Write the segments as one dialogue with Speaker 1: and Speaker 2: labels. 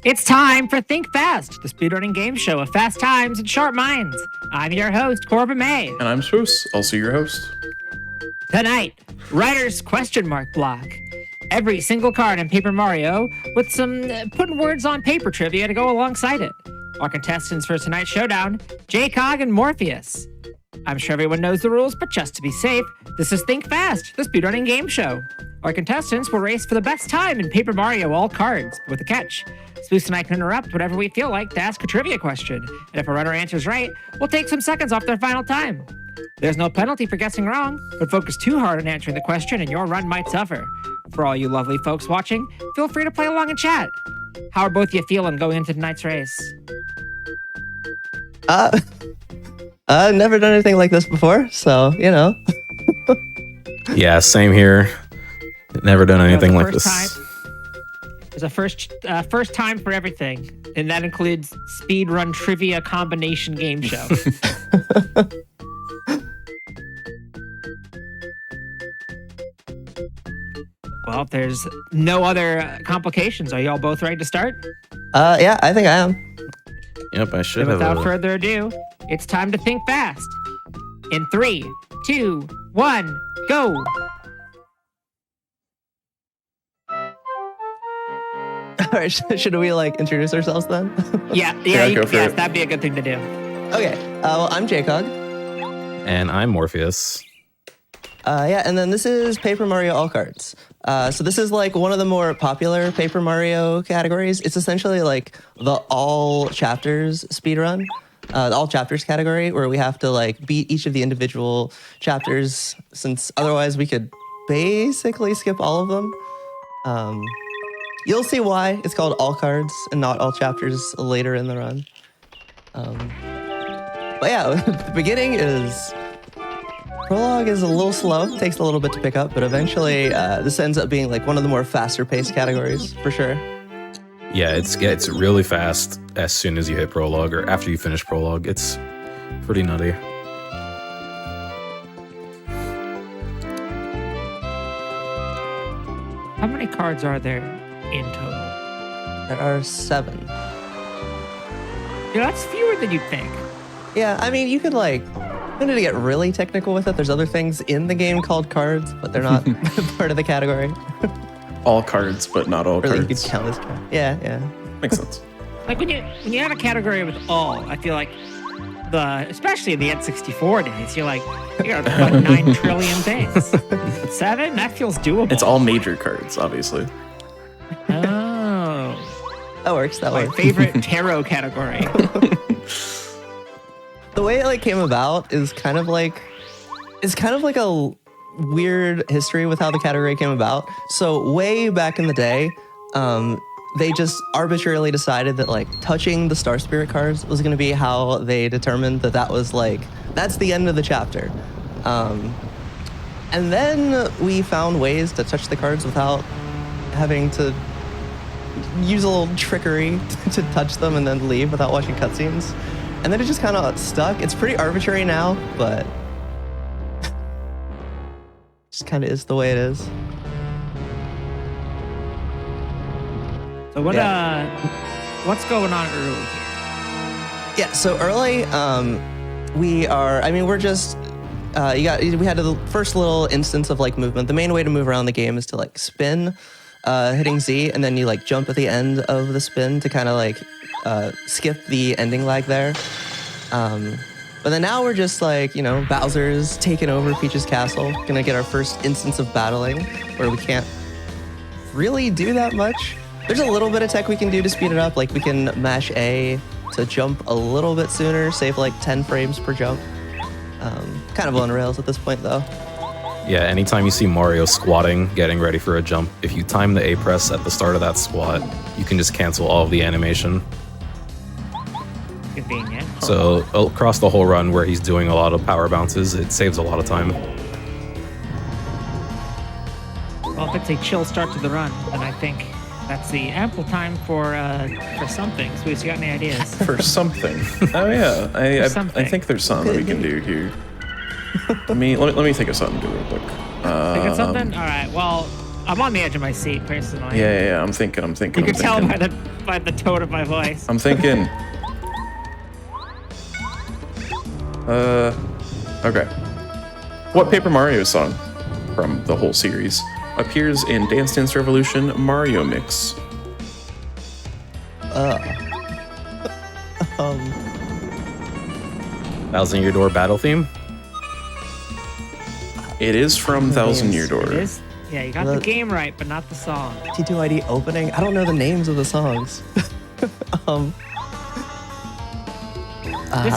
Speaker 1: It's time for Think Fast, the speedrunning game show of fast times and sharp minds. I'm your host, Corbin May.
Speaker 2: And I'm Swoos, also your host.
Speaker 1: Tonight, writer's question mark block. Every single card in Paper Mario with some putting words on paper trivia to go alongside it. Our contestants for tonight's showdown, J-Cog and Morpheus. I'm sure everyone knows the rules, but just to be safe, this is Think Fast, the speedrunning game show. Our contestants will race for the best time in Paper Mario all cards, with a catch. Spoos and I can interrupt whenever we feel like to ask a trivia question, and if a runner answers right, we'll take some seconds off their final time. There's no penalty for guessing wrong, but focus too hard on answering the question and your run might suffer. For all you lovely folks watching, feel free to play along and chat. How are both of you feeling going into tonight's race?
Speaker 3: I've never done anything like this before, so, you know.
Speaker 4: Yeah, same here. Never done anything like this.
Speaker 1: There's a first time for everything, and that includes speedrun trivia combination game show. Well, if there's no other complications, are you all both ready to start?
Speaker 3: Yeah, I think I am.
Speaker 4: Yep, I should
Speaker 1: Then
Speaker 4: have.
Speaker 1: without further ado, it's time to think fast. In 3, 2, 1, go!
Speaker 3: All right, should we introduce ourselves then?
Speaker 1: Yeah,
Speaker 2: go for it.
Speaker 1: that'd be a good thing to do.
Speaker 3: Okay. Well, I'm J-Cog.
Speaker 4: And I'm Morpheus.
Speaker 3: Yeah, and then this is Paper Mario All Cards. So this is one of the more popular Paper Mario categories. It's essentially the all chapters speedrun, the all chapters category, where we have to beat each of the individual chapters, since otherwise we could basically skip all of them. You'll see why it's called all cards and not all chapters later in the run. But yeah, the beginning is... Prologue is a little slow, takes a little bit to pick up, but eventually this ends up being one of the more faster paced categories, for sure.
Speaker 4: Yeah, it's really fast as soon as you hit prologue or after you finish prologue. It's pretty nutty.
Speaker 1: How many cards are there in total?
Speaker 3: There are 7.
Speaker 1: Yeah, that's fewer than you'd think.
Speaker 3: Yeah, I mean, you could I need to get really technical with it. There's other things in the game called cards, but they're not part of the category.
Speaker 2: All cards, but not all
Speaker 3: Really, you
Speaker 2: cards.
Speaker 3: could count as cards. Yeah.
Speaker 2: Makes sense.
Speaker 1: When you have a category with all, I feel like especially in the N64 days, you got 9 trillion things. But 7, that feels doable.
Speaker 2: It's all major cards, obviously.
Speaker 1: Oh.
Speaker 3: That works.
Speaker 1: My favorite tarot category.
Speaker 3: The way it came about is kind of a weird history with how the category came about. So way back in the day, they just arbitrarily decided that touching the Star Spirit cards was going to be how they determined that was that's the end of the chapter. And then we found ways to touch the cards without having to use a little trickery to touch them and then leave without watching cutscenes. And then it just kind of stuck. It's pretty arbitrary now, but just kind of is the way it is.
Speaker 1: So what's going on early here?
Speaker 3: Yeah, so early, we had the first little instance of movement. The main way to move around the game is to spin, hitting Z, and then you jump at the end of the spin to kind of skip the ending lag there. But then now we're just Bowser's taking over Peach's castle. Gonna get our first instance of battling where we can't really do that much. There's a little bit of tech we can do to speed it up. We can mash A to jump a little bit sooner, save 10 frames per jump. Kind of on rails at this point though.
Speaker 4: Yeah, anytime you see Mario squatting, getting ready for a jump, if you time the A press at the start of that squat, you can just cancel all of the animation.
Speaker 1: Convenient.
Speaker 4: So across the whole run where he's doing a lot of power bounces, it saves a lot of time.
Speaker 1: Well, if it's a chill start to the run, then I think that's the ample time for something. So, you got any ideas?
Speaker 2: For something. Oh yeah, I think there's something we can do here. Let me think of something to do real quick.
Speaker 1: Think of something? All right. Well, I'm on the edge of my seat personally.
Speaker 2: Yeah. I'm thinking.
Speaker 1: You can tell by by the tone of my voice.
Speaker 2: I'm thinking. Okay. What Paper Mario song from the whole series appears in Dance Dance Revolution Mario Mix?
Speaker 4: Thousand Year Door battle theme?
Speaker 2: It is from Thousand Year Door.
Speaker 1: It is? Yeah, you got the game right, but not the song.
Speaker 3: T2ID opening. I don't know the names of the songs.
Speaker 1: This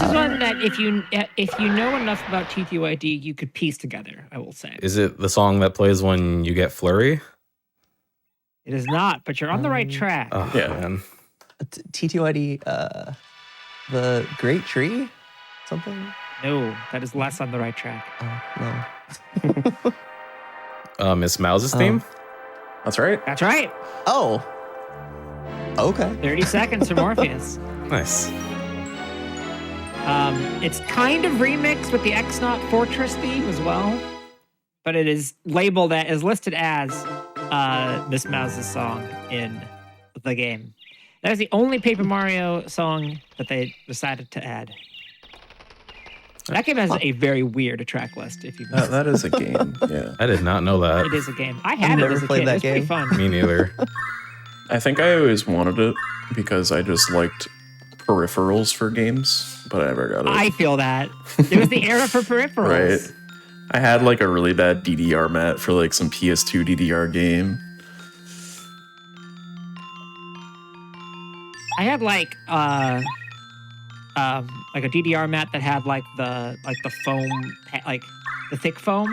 Speaker 1: is one that if you know enough about T2ID, you could piece together, I will say.
Speaker 4: Is it the song that plays when you get flurry?
Speaker 1: It is not, but you're on the right track.
Speaker 4: Oh,
Speaker 2: Yeah.
Speaker 4: man.
Speaker 3: T2ID, the Great Tree? Something?
Speaker 1: No, that is less on the right track.
Speaker 3: No.
Speaker 4: Miss Mouse's theme?
Speaker 2: That's right.
Speaker 1: That's right.
Speaker 3: Oh. Okay.
Speaker 1: 30 seconds for Morpheus.
Speaker 4: Nice.
Speaker 1: It's kind of remixed with the X-Naut Fortress theme as well, but it is listed as Miss Mouse's song in the game. That is the only Paper Mario song that they decided to add. That game has a very weird track list. If you
Speaker 2: That is a game. Yeah.
Speaker 4: I did not know that.
Speaker 1: it is a game. I had
Speaker 3: I've
Speaker 1: it
Speaker 3: never
Speaker 1: as a
Speaker 3: played
Speaker 1: kid.
Speaker 3: that
Speaker 1: It was pretty
Speaker 3: game.
Speaker 1: fun.
Speaker 4: Me neither.
Speaker 2: I think I always wanted it because I just liked peripherals for games, but I never got it.
Speaker 1: I feel that. It was the era for peripherals.
Speaker 2: Right. I had like a really bad DDR mat for like some PS2 DDR game.
Speaker 1: I had like a DDR mat that had like the foam, like the thick foam.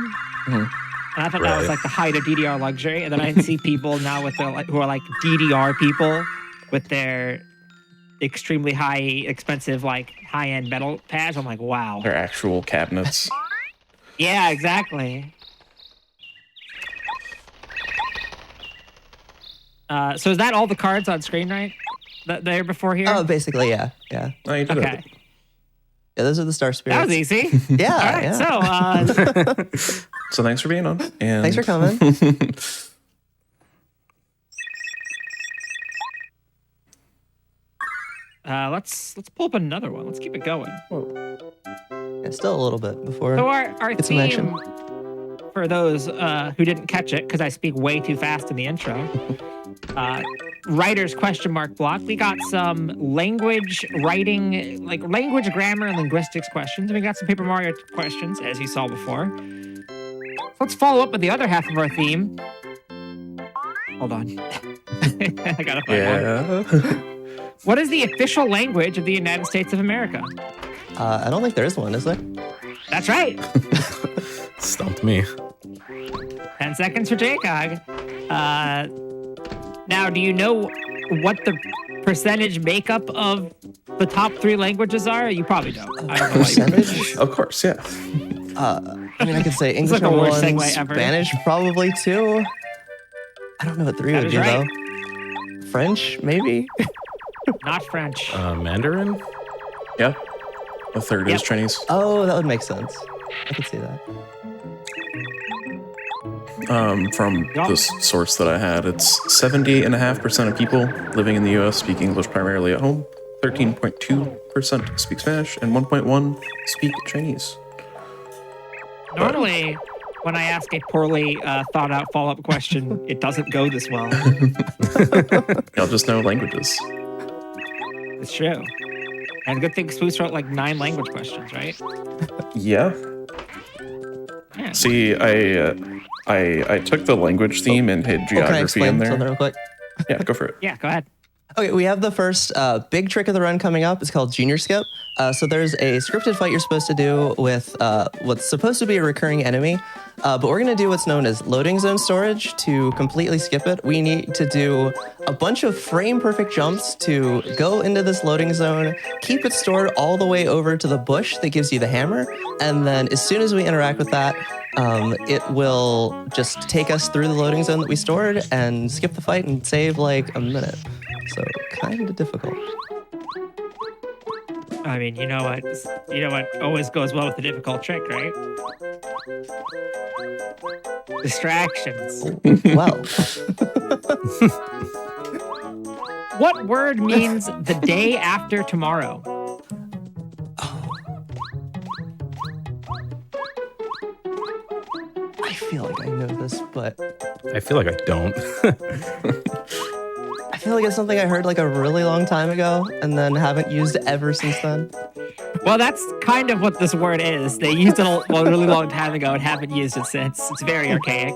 Speaker 2: Mhm.
Speaker 1: And I thought that was
Speaker 4: Right.
Speaker 1: like the height of DDR luxury. And then I see people now with their who are like DDR people with their extremely expensive, like high-end metal pads. I'm like, wow.
Speaker 2: They're actual cabinets.
Speaker 1: Yeah, exactly. So is that all the cards on screen, right? There before here?
Speaker 3: Oh, basically, yeah. Yeah.
Speaker 2: Oh, you did
Speaker 1: okay.
Speaker 2: it.
Speaker 3: Yeah, those are the Star Spirits.
Speaker 1: That was easy.
Speaker 3: Yeah,
Speaker 1: All right,
Speaker 3: yeah.
Speaker 1: so
Speaker 2: So thanks for being on. And
Speaker 3: Thanks for coming.
Speaker 1: let's pull up another one. Let's keep it going.
Speaker 3: Yeah, still a little bit before.
Speaker 1: So our
Speaker 3: Get some action.
Speaker 1: theme, for those who didn't catch it, because I speak way too fast in the intro, writer's question mark block. We got some language writing, like language, grammar, and linguistics questions. And we got some Paper Mario questions, as you saw before. Let's follow up with the other half of our theme. Hold on. I gotta find one.
Speaker 2: yeah.
Speaker 1: What is the official language of the United States of America?
Speaker 3: I don't think there is one, is there?
Speaker 1: That's right.
Speaker 4: Stumped me.
Speaker 1: 10 seconds for JCOG. Now, do you know what the percentage makeup of the top 3 languages are? You probably don't. I don't know why you
Speaker 3: Percentage?
Speaker 2: Of course, yeah.
Speaker 3: I mean, I could say English
Speaker 1: like the
Speaker 3: number
Speaker 1: worst
Speaker 3: 1,
Speaker 1: segue ever.
Speaker 3: Spanish probably 2. I don't know what 3
Speaker 1: That
Speaker 3: would
Speaker 1: is
Speaker 3: be,
Speaker 1: right.
Speaker 3: though. French, maybe?
Speaker 1: Not French.
Speaker 4: Mandarin?
Speaker 2: Yeah. A third is Chinese.
Speaker 3: Oh, that would make sense. I could see that.
Speaker 2: From
Speaker 1: Yup.
Speaker 2: the source that I had, it's 70.5% of people living in the U.S. speak English primarily at home. 13.2% speak Spanish, and 1.1% speak Chinese.
Speaker 1: Normally, when I ask a poorly thought out follow-up question, it doesn't go this well.
Speaker 2: Y'all just know languages.
Speaker 1: It's true. And good thing Spooks wrote like 9 language questions, right?
Speaker 2: Yeah.
Speaker 1: Yeah.
Speaker 2: See, I took the language theme and hid
Speaker 3: Can I
Speaker 2: geography
Speaker 3: explain
Speaker 2: in there.
Speaker 3: something real quick?
Speaker 2: Yeah, go for it.
Speaker 1: Yeah, go ahead.
Speaker 3: Okay, we have the first big trick of the run coming up. It's called Junior Skip. So there's a scripted fight you're supposed to do with what's supposed to be a recurring enemy. But we're going to do what's known as loading zone storage. To completely skip it, we need to do a bunch of frame-perfect jumps to go into this loading zone, keep it stored all the way over to the bush that gives you the hammer, and then as soon as we interact with that, it will just take us through the loading zone that we stored and skip the fight and save like a minute. So kind of difficult.
Speaker 1: I mean, you know what always goes well with the difficult trick, right? Distractions.
Speaker 3: Well,
Speaker 1: What word means the day after tomorrow?
Speaker 3: I feel like I know this, but
Speaker 4: I feel like I don't.
Speaker 3: I feel like it's something I heard like a really long time ago and then haven't used ever since then.
Speaker 1: Well, that's kind of what this word is. They used it a really long time ago and haven't used it since. It's very archaic.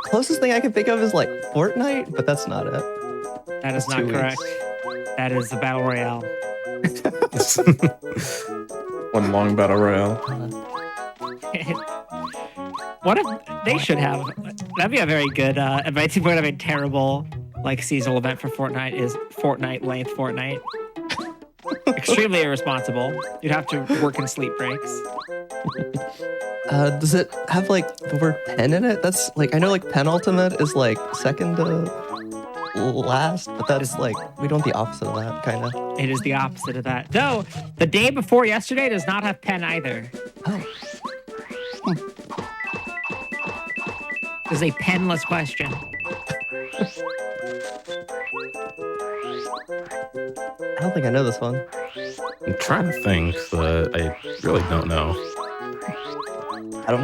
Speaker 3: Closest thing I can think of is like Fortnite, but that's not it.
Speaker 1: That is
Speaker 3: That's
Speaker 1: not
Speaker 3: 2
Speaker 1: correct.
Speaker 3: weeks.
Speaker 1: That is the Battle Royale.
Speaker 2: One long battle royale.
Speaker 1: What if they should have? That'd be a very good. If I think we're having a terrible like seasonal event for Fortnite is Fortnite length Fortnite. Extremely irresponsible. You'd have to work in sleep breaks.
Speaker 3: Does it have like the word pen in it? That's like I know like penultimate is like second to last, but that's like we don't the opposite of that kind of.
Speaker 1: It is the opposite of that. Though the day before yesterday does not have pen either.
Speaker 3: Oh.
Speaker 1: It's a penless question.
Speaker 3: I don't think I know this one.
Speaker 4: I'm trying to think, but I really don't know.
Speaker 3: I don't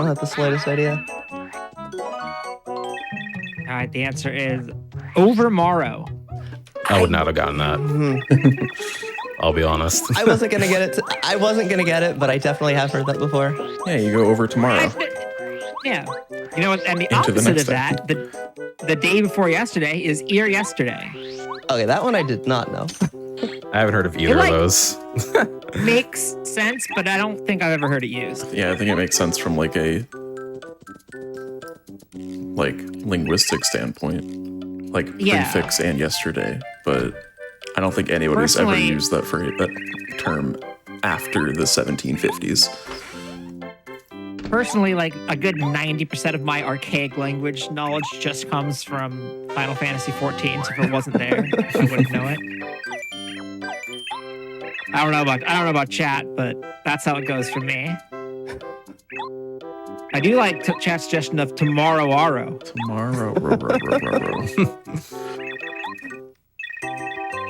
Speaker 3: have the slightest idea.
Speaker 1: All right, the answer is overmorrow.
Speaker 4: I would not have gotten that. I'll be honest.
Speaker 3: I wasn't gonna get it. I wasn't gonna get it, but I definitely have heard that before.
Speaker 2: Yeah, you go over tomorrow.
Speaker 1: Yeah. You know what? And the
Speaker 2: Into the
Speaker 1: opposite
Speaker 2: next
Speaker 1: of that, the day before yesterday is ear yesterday.
Speaker 3: Okay, that one I did not know.
Speaker 4: I haven't heard of either
Speaker 1: like-
Speaker 4: of those.
Speaker 1: Makes sense, but I don't think I've ever heard it used.
Speaker 2: Yeah, I think it makes sense from like a linguistic standpoint, like
Speaker 1: Yeah.
Speaker 2: prefix and yesterday. But I don't think anybody's ever
Speaker 1: Personally-
Speaker 2: used that term after the 1750s.
Speaker 1: Personally, like a good 90% of my archaic language knowledge just comes from Final Fantasy 14. So if it wasn't there, I wouldn't know it. I don't know about chat, but that's how it goes for me. I do like chat's suggestion of tomorrow aro.
Speaker 2: Tomorrow,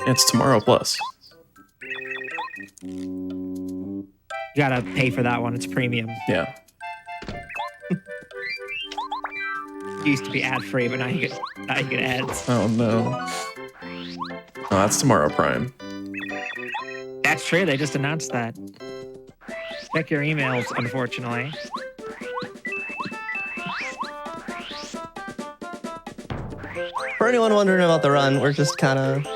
Speaker 2: It's tomorrow plus.
Speaker 1: You gotta pay for that one. It's premium.
Speaker 2: Yeah.
Speaker 1: It used to be ad free, but now you get ads.
Speaker 2: Oh no. Oh, that's tomorrow Prime.
Speaker 1: That's true. They just announced that. Check your emails, unfortunately.
Speaker 3: For anyone wondering about the run, we're just kind of,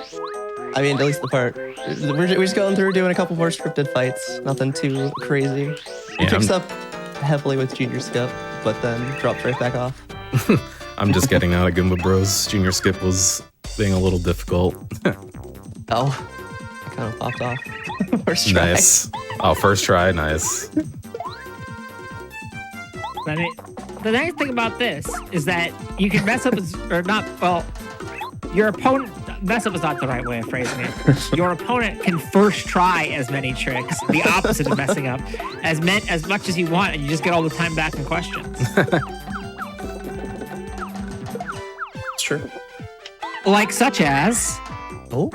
Speaker 3: I mean, at least the part, we're just going through doing a couple more scripted fights. Nothing too crazy. It
Speaker 4: Yeah,
Speaker 3: picks up heavily with Junior Skip, but then drops right back off.
Speaker 4: I'm just getting out of Goomba Bros. Junior Skip was being a little difficult.
Speaker 3: Oh, I kind of popped off. First try.
Speaker 4: Nice. Oh, first try. Nice.
Speaker 1: I mean, the nice thing about this is that you can mess up, your opponent, mess up is not the right way of phrasing it. Your opponent can first try as many tricks, the opposite of messing up, as much as you want, and you just get all the time back in questions.
Speaker 2: It's true.
Speaker 1: Like such as...
Speaker 3: Oh,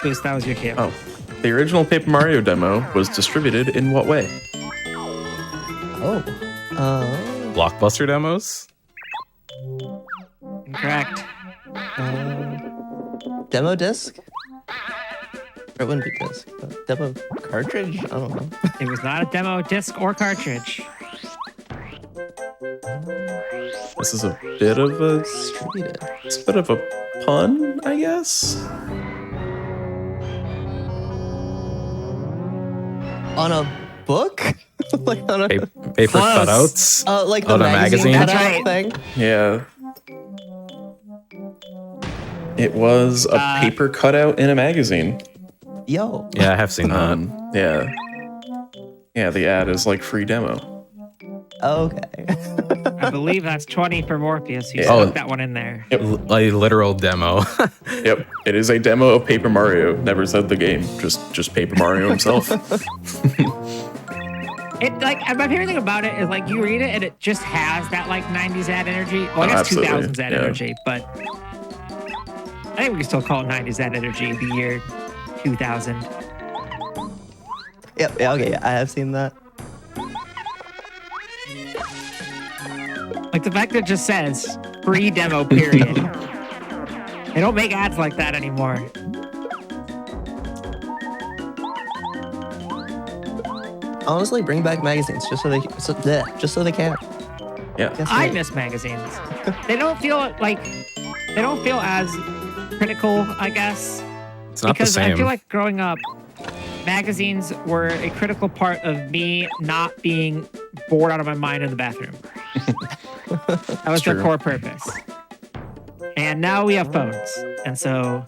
Speaker 1: Boost, that was your cue.
Speaker 2: Oh. The original Paper Mario demo was distributed in what way?
Speaker 3: oh,
Speaker 4: Blockbuster demos?
Speaker 1: Incorrect.
Speaker 3: demo disc? Or it wouldn't be disc, but demo cartridge? I don't know.
Speaker 1: It was not a demo disc or cartridge.
Speaker 2: This is a bit of a pun, I guess.
Speaker 3: On a book? Like on a
Speaker 4: Paper
Speaker 1: Close.
Speaker 4: cutouts?
Speaker 3: like the
Speaker 4: On a
Speaker 3: magazine,
Speaker 4: magazine?
Speaker 1: That's
Speaker 3: cutout
Speaker 1: right.
Speaker 3: thing?
Speaker 2: Yeah. It was a paper cutout in a magazine.
Speaker 3: Yo.
Speaker 4: Yeah, I have seen that.
Speaker 2: Yeah. Yeah, the ad is like free demo.
Speaker 3: Okay.
Speaker 1: I believe that's 20 for Morpheus, who
Speaker 2: Yeah.
Speaker 1: stuck that one in there.
Speaker 4: A literal demo.
Speaker 2: Yep. It is a demo of Paper Mario. Never said the game, just Paper Mario himself.
Speaker 1: It like my favorite thing about it is like you read it and it just has that like 90s ad energy. Well, I guess
Speaker 2: absolutely.
Speaker 1: 2000s ad energy, but I think we can still call it 90s ad energy. The year 2000.
Speaker 3: Yep. Yeah. Okay. I have seen that.
Speaker 1: Like the fact that it just says free demo period. They don't make ads like that anymore.
Speaker 3: Honestly, bring back magazines just so they can.
Speaker 2: Yeah.
Speaker 3: Guess
Speaker 1: I
Speaker 3: what?
Speaker 1: miss magazines. They don't feel as critical, I guess.
Speaker 4: It's not
Speaker 1: Because
Speaker 4: the same.
Speaker 1: I feel like growing up, magazines were a critical part of me not being bored out of my mind in the bathroom. That was their
Speaker 2: true.
Speaker 1: core purpose. And now we have phones. And so,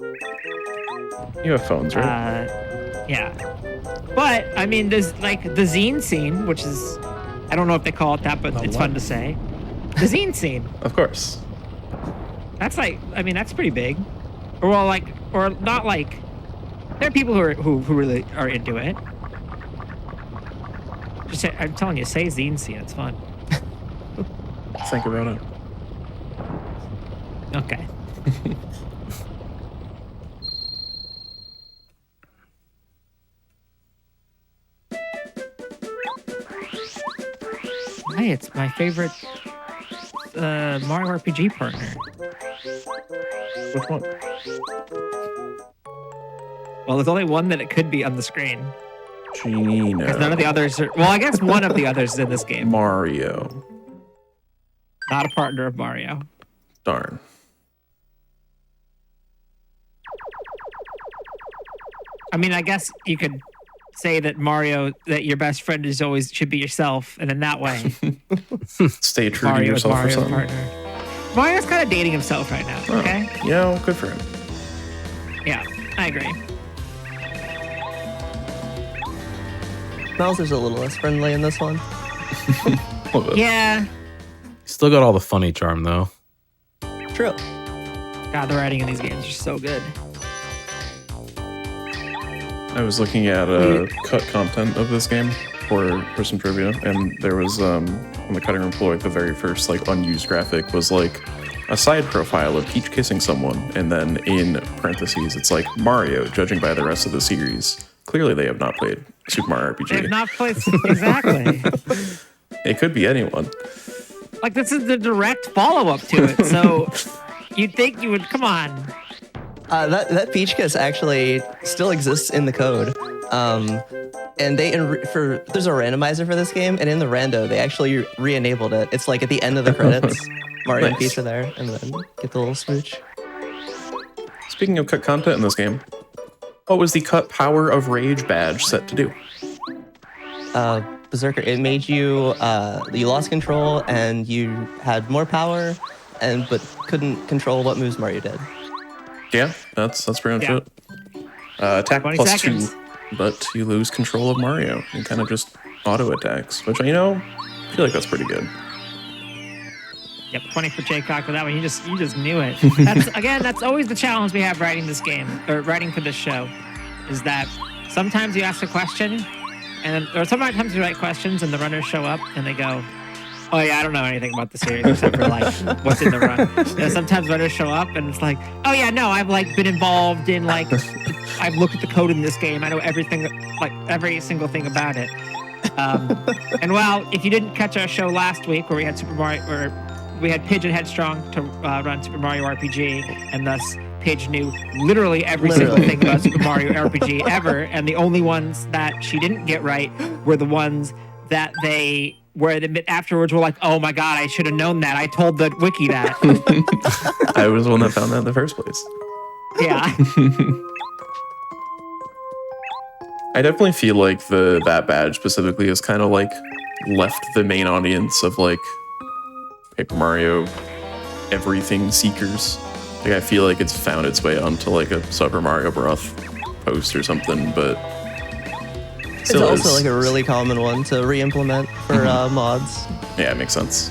Speaker 2: You have phones, right?
Speaker 1: yeah. But, I mean, there's like the zine scene, which is, I don't know if they call it that, but it's fun to say. The zine scene.
Speaker 2: Of course.
Speaker 1: That's like, I mean, that's pretty big. Or well, like, or not like, there are people who really are into it. Just say, I'm telling you, say zine scene, it's fun.
Speaker 2: Think about it.
Speaker 1: Okay. Hey, it's my favorite Mario RPG partner.
Speaker 2: Which one?
Speaker 1: Well, there's only one that it could be on the screen.
Speaker 2: Gino.
Speaker 1: Because none of the others are... Well, I guess one of the others is in this game.
Speaker 2: Mario.
Speaker 1: Not a partner of Mario.
Speaker 2: Darn.
Speaker 1: I mean, I guess you could say that Mario, that your best friend is always should be yourself, and in that way,
Speaker 2: Stay true to
Speaker 1: Mario is
Speaker 2: yourself or
Speaker 1: Mario's
Speaker 2: something.
Speaker 1: partner. Mario's kind of dating himself right now,
Speaker 2: Oh,
Speaker 1: okay?
Speaker 2: you know, good for him.
Speaker 1: Yeah, I agree.
Speaker 3: Bowser's a little less friendly in this one.
Speaker 2: A little bit.
Speaker 1: Yeah.
Speaker 4: Still got all the funny charm though.
Speaker 3: True.
Speaker 1: God, the writing in these games are so good.
Speaker 2: I was looking at cut content of this game for some trivia, and there was on the cutting room floor, like the very first like unused graphic was like a side profile of Peach kissing someone, and then in parentheses it's like Mario, judging by the rest of the series. Clearly, they have not played Super Mario RPG.
Speaker 1: They have not played... Exactly.
Speaker 2: It could be anyone.
Speaker 1: Like, this is the direct follow-up to it, so you'd think you would... Come on.
Speaker 3: That Peach kiss actually still exists in the code. And there's a randomizer for this game, and in the rando, they actually re-enabled it. It's like at the end of the credits, Mario and
Speaker 2: Nice.
Speaker 3: Peach are there, and then get the little smooch.
Speaker 2: Speaking of cut content in this game, what was the cut Power of Rage badge set to do?
Speaker 3: Berserker, it made you lost control and you had more power, but couldn't control what moves Mario did.
Speaker 2: Yeah, that's pretty much
Speaker 1: Yeah.
Speaker 2: it. Attack
Speaker 1: 20
Speaker 2: plus
Speaker 1: seconds.
Speaker 2: 2, but you lose control of Mario and kind of just auto attacks, which, you know, I feel like that's pretty good.
Speaker 1: Yep, 20 for Jaycock for that one. You just knew it. That's always the challenge we have writing this game, or writing for this show, is that sometimes you ask a question, or sometimes you write questions and the runners show up and they go, oh yeah, I don't know anything about the series except for like what's in the run. And sometimes runners show up and it's like, oh yeah, no, I've like been involved in like, I've looked at the code in this game. I know everything, like every single thing about it. And well, if you didn't catch our show last week where we had Super Mario, or we had Pidge and Headstrong to run Super Mario RPG, and thus Pidge knew literally every single thing about Super Mario RPG ever, and the only ones that she didn't get right were the ones that afterwards were like, oh my god, I should have known that. I told the wiki that.
Speaker 2: I was the one that found that in the first place.
Speaker 1: Yeah.
Speaker 2: I definitely feel like that badge specifically is kind of like left the main audience of like Paper Mario everything seekers. Like I feel like it's found its way onto like a Super Mario Bros. Post or something, but
Speaker 3: It's
Speaker 2: still
Speaker 3: also
Speaker 2: is.
Speaker 3: like a really common one to re-implement for mods.
Speaker 2: Yeah, it makes sense.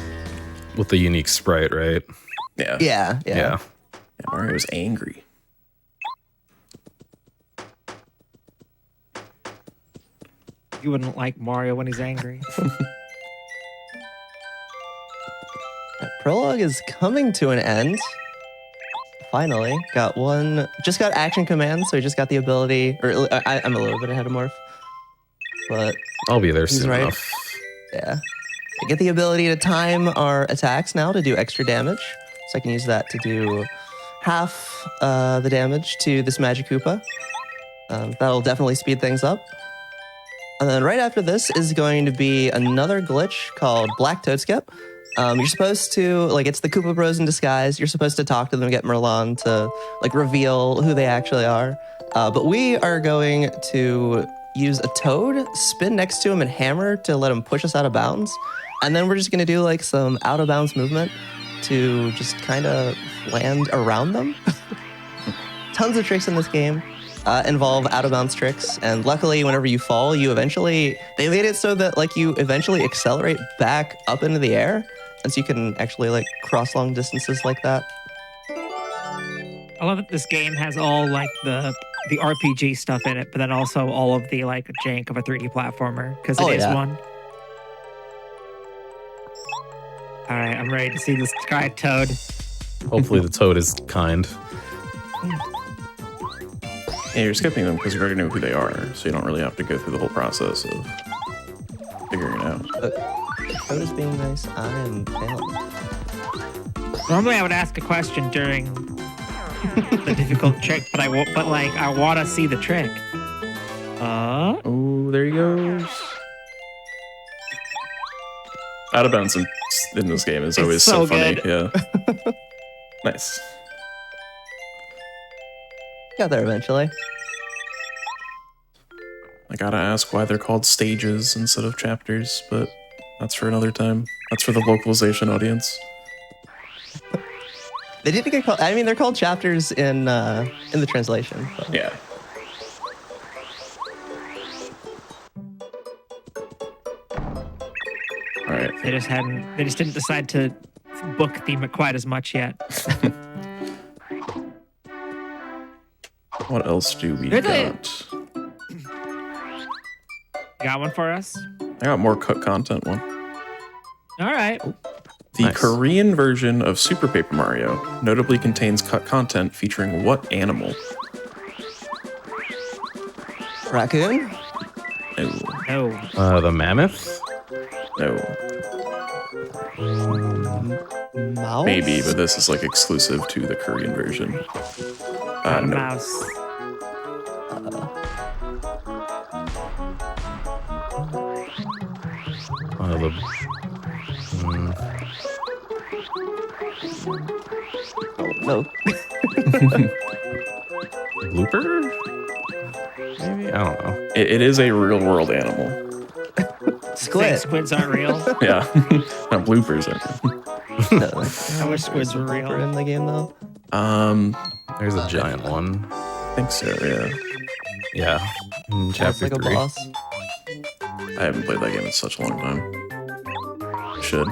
Speaker 4: With the unique sprite, right?
Speaker 2: Yeah.
Speaker 3: Yeah.
Speaker 4: Yeah.
Speaker 2: Mario's angry.
Speaker 1: You wouldn't like Mario when he's angry.
Speaker 3: Prologue is coming to an end. Finally, just got action commands, so he just got the ability, or I'm a little bit ahead of Morph, but
Speaker 4: I'll be there
Speaker 3: he's
Speaker 4: soon
Speaker 3: right.
Speaker 4: enough.
Speaker 3: Yeah. I get the ability to time our attacks now to do extra damage, so I can use that to do half the damage to this Magic Koopa. That'll definitely speed things up. And then right after this is going to be another glitch called Black Toad Skip. You're supposed to, it's the Koopa Bros in disguise. You're supposed to talk to them, get Merlon to, reveal who they actually are. But we are going to use a toad, spin next to him, and hammer to let him push us out of bounds. And then we're just going to do, some out-of-bounds movement to just kind of land around them. Tons of tricks in this game. Involve out-of-bounds tricks, and luckily, whenever you fall, they made it so that you eventually accelerate back up into the air, and so you can actually cross long distances like that.
Speaker 1: I love that this game has all the RPG stuff in it, but then also all of the jank of a 3D platformer because it is one. All right, I'm ready to see this guy Toad.
Speaker 4: Hopefully the toad is kind.
Speaker 2: Yeah, you're skipping them because you already know who they are, so you don't really have to go through the whole process of figuring it out.
Speaker 3: Toad is being nice. I am failing.
Speaker 1: Normally, I would ask a question during the difficult trick, but I want to see the trick.
Speaker 2: Oh, there he goes. Out of bounds in this game is always so funny.
Speaker 1: good.
Speaker 2: Yeah. Nice.
Speaker 3: Got there eventually.
Speaker 2: I gotta ask why they're called stages instead of chapters, but that's for another time. That's for the localization audience.
Speaker 3: They didn't get called. I mean, they're called chapters in the translation. But.
Speaker 2: Yeah. All right.
Speaker 1: They just didn't decide to book theme it quite as much yet.
Speaker 2: What else do we
Speaker 1: There's
Speaker 2: got?
Speaker 1: Got one for us?
Speaker 2: I got more cut content one.
Speaker 1: All right.
Speaker 2: The
Speaker 4: Nice.
Speaker 2: Korean version of Super Paper Mario notably contains cut content featuring what animal?
Speaker 3: Raccoon?
Speaker 2: No.
Speaker 1: No.
Speaker 4: The mammoth?
Speaker 2: No.
Speaker 3: Mouse?
Speaker 2: Maybe, but this is exclusive to the Korean version.
Speaker 1: Not a
Speaker 2: No.
Speaker 1: mouse.
Speaker 3: No.
Speaker 4: Blooper? Maybe? I don't know.
Speaker 2: It is a real world animal.
Speaker 3: Squid.
Speaker 1: Squids aren't real.
Speaker 2: Yeah. Not bloopers.
Speaker 3: No.
Speaker 1: I wish squids were real.
Speaker 3: In the game though.
Speaker 4: There's a giant one.
Speaker 2: I think so, yeah.
Speaker 4: Yeah. In
Speaker 3: That's
Speaker 4: chapter
Speaker 3: like a
Speaker 4: 3.
Speaker 3: boss.
Speaker 2: I haven't played that game in such a long time. Should.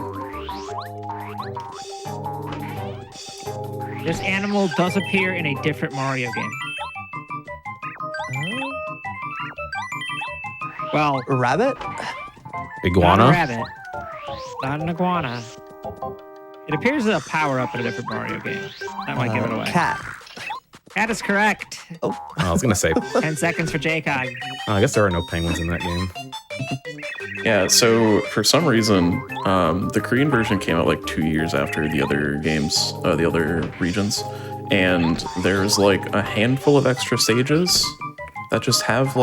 Speaker 1: This animal does appear in a different Mario game. Well,
Speaker 3: A rabbit?
Speaker 4: Iguana?
Speaker 1: not a rabbit. Not an iguana. It appears as a power-up in a different Mario game. That might give it away.
Speaker 3: Cat.
Speaker 1: That is correct.
Speaker 3: Oh.
Speaker 4: I was gonna say,
Speaker 1: 10 seconds for JCOG.
Speaker 4: I guess there are no penguins in that game.
Speaker 2: Yeah, so for some reason, the Korean version came out 2 years after the other games, the other regions. And there's a handful of extra stages that just have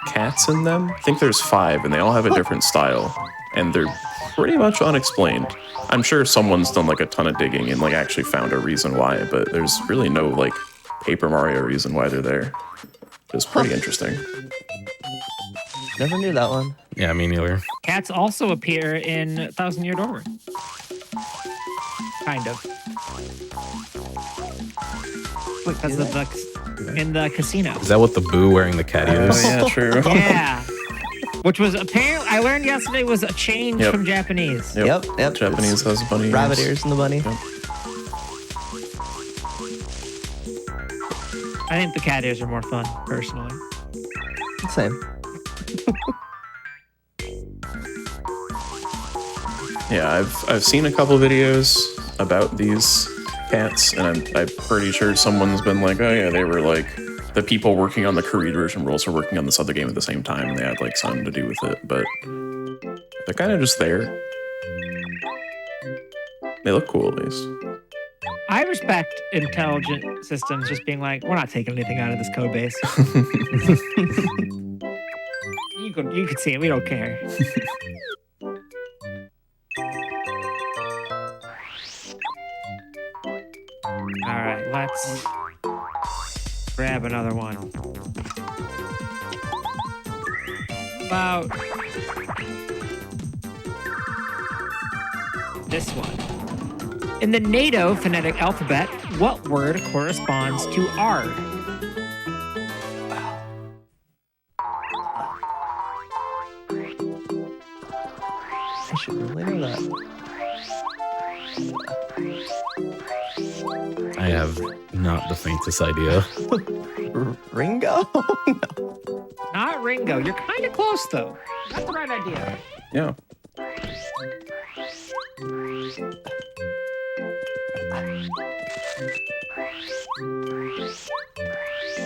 Speaker 2: cats in them. I think there's 5 and they all have a different style. And they're pretty much unexplained. I'm sure someone's done a ton of digging and actually found a reason why, but there's really no Paper Mario reason why they're there. It's pretty interesting.
Speaker 3: Never knew that one.
Speaker 4: Yeah, me neither.
Speaker 1: Cats also appear in Thousand Year Door. Kind of. Because of in the casino.
Speaker 4: Is that what the boo wearing the cat ears?
Speaker 2: Yeah, true.
Speaker 1: Yeah. Which was apparently, I learned yesterday, was a change
Speaker 2: Yep.
Speaker 1: from Japanese.
Speaker 3: Yep.
Speaker 2: Japanese has bunny ears.
Speaker 3: Rabbit ears and the bunny.
Speaker 2: Yep.
Speaker 1: I think the cat ears are more fun, personally.
Speaker 3: Same.
Speaker 2: Yeah, I've seen a couple videos about these cats, and I'm pretty sure someone's been like, oh yeah, they were like the people working on the Korean version were also working on this other game at the same time, and they had like something to do with it, but they're kind of just there. They look cool at least.
Speaker 1: I respect intelligent systems just being like, we're not taking anything out of this code base. You can see it. We don't care. All right, let's grab another one. About this one. In the NATO phonetic alphabet, what word corresponds to R?
Speaker 3: I should really know that.
Speaker 4: I have not the faintest idea.
Speaker 3: Ringo? No.
Speaker 1: Not Ringo. You're kind of close, though. That's the right idea.
Speaker 2: Yeah.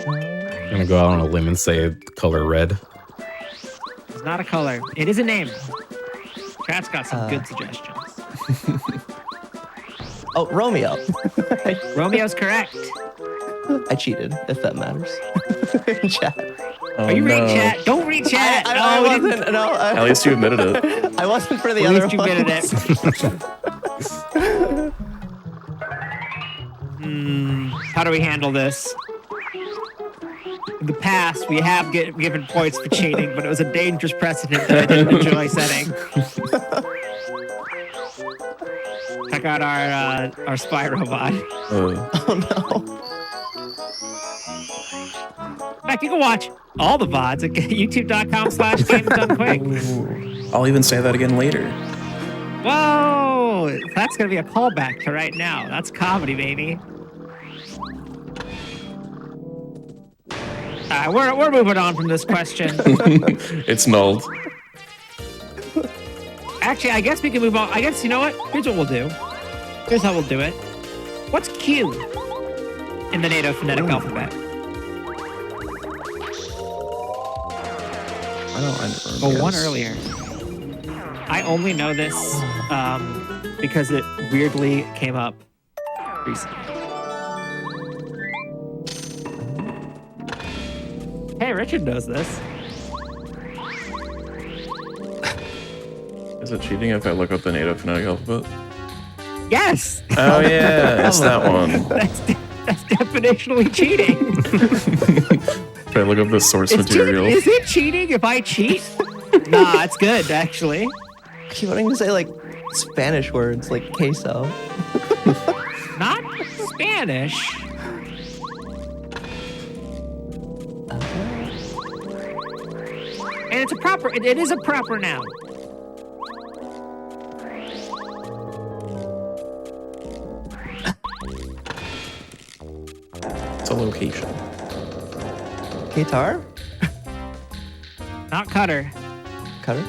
Speaker 4: I'm gonna go out on a limb and say color red.
Speaker 1: It's not a color. It is a name. Chat's got some good suggestions.
Speaker 3: Oh, Romeo.
Speaker 1: Romeo's correct.
Speaker 3: I cheated, if that matters. In chat.
Speaker 2: Oh,
Speaker 1: Are you reading chat? Don't read chat.
Speaker 3: I
Speaker 1: we didn't-
Speaker 3: wasn't. No,
Speaker 2: At least you admitted it.
Speaker 3: I wasn't for the
Speaker 1: At
Speaker 3: other
Speaker 1: least you
Speaker 3: one.
Speaker 1: admitted it. How do we handle this? In the past, we have given points for cheating, but it was a dangerous precedent that I didn't enjoy setting. Check out our spy robot.
Speaker 3: Oh no.
Speaker 1: In fact, you can watch all the VODs at youtube.com/gamesdonequick.
Speaker 2: I'll even say that again later.
Speaker 1: Whoa! That's going to be a callback to right now. That's comedy, baby. We're moving on from this question.
Speaker 2: It's nulled.
Speaker 1: Actually, I guess we can move on. I guess, you know what? Here's what we'll do. Here's how we'll do it. What's Q in the NATO phonetic alphabet?
Speaker 2: I never
Speaker 1: Oh, one
Speaker 2: guessed.
Speaker 1: earlier. I only know this because it weirdly came up recently. Hey, Richard knows this.
Speaker 2: Is it cheating if I look up the native phonetic alphabet?
Speaker 1: Yes!
Speaker 2: Oh yeah, it's that one.
Speaker 1: That's definitionally cheating.
Speaker 2: If I look up the source material.
Speaker 1: Is it cheating if I cheat? Nah, it's good, actually.
Speaker 3: I keep wanting to say like Spanish words like queso.
Speaker 1: Not Spanish. And it's a proper, it is a proper noun.
Speaker 2: It's a location.
Speaker 3: Guitar?
Speaker 1: Not cutter.
Speaker 3: Cutter?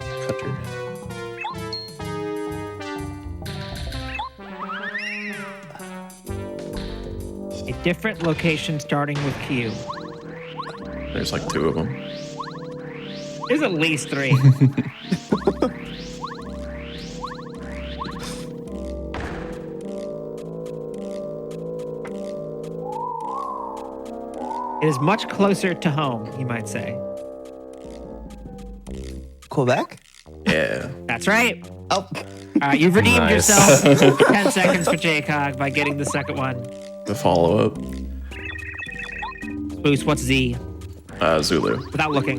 Speaker 2: Cutter.
Speaker 1: A different location starting with Q.
Speaker 2: There's like two of them.
Speaker 1: There's at least three. It is much closer to home, you might say.
Speaker 3: Quebec?
Speaker 2: Yeah.
Speaker 1: That's right.
Speaker 3: Oh,
Speaker 1: All right, you've redeemed
Speaker 4: Nice.
Speaker 1: yourself. 10 seconds for JCOG by getting the second one.
Speaker 2: The follow-up.
Speaker 1: Boost, what's Z?
Speaker 2: Zulu.
Speaker 1: Without looking.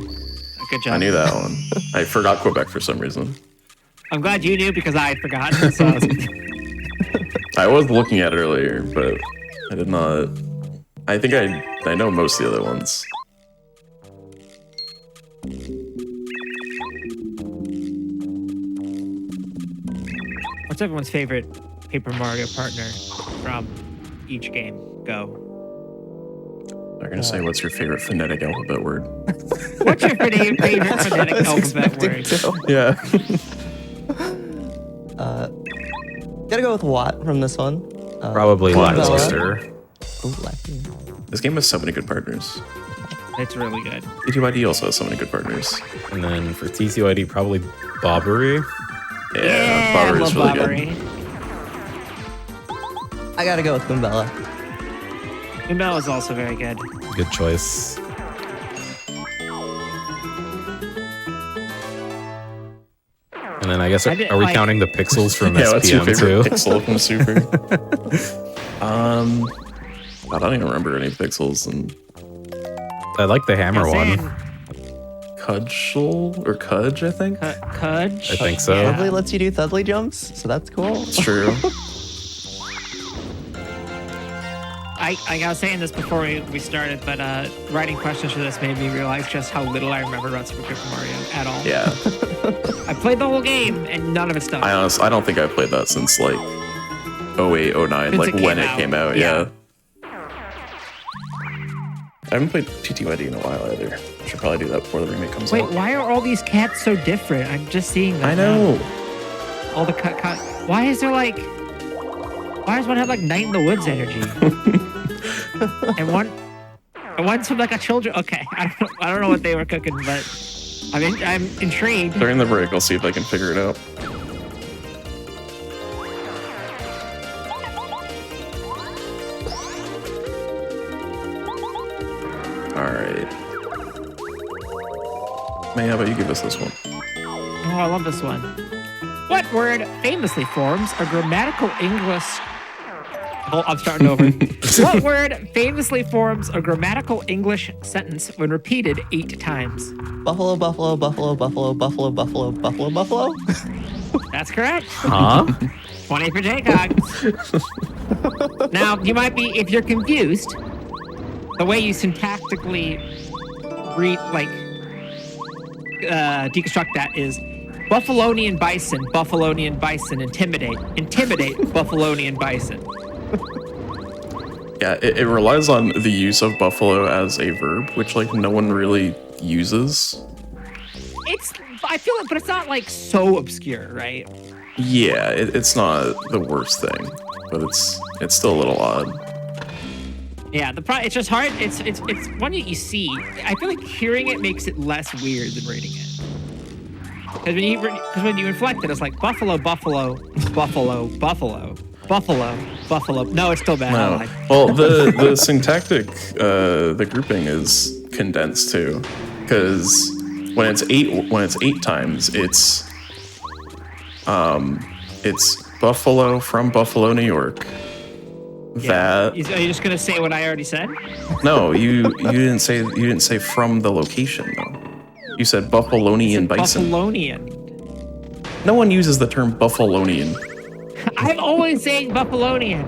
Speaker 1: Good job.
Speaker 2: I knew that one. I forgot Quebec for some reason.
Speaker 1: I'm glad you knew because I had forgotten. So I was...
Speaker 2: I was looking at it earlier, but I did not. I think I know most of the other ones.
Speaker 1: What's everyone's favorite Paper Mario partner from each game? Go.
Speaker 2: They're gonna say, "What's your favorite phonetic alphabet word?"
Speaker 1: What's your favorite phonetic alphabet word?
Speaker 2: Yeah.
Speaker 3: Gotta go with Watt from this one.
Speaker 4: Probably
Speaker 3: Bella.
Speaker 4: Lackluster.
Speaker 3: Oh, Lackey.
Speaker 2: This game has so many good partners.
Speaker 1: It's really good.
Speaker 2: TTYD also has so many good partners.
Speaker 4: And then for TTYD, probably Bobbery.
Speaker 2: Yeah,
Speaker 1: I
Speaker 2: Bobber
Speaker 1: love
Speaker 2: is really
Speaker 1: Bobbery.
Speaker 3: I gotta go with Goombella.
Speaker 1: Goombella is also very good.
Speaker 4: Good choice. And then I guess,
Speaker 1: I did-
Speaker 4: are we
Speaker 1: like-
Speaker 4: counting the pixels from
Speaker 2: Yeah, what's your
Speaker 4: SPM
Speaker 2: favorite
Speaker 4: too?
Speaker 2: pixel from Super? I don't even remember any pixels. And
Speaker 4: I like the hammer one.
Speaker 2: Cudgel or Cudge, I think.
Speaker 1: Cudge.
Speaker 4: I think so.
Speaker 1: Yeah.
Speaker 3: Thudley lets you do Thudley jumps, so that's cool.
Speaker 2: It's true.
Speaker 1: I was saying this before we started, but writing questions for this made me realize just how little I remember about Super Paper Mario at all.
Speaker 2: Yeah.
Speaker 1: I played the whole game and none of it stuck.
Speaker 2: I don't think I played that since like 08, 09,
Speaker 1: Since
Speaker 2: like
Speaker 1: it
Speaker 2: when
Speaker 1: came
Speaker 2: it
Speaker 1: out.
Speaker 2: came out.
Speaker 1: Yeah.
Speaker 2: Yeah. I haven't played TTYD in a while either. Should probably do that before the remake comes
Speaker 1: Wait,
Speaker 2: out.
Speaker 1: why are all these cats so different? I'm just seeing them.
Speaker 2: I know.
Speaker 1: now. All the cut. Why is there like? Why does one have like Night in the Woods energy? and one's from like a children. Okay, I don't know what they were cooking, but I'm intrigued.
Speaker 2: During the break, I'll see if I can figure it out. Alright. May, how about you give us this one?
Speaker 1: Oh, I love this one. What word famously forms a grammatical English? Oh, I'm starting over. What word famously forms a grammatical English sentence when repeated 8 times?
Speaker 3: Buffalo, buffalo, buffalo, buffalo, buffalo, buffalo, buffalo, buffalo.
Speaker 1: That's correct.
Speaker 4: Huh?
Speaker 1: 20 for Jaycog. Now, you might be, if you're confused, the way you syntactically deconstruct that is Buffalonian bison, intimidate, Buffalonian bison.
Speaker 2: Yeah, it relies on the use of buffalo as a verb, which like no one really uses.
Speaker 1: I feel it, but it's not like so obscure, right?
Speaker 2: Yeah, it's not the worst thing, but it's still a little odd.
Speaker 1: Yeah, it's just hard. It's one that you see. I feel like hearing it makes it less weird than reading it. Because when you inflect it, it's like buffalo, buffalo, buffalo, buffalo, buffalo, buffalo. No, it's still bad. I
Speaker 2: No.
Speaker 1: lied.
Speaker 2: Well, the syntactic, the grouping is condensed too, because when it's eight times, it's Buffalo from Buffalo, New York.
Speaker 1: Yeah.
Speaker 2: That
Speaker 1: Are you just gonna say what I already said?
Speaker 2: no, you didn't say from the location though. You said Buffalonian bison.
Speaker 1: Buffalonian.
Speaker 2: No one uses the term Buffalonian.
Speaker 1: I'm always saying Buffalonian.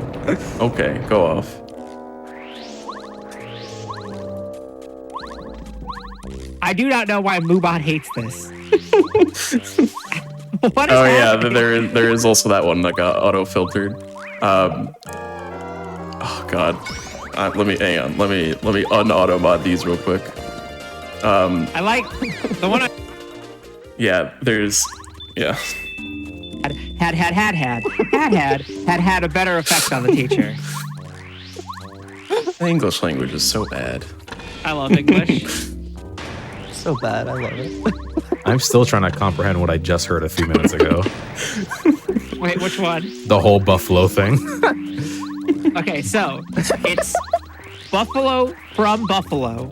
Speaker 2: Okay, go off.
Speaker 1: I do not know why Moobot hates this. What is
Speaker 2: Oh yeah,
Speaker 1: happening?
Speaker 2: there is also that one that got auto filtered. Oh god, let me hang on. Let me un-auto mod these real quick.
Speaker 1: I like the one
Speaker 2: Yeah, there's yeah.
Speaker 1: had a better effect on the teacher.
Speaker 2: The English language is so bad.
Speaker 1: I love English.
Speaker 3: So bad, I love it.
Speaker 4: I'm still trying to comprehend what I just heard a few minutes ago.
Speaker 1: Wait, which one?
Speaker 4: The whole buffalo thing.
Speaker 1: Okay, so it's Buffalo from Buffalo,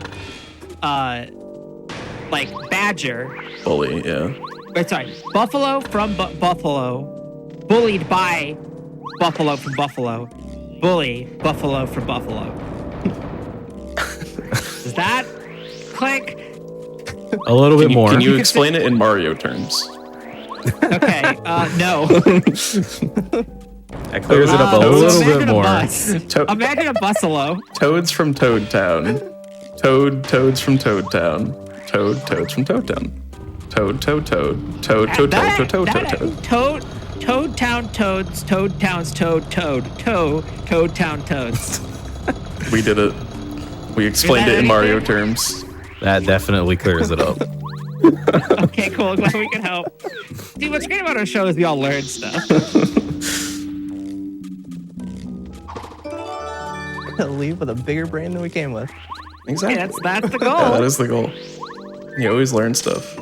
Speaker 1: like Badger.
Speaker 2: Bully, yeah.
Speaker 1: Wait, sorry, Buffalo from Buffalo, bullied by Buffalo from Buffalo, bully Buffalo from Buffalo. Does that click?
Speaker 4: A little bit more.
Speaker 2: Can you explain it in Mario terms?
Speaker 1: Okay, no.
Speaker 4: That clears it up a little bit
Speaker 1: imagine a
Speaker 4: more.
Speaker 1: bus. Imagine a buffalo.
Speaker 2: Toads from Toad Town. Toads from Toad Town. Toads from Toad Town. Toad. Toad Town Toads.
Speaker 1: Toad Town's Toad Town Toads.
Speaker 2: We did it. We explained
Speaker 1: that
Speaker 2: it in Mario
Speaker 1: anything?
Speaker 2: terms.
Speaker 4: That definitely clears it up.
Speaker 1: Okay, cool. Glad we can help. See, what's great about our show is we all learn stuff.
Speaker 3: leave with a bigger brain than we came with.
Speaker 2: Exactly.
Speaker 1: Hey, that's the
Speaker 2: Yeah,
Speaker 1: goal.
Speaker 2: that is the goal. You always learn stuff.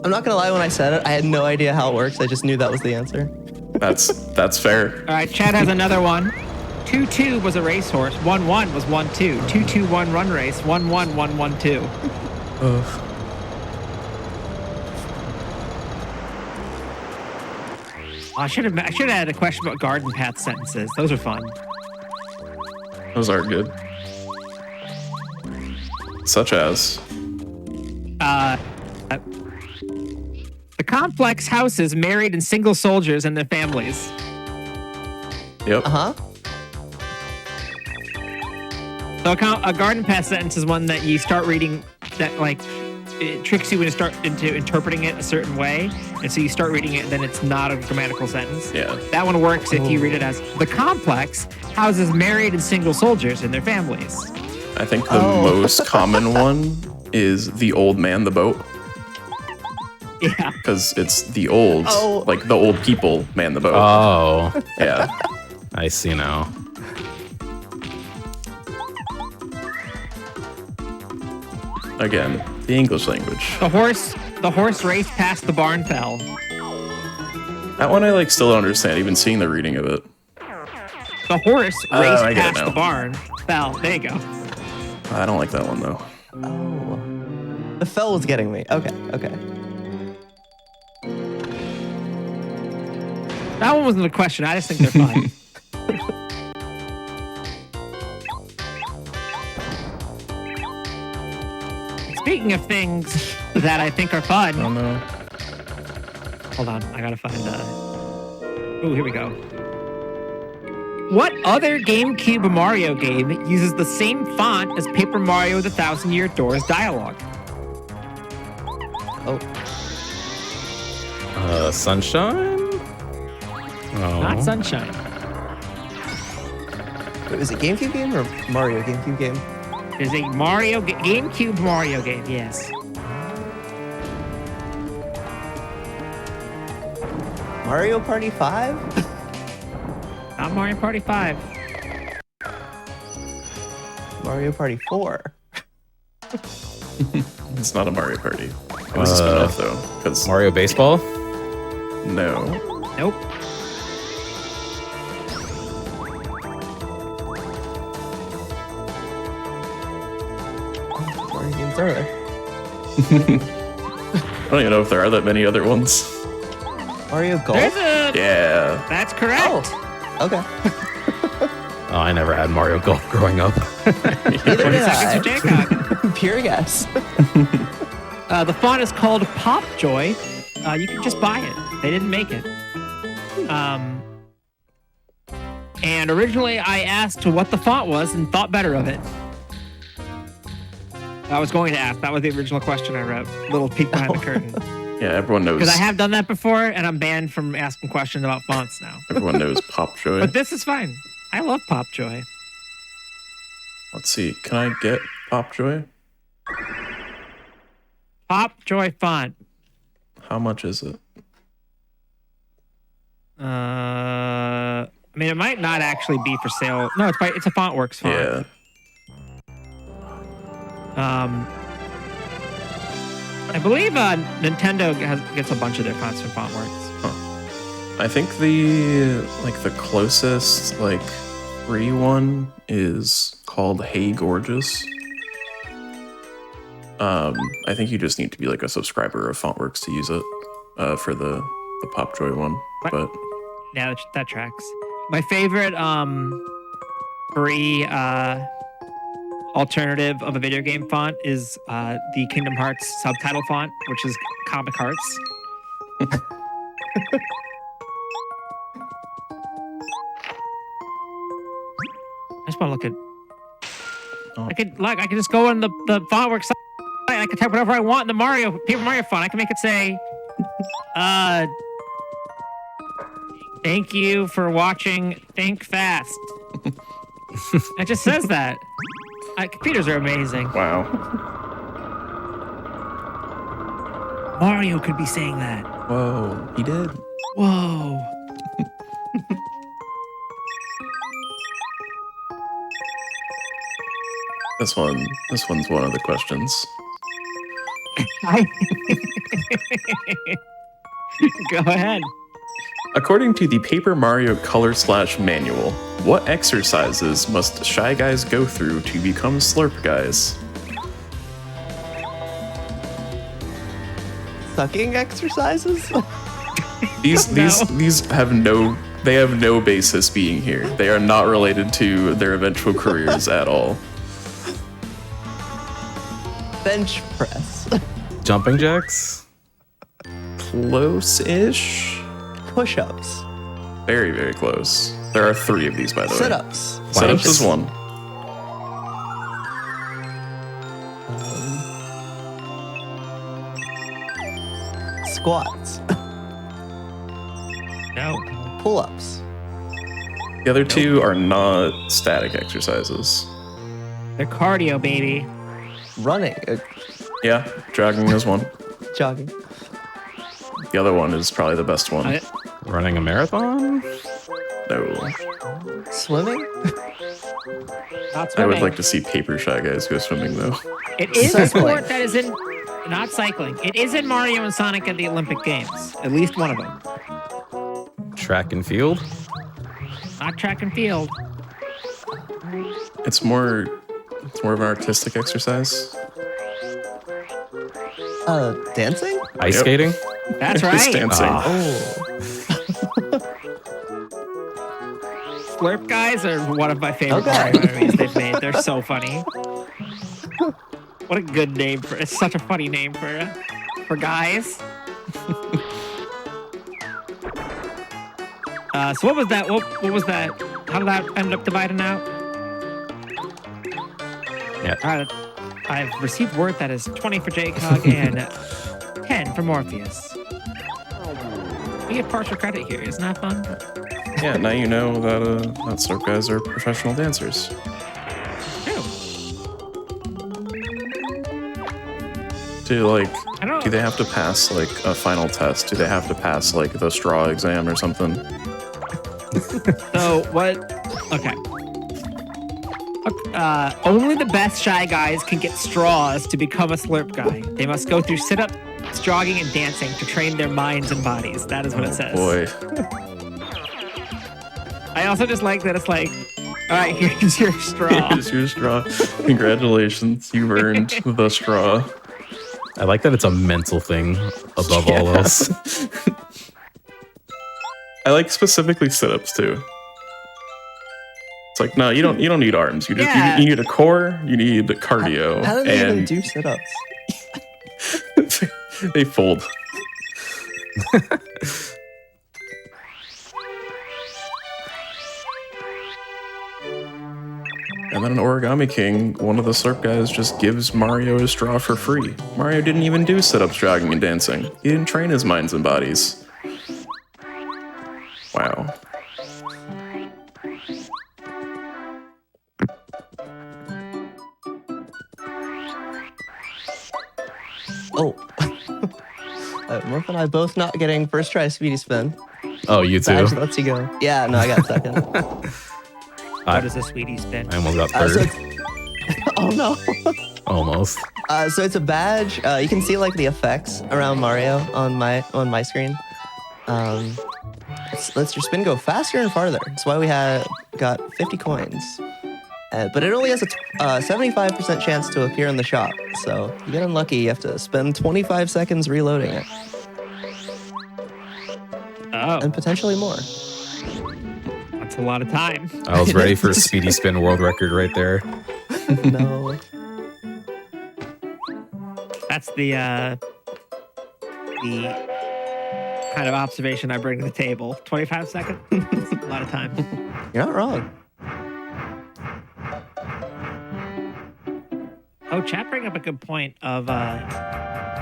Speaker 3: I'm not gonna lie, when I said it, I had no idea how it works. I just knew that was the answer.
Speaker 2: That's fair.
Speaker 1: All right, Chad has another one. 2-2 was a racehorse. 1-1 was 1-2. 2-2-1 run race. 1-1 1-1-2. I should have had a question about garden path sentences. Those are fun.
Speaker 2: Those are good. Such as.
Speaker 1: The complex houses married and single soldiers and their families.
Speaker 2: Yep.
Speaker 3: Uh-huh.
Speaker 1: So a garden path sentence is one that you start reading that like it tricks you into interpreting it a certain way, and so you start reading it, and then it's not a grammatical sentence.
Speaker 2: Yeah.
Speaker 1: That one works if you read it as the complex houses married and single soldiers and their families.
Speaker 2: I think the most common one is the old man, the boat.
Speaker 1: Yeah.
Speaker 2: Because it's the old, like the old people man the boat.
Speaker 4: Oh,
Speaker 2: Yeah.
Speaker 4: I see now.
Speaker 2: Again, the English language.
Speaker 1: The horse raced past the barn fell.
Speaker 2: That one I like still don't understand, even seeing the reading of it.
Speaker 1: The horse
Speaker 2: I
Speaker 1: raced
Speaker 2: get it
Speaker 1: past
Speaker 2: now.
Speaker 1: the barn fell. There you go.
Speaker 2: I don't like that one though.
Speaker 3: Oh. The fell was getting me. Okay.
Speaker 1: That one wasn't a question. I just think they're fun. Speaking of things that I think are fun.
Speaker 2: Oh no.
Speaker 1: Hold on, I gotta find Oh, here we go. What other GameCube Mario game uses the same font as Paper Mario: The Thousand Year Door's dialogue?
Speaker 3: Oh.
Speaker 4: Sunshine? Oh.
Speaker 1: Not Sunshine.
Speaker 3: Wait, is it GameCube game or Mario GameCube game?
Speaker 1: It is a GameCube Mario game, yes.
Speaker 3: Mario Party 5?
Speaker 1: Not Mario Party 5.
Speaker 3: Mario Party 4?
Speaker 2: It's not a Mario Party. It was a spin-off though. Because
Speaker 4: Mario Baseball?
Speaker 2: no.
Speaker 1: Nope.
Speaker 3: Mario games are there?
Speaker 2: I don't even know if there are that many other ones.
Speaker 3: Mario Golf?
Speaker 1: There's a...
Speaker 2: Yeah.
Speaker 1: That's correct.
Speaker 3: Oh, okay.
Speaker 4: Oh, I never had Mario Golf growing up.
Speaker 3: Neither
Speaker 1: 20
Speaker 3: did
Speaker 1: seconds for Jacob.
Speaker 3: Pure guess.
Speaker 1: The font is called Popjoy. You can just buy it. They didn't make it. And originally I asked what the font was and thought better of it. I was going to ask. That was the original question I wrote. Little peek behind the curtain.
Speaker 2: Yeah, everyone knows.
Speaker 1: Because I have done that before, and I'm banned from asking questions about fonts now.
Speaker 2: Everyone knows Popjoy.
Speaker 1: But this is fine. I love Popjoy.
Speaker 2: Let's see. Can I get Popjoy?
Speaker 1: Popjoy font.
Speaker 2: How much is it?
Speaker 1: I mean, it might not actually be for sale. No, it's a FontWorks font.
Speaker 2: Yeah.
Speaker 1: I believe Nintendo gets a bunch of their fonts from FontWorks.
Speaker 2: I think the closest free one is called Hey Gorgeous. I think you just need to be a subscriber of FontWorks to use it for the Popjoy one.
Speaker 1: What?
Speaker 2: But
Speaker 1: Yeah, that tracks. My favorite free alternative of a video game font is the Kingdom Hearts subtitle font, which is Comic Hearts. I just want to look at.
Speaker 2: Oh.
Speaker 1: I could just go on the FontWorks site. I can type whatever I want in the Paper Mario font. I can make it say, "Thank you for watching. Think fast." It just says that. Computers are amazing.
Speaker 2: wow.
Speaker 1: Mario could be saying that.
Speaker 2: Whoa, he did.
Speaker 1: Whoa.
Speaker 2: This one's one of the questions.
Speaker 1: Go ahead.
Speaker 2: According to the Paper Mario Color Slash Manual, what exercises must Shy Guys go through to become Slurp Guys?
Speaker 3: Sucking exercises?
Speaker 2: These have no basis being here. They are not related to their eventual careers at all.
Speaker 3: Bench press.
Speaker 4: Jumping jacks?
Speaker 2: Close-ish?
Speaker 3: Push-ups.
Speaker 2: Very, very close. There are 3 of these, by the way.
Speaker 3: Sit-ups.
Speaker 2: Sit-ups is one.
Speaker 3: Squats.
Speaker 1: No.
Speaker 3: Pull-ups.
Speaker 2: The other 2 are not static exercises.
Speaker 1: They're cardio, baby.
Speaker 3: Running.
Speaker 2: Yeah, jogging is one.
Speaker 3: Jogging.
Speaker 2: The other one is probably the best one.
Speaker 4: Running a marathon?
Speaker 2: No.
Speaker 3: Swimming?
Speaker 1: Not
Speaker 2: I
Speaker 1: swimming.
Speaker 2: would like to see Paper Shy Guys go swimming, though.
Speaker 1: It is a
Speaker 3: Cycling.
Speaker 1: sport that is in, not cycling. It is in Mario and Sonic at the Olympic Games. At least one of them.
Speaker 4: Track and field?
Speaker 1: Not track and field.
Speaker 2: It's more of an artistic exercise.
Speaker 3: Dancing?
Speaker 4: Ice
Speaker 2: Yep.
Speaker 4: skating?
Speaker 1: That's
Speaker 2: Ice
Speaker 1: right.
Speaker 2: dancing.
Speaker 3: Oh.
Speaker 1: Slurp Guys are one of my favorite
Speaker 3: Okay.
Speaker 1: Mario movies they've made. They're so funny. What a good name for it's such a funny name for guys. So what was that? What was that? How did that end up dividing out?
Speaker 4: Yeah.
Speaker 1: I've received word that is 20 for Jaycog and 10 for Morpheus. We get partial credit here. Isn't that fun?
Speaker 2: Yeah, now you know that Slurp Guys are professional dancers.
Speaker 1: True.
Speaker 2: Do they have to pass like a final test? Do they have to pass like the straw exam or something?
Speaker 1: So what? Okay. Only the best Shy Guys can get straws to become a Slurp Guy. They must go through sit-ups, jogging, and dancing to train their minds and bodies. That is what it says.
Speaker 2: Boy,
Speaker 1: I also just like that it's like, all right, here's your straw.
Speaker 2: here's your straw. Congratulations, you've earned the straw.
Speaker 4: I like that it's a mental thing above all else.
Speaker 2: I like specifically sit-ups too. It's like, no, you don't need arms. You need a core. You need cardio.
Speaker 3: How do they even
Speaker 2: and
Speaker 3: do sit-ups?
Speaker 2: they fold. And then in Origami King, one of the Slurp Guys just gives Mario his straw for free. Mario didn't even do sit-ups, jogging, and dancing. He didn't train his minds and bodies. Wow.
Speaker 3: Oh. Murph and I both not getting first try speedy spin.
Speaker 4: Oh, you too?
Speaker 3: Badge lets you go. Yeah, no, I got second.
Speaker 1: What is a sweetie spin?
Speaker 4: I almost got
Speaker 3: So
Speaker 4: third.
Speaker 3: oh no.
Speaker 4: Almost.
Speaker 3: So it's a badge. You can see like the effects around Mario on my screen. It lets your spin go faster and farther. That's why we got 50 coins. But it only has a 75% chance to appear in the shop. So if you get unlucky, you have to spend 25 seconds reloading it.
Speaker 1: Oh,
Speaker 3: And potentially more.
Speaker 1: that's a lot of time.
Speaker 4: I was ready for a speedy spin world record right there.
Speaker 3: No.
Speaker 1: That's the kind of observation I bring to the table. 25 seconds? That's a lot of time.
Speaker 3: You're not wrong.
Speaker 1: Oh, chat bring up a good point of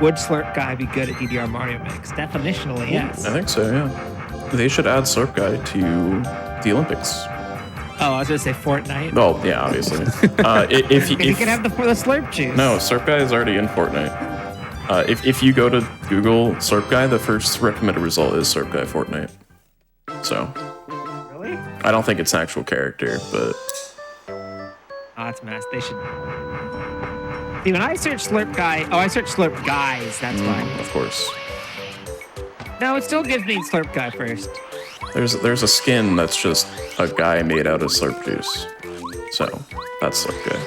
Speaker 1: would Slurp Guy be good at DDR Mario Mix? Definitionally, yes.
Speaker 2: I think so, yeah. They should add Slurp Guy to the Olympics.
Speaker 1: Oh, I was going to say Fortnite.
Speaker 2: Well, yeah, obviously. If
Speaker 1: you can have the Slurp juice.
Speaker 2: No, Slurp Guy is already in Fortnite. If you go to Google Slurp Guy, the first recommended result is Slurp Guy Fortnite. So,
Speaker 1: Really?
Speaker 2: I don't think it's an actual character, but
Speaker 1: Oh, that's a mess. They should. See, when I search Slurp Guy, I search Slurp Guys. That's why.
Speaker 2: Of course.
Speaker 1: No, it still gives me Slurp Guy first.
Speaker 2: There's a skin that's just a guy made out of slurp juice. So that's Slurp Guy.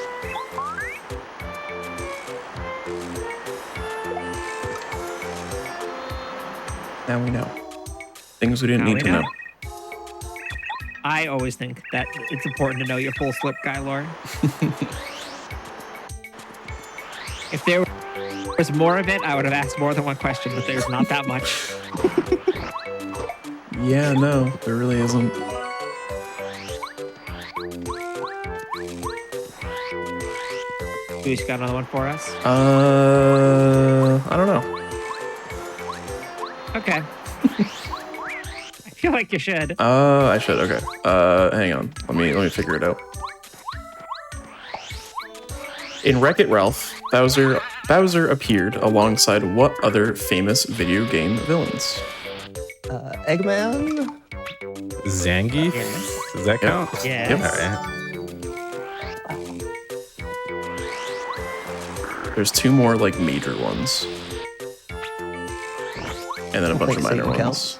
Speaker 2: Now we know. Things we didn't
Speaker 1: Now
Speaker 2: need
Speaker 1: we
Speaker 2: to
Speaker 1: know.
Speaker 2: know.
Speaker 1: I always think that it's important to know your full Slurp Guy lore. If there was more of it, I would have asked more than one question, but there's not that much.
Speaker 2: Yeah, no, there really isn't.
Speaker 1: Goose got another one for us?
Speaker 2: I don't know.
Speaker 1: Okay. I feel like you should.
Speaker 2: I should. Okay. Hang on. Let me figure it out. In Wreck-It Ralph, Bowser appeared alongside what other famous video game villains?
Speaker 3: Eggman?
Speaker 4: Zangief?
Speaker 1: Yes.
Speaker 4: Does that count?
Speaker 1: Yes.
Speaker 2: Yep.
Speaker 4: All right.
Speaker 2: There's two more like major ones, and then a bunch of
Speaker 3: think
Speaker 2: minor
Speaker 3: Satan
Speaker 2: ones.
Speaker 3: counts.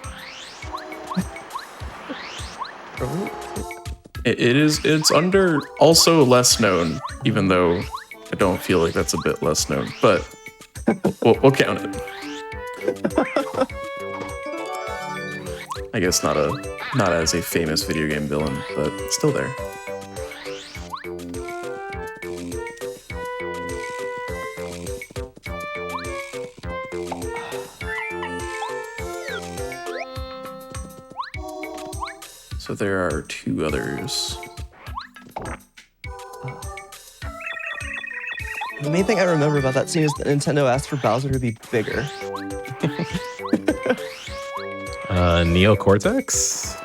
Speaker 2: It's under also less known, even though I don't feel like that's a bit less known, but we'll count it. I guess not as a famous video game villain, but still there. So there are two others.
Speaker 3: The main thing I remember about that scene is that Nintendo asked for Bowser to be bigger.
Speaker 4: Neocortex?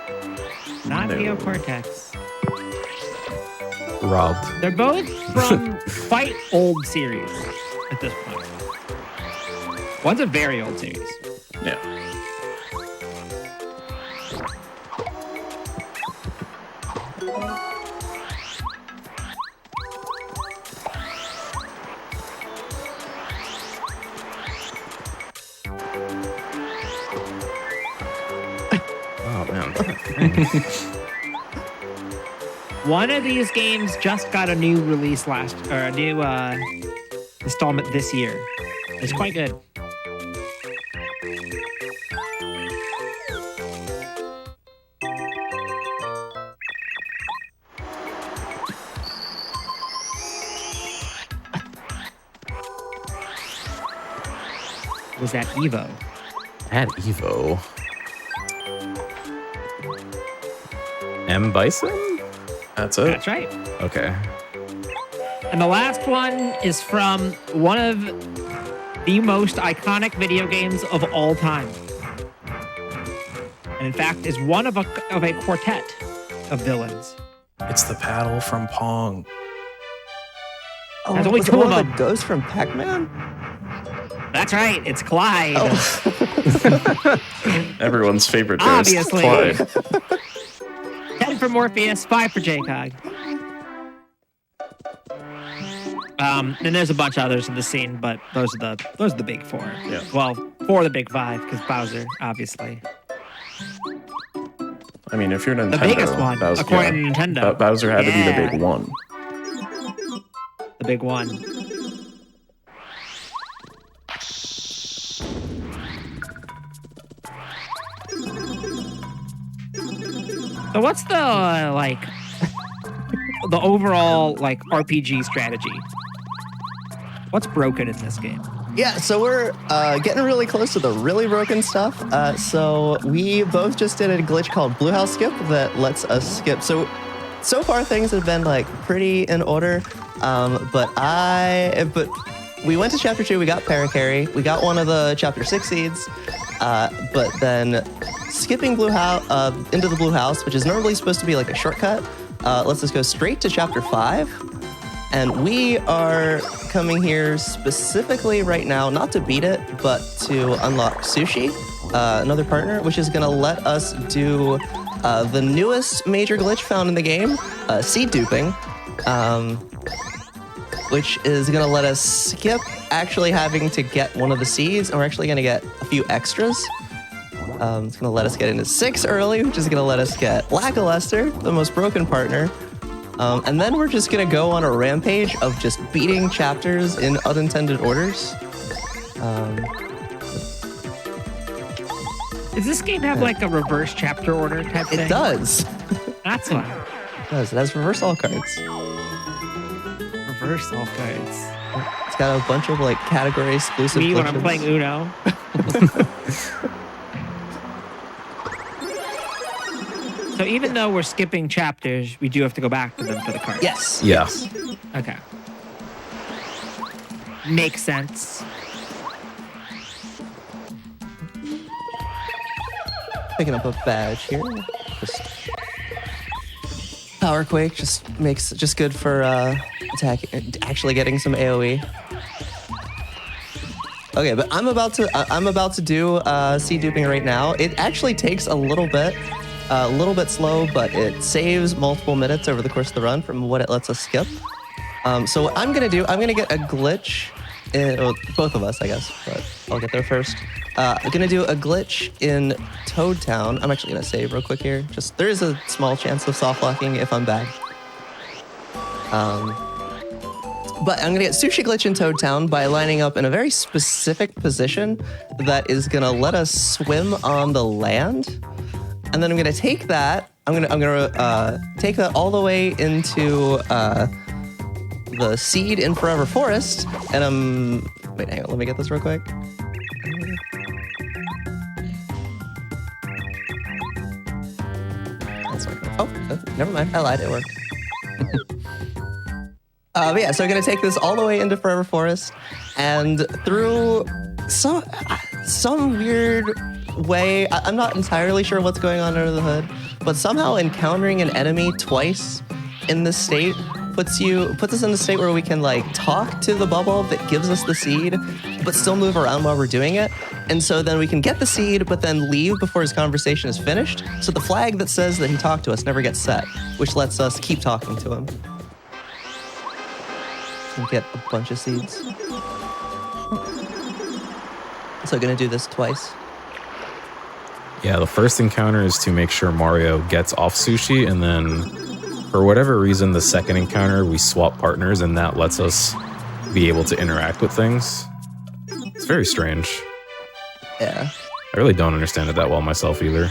Speaker 1: Not
Speaker 2: No.
Speaker 1: Neocortex.
Speaker 4: Robbed.
Speaker 1: They're both from quite old series at this point. One's a very old series.
Speaker 2: Yeah.
Speaker 4: Oh, man.
Speaker 1: One of these games just got a new release a new installment this year. It's quite good. Was that Evo?
Speaker 4: At Evo. M. Bison?
Speaker 2: That's it.
Speaker 1: That's right.
Speaker 4: Okay.
Speaker 1: And the last one is from one of the most iconic video games of all time. And in fact, is one of a quartet of villains.
Speaker 2: It's the paddle from Pong.
Speaker 3: Oh,
Speaker 1: There's only
Speaker 3: was it
Speaker 1: two
Speaker 3: one
Speaker 1: of
Speaker 3: of
Speaker 1: them.
Speaker 3: the ghosts from Pac-Man?
Speaker 1: That's right, it's Clyde.
Speaker 2: Everyone's favorite ghost.
Speaker 1: Obviously.
Speaker 2: Clyde.
Speaker 1: 10 for Morpheus, 5 for Jcog. And there's a bunch of others in the scene, but those are the big four.
Speaker 2: Yeah.
Speaker 1: Well, 4 of the big 5, because Bowser, obviously.
Speaker 2: I mean, if you're Nintendo,
Speaker 1: The biggest one,
Speaker 2: Bowser,
Speaker 1: according to Nintendo.
Speaker 2: Bowser had to be the
Speaker 1: Yeah.
Speaker 2: big one.
Speaker 1: The big one. So what's the the overall RPG strategy? What's broken in this game?
Speaker 3: Yeah, so we're getting really close to the really broken stuff. So we both just did a glitch called Blue House Skip that lets us skip. So far things have been pretty in order. But we went to chapter 2, we got Paracarry, we got one of the chapter 6 seeds, but then skipping Blue House into the Blue House, which is normally supposed to be a shortcut, lets us go straight to chapter 5. And we are coming here specifically right now, not to beat it, but to unlock Sushi, another partner, which is gonna let us do the newest major glitch found in the game, seed duping. which is going to let us skip actually having to get one of the seeds, and we're actually going to get a few extras. It's going to let us get into 6 early, which is going to let us get Lackluster, the most broken partner. And then we're just going to go on a rampage of just beating chapters in unintended orders.
Speaker 1: Does this game have like a reverse chapter order type thing?
Speaker 3: It does.
Speaker 1: That's why.
Speaker 3: It does. It has reverse all cards.
Speaker 1: Reverse all cards.
Speaker 3: It's got a bunch of like category exclusive
Speaker 1: Me when I'm
Speaker 3: glitches.
Speaker 1: playing Uno. So even though we're skipping chapters, we do have to go back to them for the cards.
Speaker 3: Yes.
Speaker 4: Yeah.
Speaker 1: Okay. Makes sense.
Speaker 3: Picking up a badge here. Just Power Quake just good for actually getting some AoE. Okay, but I'm about to do seed duping right now. It actually takes a little bit slow, but it saves multiple minutes over the course of the run from what it lets us skip. So what I'm gonna do, I'm gonna get a glitch. Well, both of us, I guess, but I'll get there first. I'm gonna do a glitch in Toad Town. I'm actually gonna save real quick here. Just there is a small chance of soft locking if I'm bad. But I'm gonna get Sushi Glitch in Toad Town by lining up in a very specific position that is gonna let us swim on the land. And then I'm gonna take that. I'm gonna take that all the way into the seed in Forever Forest. And wait, hang on, let me get this real quick. That's not gonna, oh, never mind. I lied. It worked. But yeah, so I'm gonna take this all the way into Forever Forest, and through some weird way, I'm not entirely sure what's going on under the hood, but somehow encountering an enemy twice in this state puts us in a state where we can like talk to the bubble that gives us the seed, but still move around while we're doing it. And so then we can get the seed, but then leave before his conversation is finished. So the flag that says that he talked to us never gets set, which lets us keep talking to him. And get a bunch of seeds. So gonna do this twice.
Speaker 4: Yeah, the first encounter is to make sure Mario gets off Sushi, and then for whatever reason, the second encounter, we swap partners, and that lets us be able to interact with things. It's very strange.
Speaker 3: Yeah.
Speaker 4: I really don't understand it that well myself either.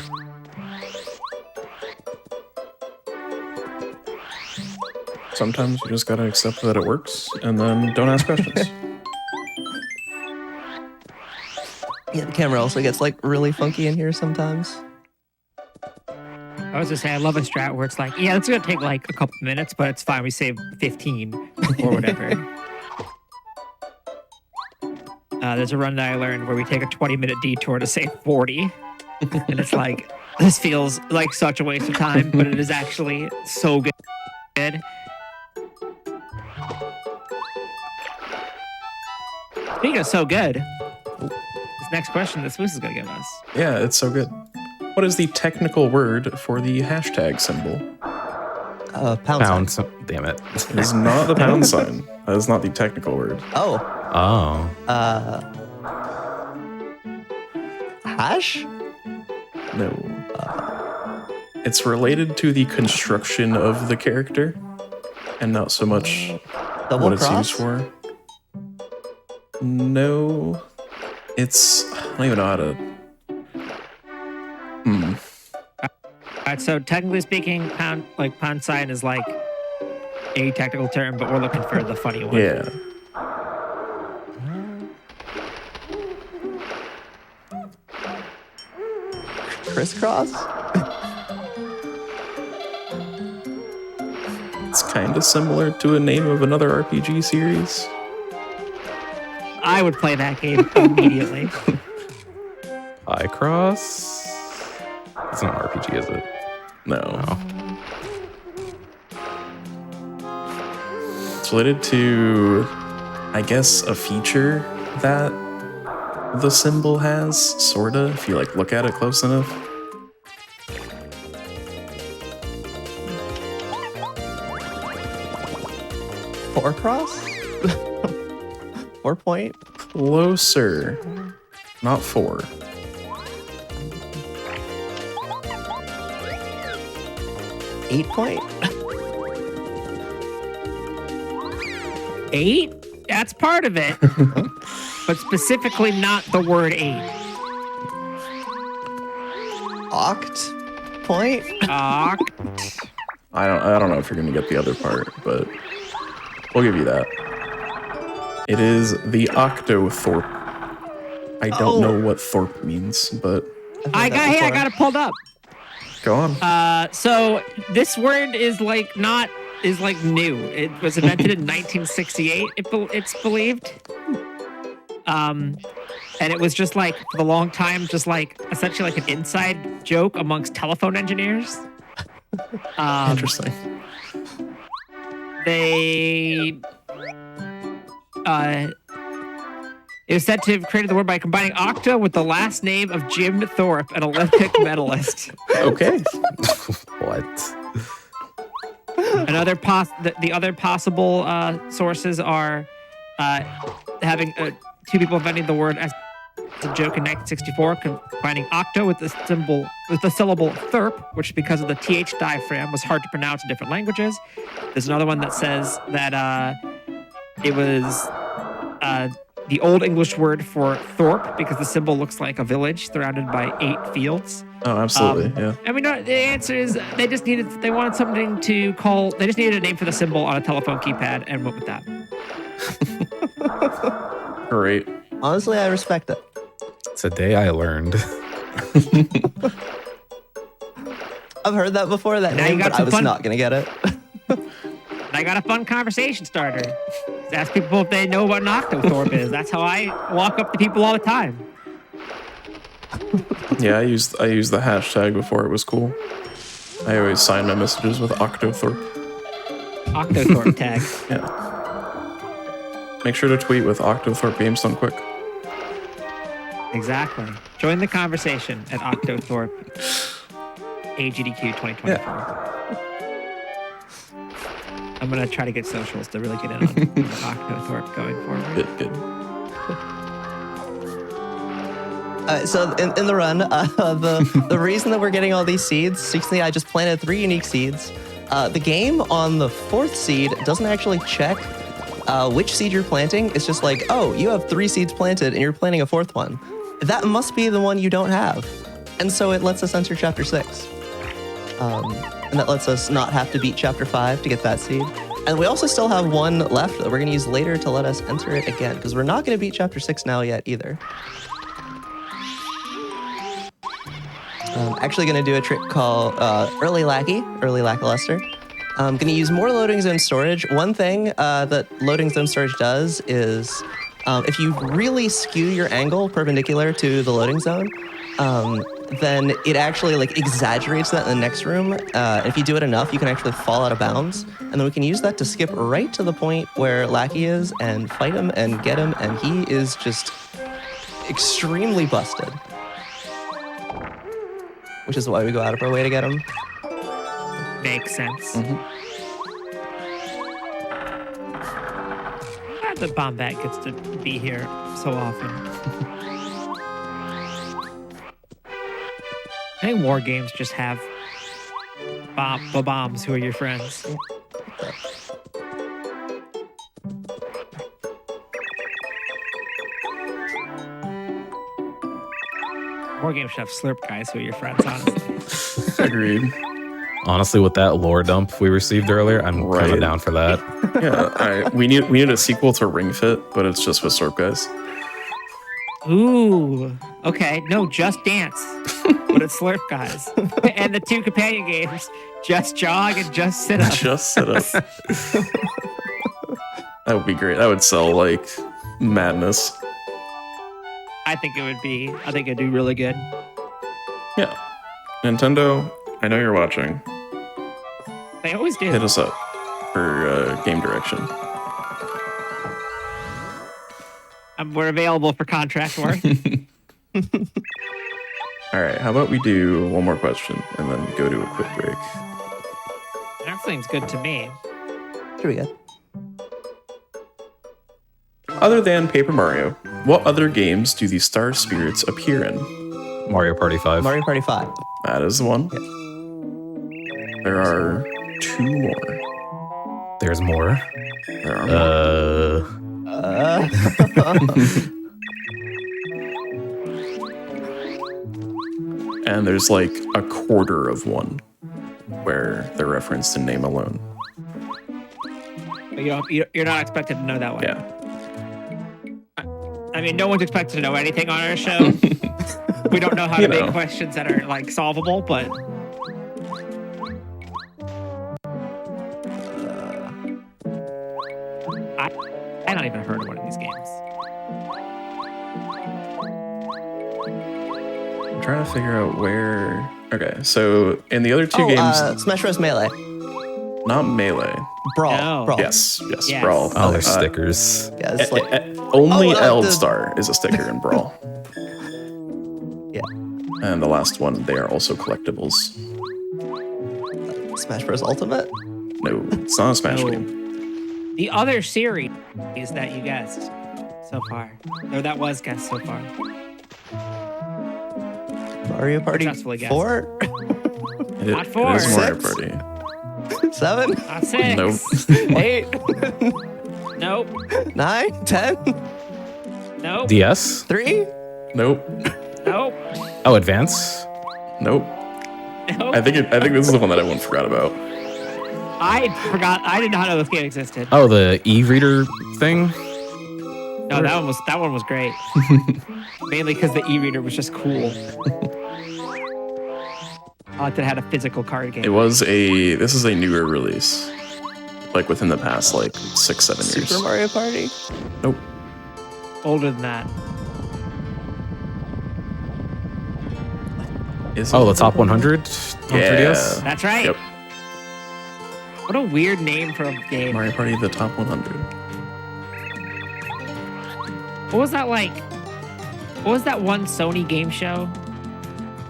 Speaker 2: Sometimes you just gotta accept that it works, and then don't ask questions.
Speaker 3: Yeah, the camera also gets like really funky in here sometimes.
Speaker 1: I was just saying, I love a strat where it's like, yeah, it's gonna take like a couple minutes, but it's fine. We save 15 or whatever. There's a run that I learned where we take a 20-minute detour to save 40, and it's like this feels like such a waste of time, but it is actually so good. Speaking of so good, this next question that Swoos is gonna give us.
Speaker 2: Yeah, it's so good. What is the technical word for the hashtag symbol?
Speaker 3: Pound sign.
Speaker 4: Damn it.
Speaker 2: It is not the pound sign. That is not the technical word.
Speaker 3: Oh.
Speaker 4: Oh.
Speaker 3: Hash?
Speaker 2: No. It's related to the construction of the character, and not so much
Speaker 3: Double
Speaker 2: what it's
Speaker 3: cross?
Speaker 2: used for. No. It's... I don't even know how to...
Speaker 1: All right, so technically speaking, pound sign is like a technical term, but we're looking for the funny one.
Speaker 2: Yeah.
Speaker 3: Crisscross?
Speaker 2: It's kind of similar to a name of another RPG series.
Speaker 1: I would play that game immediately.
Speaker 4: High Cross? It's not an RPG, is it?
Speaker 2: No.
Speaker 4: No.
Speaker 2: It's related to, I guess, a feature that the symbol has, sorta, if you like look at it close enough.
Speaker 3: Four cross? 4 point?
Speaker 2: Closer. Not 4.
Speaker 3: Eight point?
Speaker 1: 8? That's part of it. But specifically not the word 8.
Speaker 3: Oct point?
Speaker 1: Oct.
Speaker 2: I don't know if you're gonna get the other part, but we'll give you that. It is the Octothorpe. I don't know what Thorpe means, but
Speaker 1: I got it pulled up.
Speaker 2: go on.
Speaker 1: So this word is like new. It was invented in 1968. It's believed. And it was just like for a long time, just like essentially like an inside joke amongst telephone engineers.
Speaker 2: Interesting.
Speaker 1: It was said to have created the word by combining octo with the last name of Jim Thorpe, an Olympic medalist.
Speaker 2: Okay.
Speaker 4: What?
Speaker 1: The other possible sources are having two people inventing the word as a joke in 1964, combining octo with the syllable thurp, which because of the th diaphragm was hard to pronounce in different languages. There's another one that says that it was the Old English word for Thorpe because the symbol looks like a village surrounded by 8 fields.
Speaker 2: Oh, absolutely. Yeah.
Speaker 1: And we know the answer is they wanted something to call. They just needed a name for the symbol on a telephone keypad and went with that.
Speaker 2: Great.
Speaker 3: Honestly, I respect it.
Speaker 4: Today I learned.
Speaker 3: I've heard that before, that
Speaker 1: Now you
Speaker 3: name,
Speaker 1: got
Speaker 3: but I
Speaker 1: some
Speaker 3: was
Speaker 1: fun-
Speaker 3: not going to get it.
Speaker 1: I got a fun conversation starter. Just ask people if they know what an octothorpe is. That's how I walk up to people all the time.
Speaker 2: Yeah, I used the hashtag before it was cool. I always sign my messages with Octothorpe.
Speaker 1: Octothorpe tag.
Speaker 2: Yeah. Make sure to tweet with Octothorpe Games Done Quick.
Speaker 1: Exactly. Join the conversation at Octothorpe AGDQ 2024.
Speaker 2: Yeah.
Speaker 1: I'm going to try to get socials to really get in on Octothorpe going forward.
Speaker 2: Good.
Speaker 3: So in the run, the reason that we're getting all these seeds, 60, I just planted 3 unique seeds. The game on the 4th seed doesn't actually check which seed you're planting. It's just like, oh, you have 3 seeds planted and you're planting a 4th one. That must be the one you don't have. And so it lets us enter chapter 6. And that lets us not have to beat chapter 5 to get that seed. And we also still have 1 left that we're going to use later to let us enter it again, because we're not going to beat chapter 6 now yet either. I'm actually going to do a trick called early lackluster. I'm going to use more loading zone storage. One thing that loading zone storage does is if you really skew your angle perpendicular to the loading zone, then it actually like exaggerates that in the next room. If you do it enough, you can actually fall out of bounds. And then we can use that to skip right to the point where Lackey is and fight him and get him. And he is just extremely busted. Which is why we go out of our way to get him.
Speaker 1: Makes sense. Glad that Bombat gets to be here so often. I think war games just have bombs who are your friends. War games should have slurp guys who are your friends, honestly.
Speaker 2: Agreed.
Speaker 4: Honestly, with that lore dump we received earlier, I'm kind
Speaker 2: Right.
Speaker 4: of down for that.
Speaker 2: Yeah, we need a sequel to Ring Fit, but it's just with Slurp guys.
Speaker 1: Ooh, okay. No, Just Dance, but it's Slurp guys. And the 2 companion games, Just Jog and Just Sit Up.
Speaker 2: Just set up. That would be great. That would sell like madness.
Speaker 1: I think it'd do really good.
Speaker 2: Yeah. Nintendo, I know you're watching.
Speaker 1: They always do.
Speaker 2: Hit us up for game direction.
Speaker 1: We're available for contract work.
Speaker 2: All right, how about we do one more question and then go to a quick break?
Speaker 1: That seems good to me.
Speaker 3: Here we go.
Speaker 2: Other than Paper Mario, what other games do the star spirits appear in?
Speaker 4: Mario Party 5.
Speaker 3: Mario Party 5.
Speaker 2: That is the one. There are 2 more.
Speaker 4: There's more.
Speaker 2: There are more. And there's like a quarter of one where they're referenced in name alone.
Speaker 1: You're not expected to know that one.
Speaker 2: Yeah.
Speaker 1: I mean, no one's expected to know anything on our show. We don't know how to make questions that are like solvable, but I not even heard of one of these games.
Speaker 2: I'm trying to figure out where. Okay, so in the other 2 games,
Speaker 3: Smash Bros. Melee.
Speaker 2: not Melee.
Speaker 3: Brawl.
Speaker 1: No.
Speaker 3: Brawl.
Speaker 2: Yes,
Speaker 1: Yes.
Speaker 2: Brawl.
Speaker 4: Oh, there's stickers.
Speaker 3: Yeah, it's like,
Speaker 2: Only
Speaker 3: Oh,
Speaker 2: Eld Star is a sticker in Brawl.
Speaker 3: yeah.
Speaker 2: And the last one, they are also collectibles.
Speaker 3: Smash Bros. Ultimate?
Speaker 2: No, it's not a Smash
Speaker 1: No.
Speaker 2: game.
Speaker 1: The other series that you guessed so far, or that was guessed so far.
Speaker 3: Mario Party
Speaker 1: Successfully guessed.
Speaker 3: 4?
Speaker 1: Not
Speaker 2: It
Speaker 1: 4.
Speaker 2: is Mario
Speaker 3: 6?
Speaker 2: Party.
Speaker 3: 7?
Speaker 1: Not 6.
Speaker 2: Nope.
Speaker 3: 8?
Speaker 1: Nope.
Speaker 3: 9? 10?
Speaker 1: Nope.
Speaker 4: DS?
Speaker 3: 3?
Speaker 2: Nope.
Speaker 1: Nope.
Speaker 4: Oh, Advance?
Speaker 2: Nope.
Speaker 1: Nope.
Speaker 2: I think this is the one that everyone forgot about.
Speaker 1: I forgot. I did not know this game existed.
Speaker 4: Oh, the e-reader thing?
Speaker 1: No, that one was great. Mainly because the e-reader was just cool. I liked that it had a physical card game.
Speaker 2: This is a newer release. Like within the past like 6-7 years.
Speaker 3: Super Mario Party?
Speaker 2: Nope.
Speaker 1: Older than that.
Speaker 2: Is
Speaker 4: Oh,
Speaker 2: it?
Speaker 4: the top 100 on
Speaker 2: Yeah.
Speaker 4: 3DS?
Speaker 1: That's right.
Speaker 2: Yep.
Speaker 1: What a weird name for a game.
Speaker 2: Mario Party, the top 100.
Speaker 1: What was that like? What was that one Sony game show?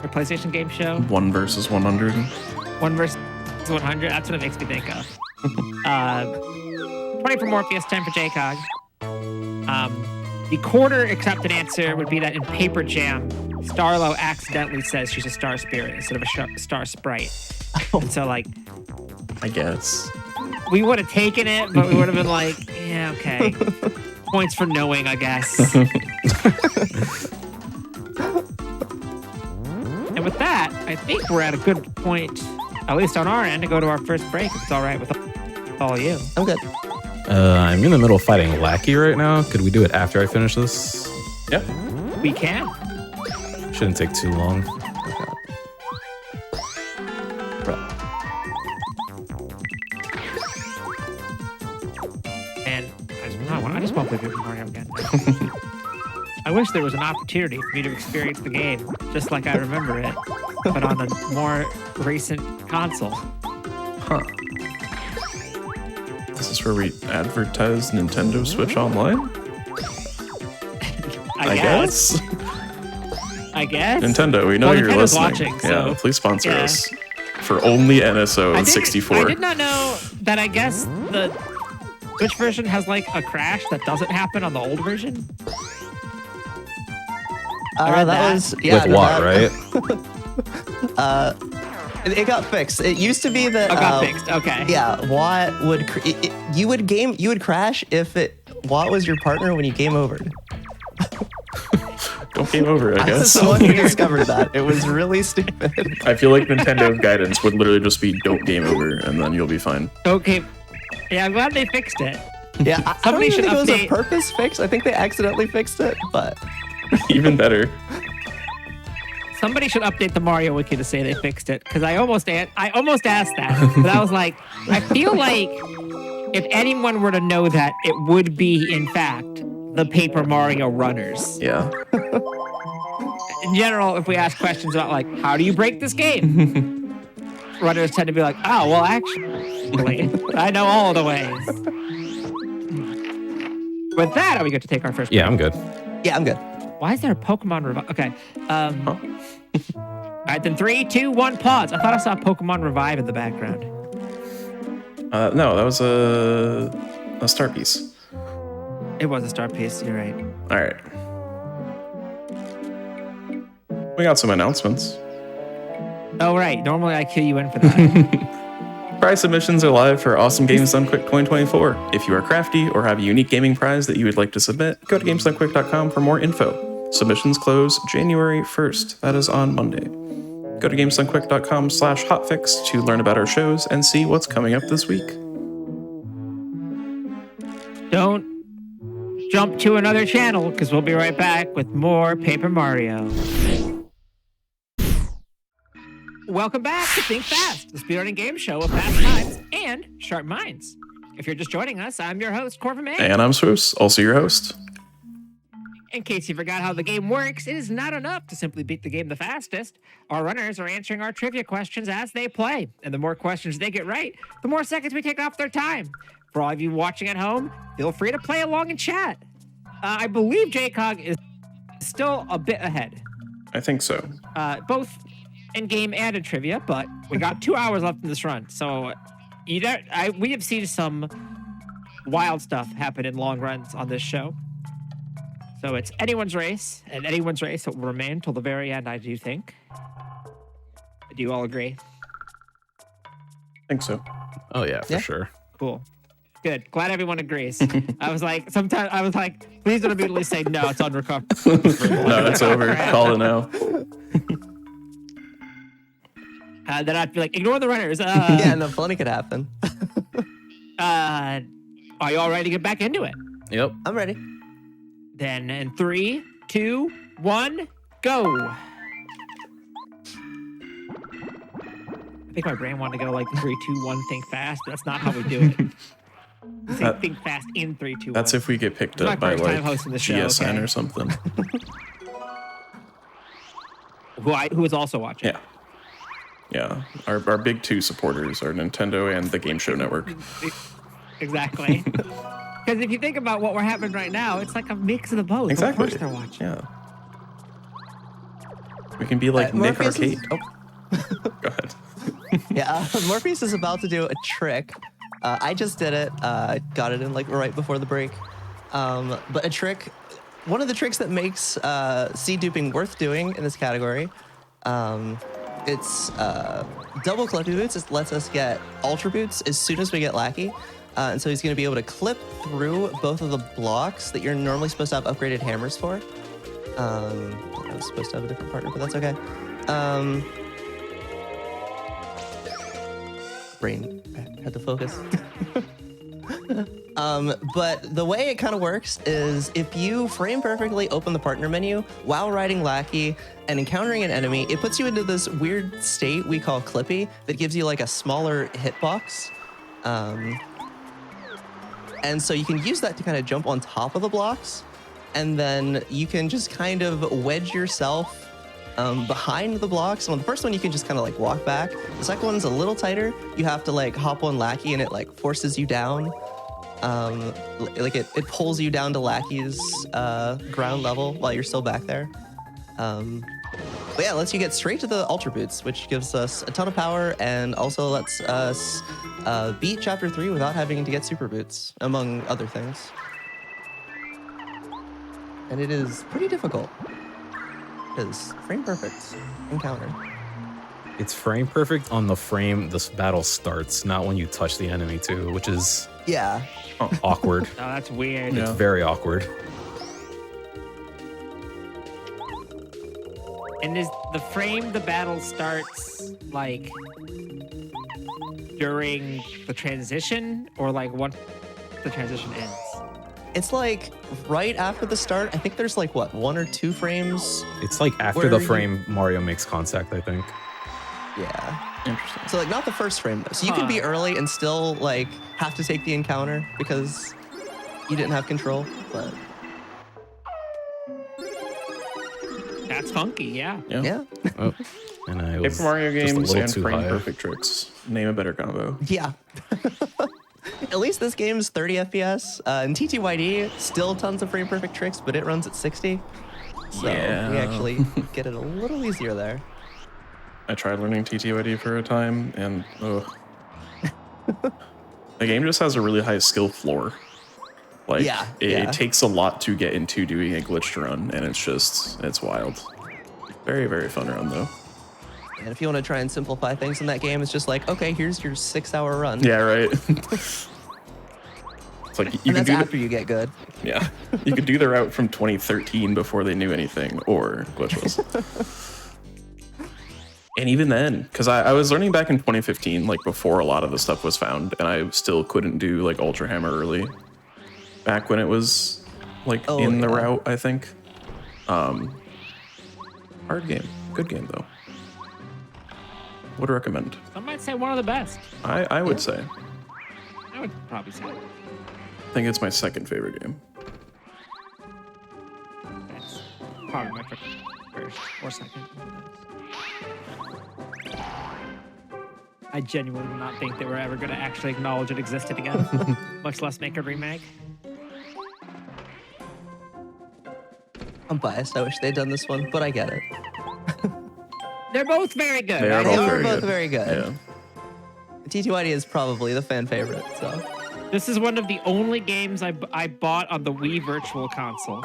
Speaker 1: Or PlayStation game show?
Speaker 2: 1 versus 100.
Speaker 1: 1 versus 100. That's what it makes me think of. 20 for Morpheus, 10 for JCog. The quarter accepted answer would be that in Paper Jam, Starlo accidentally says she's a star spirit instead of a star sprite. And so, like,
Speaker 2: I guess.
Speaker 1: we would have taken it, but we would have been like, yeah, okay. Points for knowing, I guess. And with that, I think we're at a good point, at least on our end, to go to our first break, if it's all right with all of you.
Speaker 3: I'm good.
Speaker 4: I'm in the middle of fighting Lackey right now. Could we do it after I finish this?
Speaker 2: Yep.
Speaker 1: We can.
Speaker 4: Shouldn't take too long.
Speaker 1: And I just want to play Paper Mario again. I wish there was an opportunity for me to experience the game just like I remember it, but on a more recent console.
Speaker 2: Huh. This is where we advertise Nintendo Switch Online?
Speaker 1: I guess. I guess.
Speaker 2: Nintendo, we know
Speaker 1: Well,
Speaker 2: you're
Speaker 1: Nintendo's
Speaker 2: listening.
Speaker 1: watching, so,
Speaker 2: yeah, please sponsor
Speaker 1: yeah.
Speaker 2: us. For only NSO and 64.
Speaker 1: I did not know that. I guess the Switch version has like a crash that doesn't happen on the old version. I read that.
Speaker 3: was yeah.
Speaker 4: With what, right?
Speaker 3: It got fixed. It used to be that.
Speaker 1: Oh, got fixed. Okay.
Speaker 3: Yeah, Watt would you would crash if Watt was your partner when you game over.
Speaker 2: Don't game over, I
Speaker 3: I was
Speaker 2: guess.
Speaker 3: the one who discovered that. It was really stupid.
Speaker 2: I feel like Nintendo's guidance would literally just be don't game over and then you'll be fine.
Speaker 1: Okay. Yeah, I'm glad they fixed it.
Speaker 3: Yeah, I don't
Speaker 1: Somebody
Speaker 3: even
Speaker 1: should
Speaker 3: think it was a
Speaker 1: update-
Speaker 3: purpose fix. I think they accidentally fixed it, but
Speaker 2: Even better.
Speaker 1: Somebody should update the Mario Wiki to say they fixed it, because I almost asked that, but I was like, I feel like if anyone were to know that, it would be in fact the Paper Mario runners.
Speaker 2: Yeah.
Speaker 1: In general, if we ask questions about like, how do you break this game? Runners tend to be like, oh, well, actually, I know all the ways. With that, are we good to take our first?
Speaker 4: Yeah, I'm good.
Speaker 3: yeah, I'm good.
Speaker 1: Why is there a Pokemon Revive? Okay. All right, then 3, 2, 1, pause. I thought I saw Pokemon Revive in the background.
Speaker 2: No, that was a star piece.
Speaker 1: It was a start piece. You're right.
Speaker 2: All right. We got some announcements.
Speaker 1: Oh, right. Normally I cue you in for that.
Speaker 2: Prize submissions are live for Awesome Games Done Quick 2024. If you are crafty or have a unique gaming prize that you would like to submit, go to gamesdonequick.com for more info. Submissions close January 1st. That is on Monday. Go to gamesdonequick.com/hotfix to learn about our shows and see what's coming up this week.
Speaker 1: Don't jump to another channel because we'll be right back with more Paper Mario. Welcome back to Think Fast, the speedrunning game show with fast times and sharp minds. If you're just joining us, I'm your host, Corvin May.
Speaker 2: And I'm Swoos, also your host.
Speaker 1: In case you forgot how the game works, it is not enough to simply beat the game the fastest. Our runners are answering our trivia questions as they play, and the more questions they get right, the more seconds we take off their time. For all of you watching at home, feel free to play along and chat. I believe JCOG is still a bit ahead.
Speaker 2: I think so.
Speaker 1: Both in game and in trivia, but we got 2 hours left in this run, so we have seen some wild stuff happen in long runs on this show. So it's anyone's race, and anyone's race will remain till the very end, I do think. Do you all agree?
Speaker 2: I think so.
Speaker 4: Oh yeah, for sure.
Speaker 1: Cool. Good. Glad everyone agrees. I was like, please don't immediately say no, it's unrecoverable.
Speaker 2: No, it's over. Call it now.
Speaker 1: Then I'd be like, ignore the runners.
Speaker 3: Yeah, no, funny could happen.
Speaker 1: Are you all ready to get back into it?
Speaker 4: Yep.
Speaker 3: I'm ready.
Speaker 1: Then in 3, 2, 1, go. I think my brain wanted to go like 3, 2, 1, think fast, but that's not how we do it. We say think fast in 3, 2, 1.
Speaker 2: That's if we get picked up by like GSN or something.
Speaker 1: Who is also watching.
Speaker 2: Yeah. Yeah. Our big two supporters are Nintendo and the Game Show Network.
Speaker 1: Exactly. Because if you think about what we're having right now, it's like a mix of the both.
Speaker 2: Exactly.
Speaker 1: Of course they're watching.
Speaker 2: Yeah. We can be like Nick or Kate.
Speaker 3: Oh.
Speaker 2: Go ahead.
Speaker 3: Yeah, Morpheus is about to do a trick. I just did it. Got it in like right before the break. But a trick, one of the tricks that makes seed duping worth doing in this category, it's double clippy boots. It lets us get ultra boots as soon as we get lackey. And so he's going to be able to clip through both of the blocks that you're normally supposed to have upgraded hammers for. I was supposed to have a different partner, but that's okay. Brain had to focus. But the way it kind of works is if you frame perfectly open the partner menu while riding lackey and encountering an enemy, it puts you into this weird state we call clippy that gives you like a smaller hitbox. And so you can use that to kind of jump on top of the blocks, and then you can just kind of wedge yourself behind the blocks. On the first one, you can just kind of like walk back. The second one's a little tighter. You have to like hop on lackey, and it like forces you down. Like it pulls you down to lackey's ground level while you're still back there. But yeah, it lets you get straight to the ultra boots, which gives us a ton of power and also lets us beat chapter 3 without having to get super boots, among other things. And it is pretty difficult. It is frame perfect encounter.
Speaker 4: It's frame perfect on the frame this battle starts, not when you touch the enemy too, which is awkward.
Speaker 1: Oh, that's weird.
Speaker 4: It's very awkward.
Speaker 1: And is the frame the battle starts like during the transition or like once the transition ends?
Speaker 3: It's like right after the start. I think there's like what, 1 or 2 frames?
Speaker 4: It's like after the frame Mario makes contact, I think.
Speaker 3: Yeah.
Speaker 2: Interesting.
Speaker 3: So like not the first frame though. So you can be early and still like have to take the encounter because you didn't have control, but
Speaker 1: That's funky, yeah.
Speaker 3: yeah.
Speaker 4: Oh, and I was
Speaker 2: Paper Mario
Speaker 4: just a
Speaker 2: games
Speaker 4: little
Speaker 2: and
Speaker 4: too
Speaker 2: frame
Speaker 4: high.
Speaker 2: perfect tricks. Name a better combo.
Speaker 3: Yeah. At least this game's 30 FPS. And TTYD, still tons of frame perfect tricks, but it runs at 60. So
Speaker 2: Yeah.
Speaker 3: we actually get it a little easier there.
Speaker 2: I tried learning TTYD for a time, and the game just has a really high skill floor. Like,
Speaker 3: Yeah,
Speaker 2: it,
Speaker 3: yeah.
Speaker 2: it takes a lot to get into doing a glitched run, and it's wild. Very, very fun run, though.
Speaker 3: And if you want to try and simplify things in that game, it's just like, okay, here's your 6-hour run.
Speaker 2: Yeah, right. It's like you
Speaker 3: And
Speaker 2: can
Speaker 3: that's
Speaker 2: do
Speaker 3: after you get good.
Speaker 2: yeah, you could do the route from 2013 before they knew anything, or glitchless. And even then, because I was learning back in 2015, like before a lot of the stuff was found, and I still couldn't do like Ultra Hammer early. Back when it was like in the route, I think. Hard game, good game though. Would recommend.
Speaker 1: Some might say one of the best.
Speaker 2: I would say.
Speaker 1: I would probably say.
Speaker 2: I think it's my second favorite game.
Speaker 1: That's probably my first or second. I genuinely did not think they were ever going to actually acknowledge it existed again, much less make a remake.
Speaker 3: I'm biased. I wish they'd done this one, but I get it.
Speaker 1: They're both very good.
Speaker 2: They are
Speaker 3: They
Speaker 2: both
Speaker 3: are
Speaker 2: very
Speaker 3: both
Speaker 2: good.
Speaker 3: very good.
Speaker 2: Yeah.
Speaker 3: TTYD is probably the fan favorite, so.
Speaker 1: This is one of the only games I bought on the Wii Virtual Console.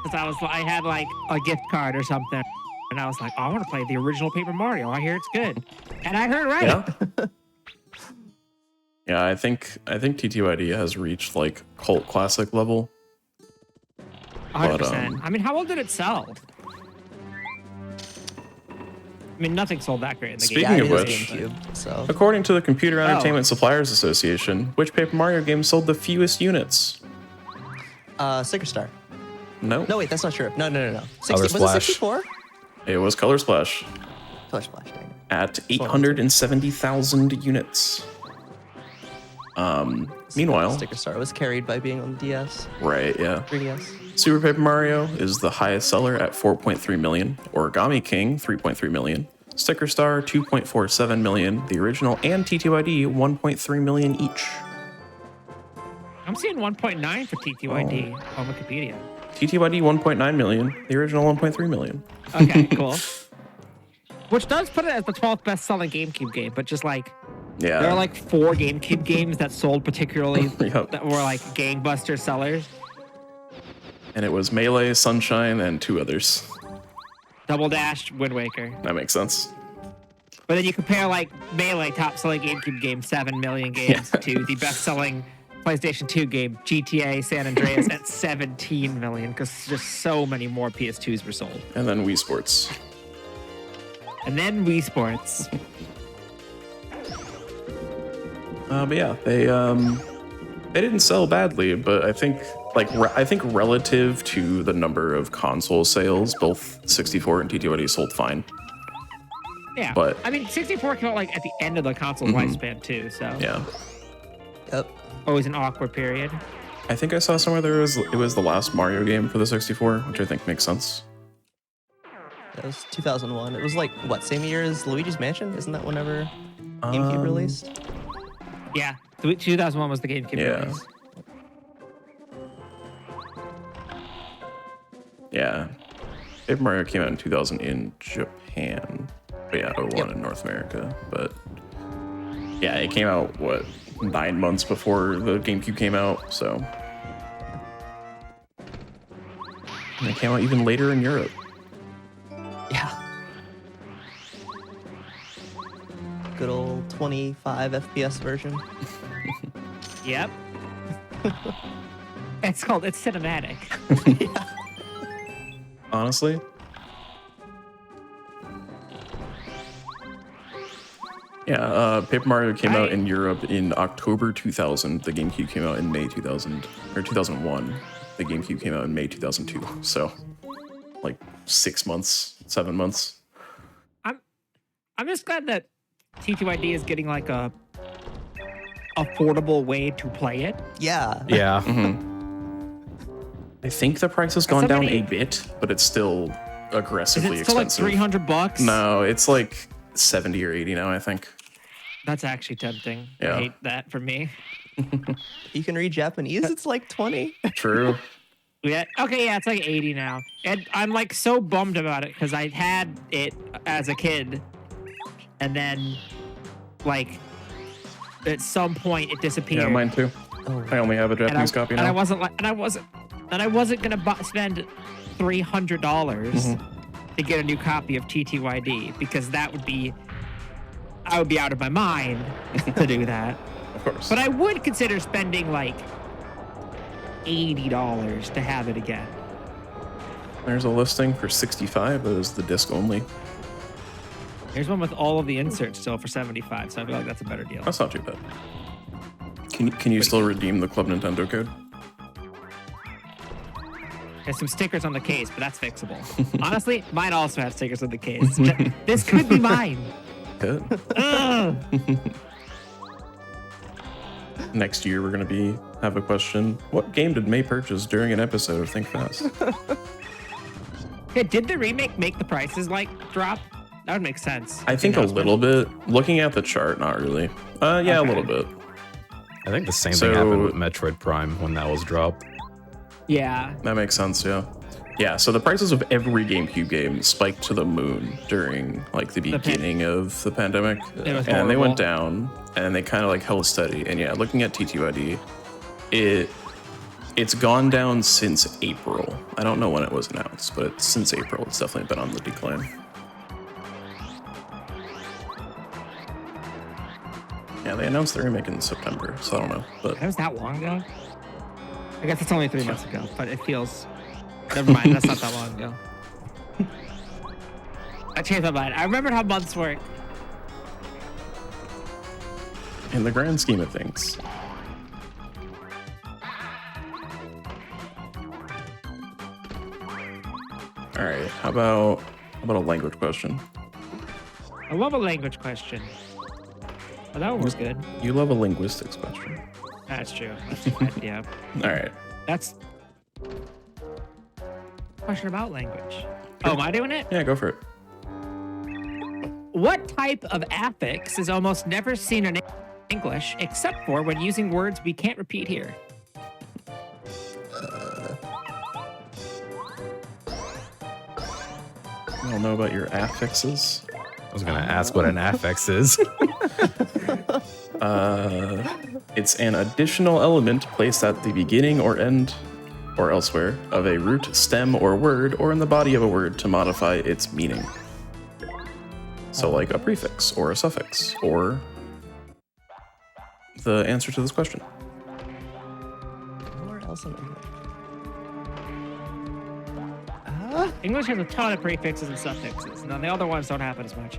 Speaker 1: Because I had like a gift card or something, and I was like, oh, I want to play the original Paper Mario. I hear it's good, and I heard right.
Speaker 2: Yeah. Yeah, I think TTYD has reached like cult classic level.
Speaker 1: 100%. I mean, how well did it sell? I mean, nothing sold that great in the game.
Speaker 2: Speaking
Speaker 3: Yeah,
Speaker 2: of
Speaker 3: it is
Speaker 2: which,
Speaker 3: GameCube, so.
Speaker 2: according to the Computer
Speaker 1: Oh.
Speaker 2: Entertainment Suppliers Association, which Paper Mario game sold the fewest units?
Speaker 3: Sticker Star.
Speaker 2: No,
Speaker 3: No, wait, that's not true. No.
Speaker 4: Color
Speaker 3: Was it
Speaker 4: Splash.
Speaker 3: 64?
Speaker 2: it was Color Splash
Speaker 3: Color Splash. Dang it.
Speaker 2: at 870,000 units. Meanwhile,
Speaker 3: Sticker Star was carried by being on the DS,
Speaker 2: right, yeah.
Speaker 3: 3DS.
Speaker 2: Super Paper Mario is the highest seller at 4.3 million. Origami King, 3.3 million. Sticker Star, 2.47 million. The original and TTYD, 1.3 million each.
Speaker 1: I'm seeing 1.9 for TTYD on Wikipedia.
Speaker 2: TTYD, 1.9 million. The original, 1.3 million.
Speaker 1: Okay, cool. Which does put it as the 12th best-selling GameCube game, but just like
Speaker 2: Yeah.
Speaker 1: there are like 4 GameCube games that sold particularly
Speaker 2: Yep.
Speaker 1: that were like gangbuster sellers.
Speaker 2: And it was Melee, Sunshine, and 2 others.
Speaker 1: Double Dash, Wind Waker.
Speaker 2: That makes sense.
Speaker 1: But then you compare like Melee, top-selling GameCube game, 7 million games, to the best-selling PlayStation 2 game, GTA San Andreas, at 17 million, because just so many more PS2s were sold.
Speaker 2: And then Wii Sports.
Speaker 1: And then Wii Sports.
Speaker 2: But yeah, they didn't sell badly, but I think relative to the number of console sales, both 64 and TTYD sold fine.
Speaker 1: Yeah.
Speaker 2: But-
Speaker 1: I mean, 64 came out like at the end of the console's lifespan too, so
Speaker 2: Yeah.
Speaker 3: Yep.
Speaker 1: always an awkward period.
Speaker 2: I think I saw somewhere it was the last Mario game for the 64, which I think makes sense.
Speaker 3: That was 2001. It was like, what, same year as Luigi's Mansion? Isn't that whenever GameCube released?
Speaker 1: Yeah. 2001 was the GameCube
Speaker 2: Yeah.
Speaker 1: release.
Speaker 2: Yeah. Paper Mario came out in 2000 in Japan. But yeah, 01 in North America. But yeah, it came out, 9 months before the GameCube came out, so. And it came out even later in Europe.
Speaker 3: Yeah. Good old 25 FPS version.
Speaker 1: Yep. It's cinematic.
Speaker 2: Honestly. Yeah, Paper Mario came out in Europe in October 2000. The GameCube came out in May 2000, or 2001. The GameCube came out in May 2002. So, like 6 months, 7 months.
Speaker 1: I'm just glad that TTYD is getting like a affordable way to play it.
Speaker 3: Yeah.
Speaker 4: Yeah.
Speaker 2: I think the price has gone down
Speaker 1: Somebody-
Speaker 2: a bit, but it's still
Speaker 1: Is
Speaker 2: aggressively
Speaker 1: it still like
Speaker 2: expensive.
Speaker 1: $300?
Speaker 2: No, it's like 70 or 80 now, I think.
Speaker 1: That's actually tempting.
Speaker 2: Yeah.
Speaker 1: I hate that for me.
Speaker 3: You can read Japanese, it's like 20.
Speaker 2: True.
Speaker 1: Yeah. Okay. Yeah. It's like 80 now, and I'm like so bummed about it because I had it as a kid, and then like at some point it disappeared.
Speaker 2: Yeah, mine too.
Speaker 3: Oh.
Speaker 2: I only have a Japanese copy now.
Speaker 1: And I wasn't gonna spend $300 to get a new copy of TTYD because I would be out of my mind to do that.
Speaker 2: Of course.
Speaker 1: But I would consider spending like $80 to have it again.
Speaker 2: There's a listing for 65. That is the disc only.
Speaker 1: Here's one with all of the inserts still for 75, so I feel like that's a better deal.
Speaker 2: That's not too bad. Can you still redeem the Club Nintendo code?
Speaker 1: There's some stickers on the case, but that's fixable. Honestly, mine also has stickers on the case. This could be mine.
Speaker 2: Good. Next year we're gonna have a question. What game did May purchase during an episode of Think Fast?
Speaker 1: Yeah, did the remake make the prices like drop? That would make sense.
Speaker 2: I think a little bit. Looking at the chart, not really. Yeah,
Speaker 1: Okay.
Speaker 2: a little bit.
Speaker 4: I think the same thing happened with Metroid Prime when that was dropped.
Speaker 1: Yeah.
Speaker 2: That makes sense, yeah. Yeah, so the prices of every GameCube game spiked to the moon during like the beginning of the pandemic.
Speaker 1: It was
Speaker 2: And they went
Speaker 1: horrible.
Speaker 2: down and they kind of like held steady. And yeah, looking at TTYD, it's gone down since April. I don't know when it was announced, but since April, it's definitely been on the decline. Yeah, they announced the remake in September, so I don't know. But
Speaker 1: That was that long ago? I guess it's only 3 months ago, but it feels... Never mind, that's not that long ago. I changed my mind. I remembered how months work.
Speaker 2: in the grand scheme of things, all right. How about a language question?
Speaker 1: I love a language question. Oh, that one was good.
Speaker 2: You love a linguistics question.
Speaker 1: That's true. That's, yeah.
Speaker 2: All right.
Speaker 1: That's... Question about language. Oh, am I doing it?
Speaker 2: Yeah, go for it.
Speaker 1: What type of affix is almost never seen in English except for when using words we can't repeat here?
Speaker 2: I don't know about your affixes.
Speaker 4: I was gonna ask what an affix is.
Speaker 2: It's an additional element placed at the beginning or end or elsewhere of a root, stem, or word, or in the body of a word to modify its meaning. So like a prefix or a suffix or the answer to this question.
Speaker 3: Where else am I?
Speaker 1: English has a ton of prefixes and suffixes. Now, the other ones don't happen as much.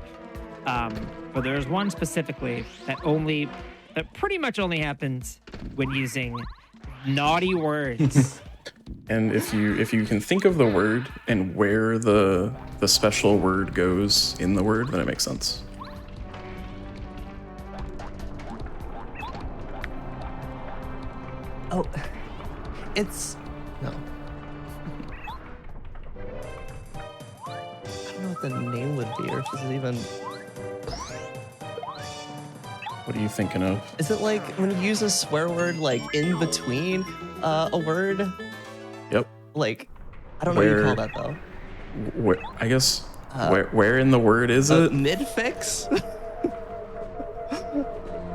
Speaker 1: But there's one specifically that pretty much only happens when using naughty words.
Speaker 2: And if you can think of the word and where the special word goes in the word, then it makes sense.
Speaker 3: Oh, it's no. I don't know what the name would be, or if this is even.
Speaker 2: What are you thinking of?
Speaker 3: Is it like when you use a swear word like in between a word?
Speaker 2: Yep.
Speaker 3: Like, I don't know what you call that though.
Speaker 2: Where, I guess where in the word is it?
Speaker 3: Mid-fix?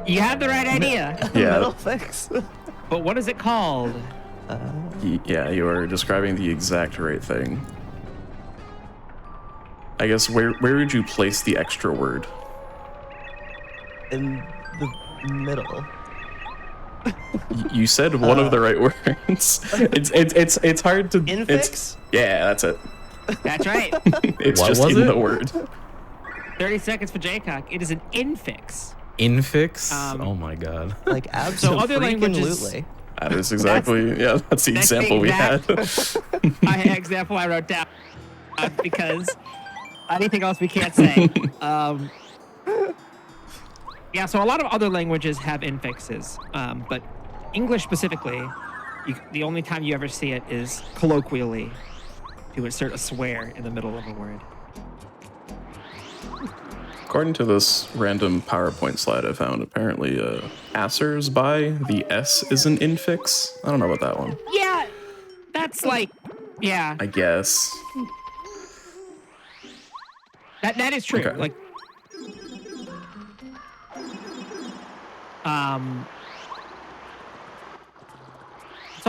Speaker 1: You have the right idea.
Speaker 2: Yeah.
Speaker 3: Middle fix?
Speaker 1: But what is it called?
Speaker 2: Yeah, you are describing the exact right thing. I guess where would you place the extra word?
Speaker 3: In the middle.
Speaker 2: You said one of the right words. It's hard to.
Speaker 3: Infix?
Speaker 2: Yeah, that's it.
Speaker 1: That's right.
Speaker 2: It's
Speaker 4: What
Speaker 2: just
Speaker 4: was
Speaker 2: in
Speaker 4: it?
Speaker 2: the word.
Speaker 1: 30 seconds for Jaycock. It is an infix.
Speaker 4: Infix?
Speaker 1: Um,
Speaker 4: Oh my god.
Speaker 3: Like absolutely.
Speaker 1: other languages-
Speaker 2: That is exactly that's the
Speaker 1: That's the
Speaker 2: example we had.
Speaker 1: Example I wrote down because anything else we can't say. Yeah, so a lot of other languages have infixes, but English specifically, the only time you ever see it is colloquially to insert a swear in the middle of a word.
Speaker 2: According to this random PowerPoint slide I found, apparently passers-by, the S is an infix. I don't know about that one.
Speaker 1: Yeah, that's like, yeah,
Speaker 2: I guess.
Speaker 1: that is true.
Speaker 2: Okay.
Speaker 1: Like, Some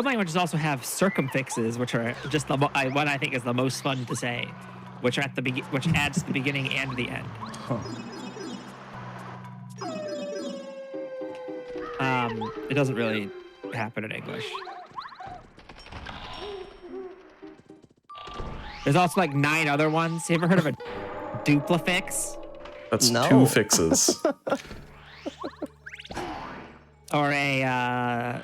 Speaker 1: languages also have circumfixes, which are just what I think is the most fun to say, which are at the which adds to the beginning and the end.
Speaker 2: Huh.
Speaker 1: It doesn't really happen in English. There's also like 9 other ones. You ever heard of a duplifix?
Speaker 2: That's
Speaker 3: No.
Speaker 2: 2 fixes.
Speaker 1: Or a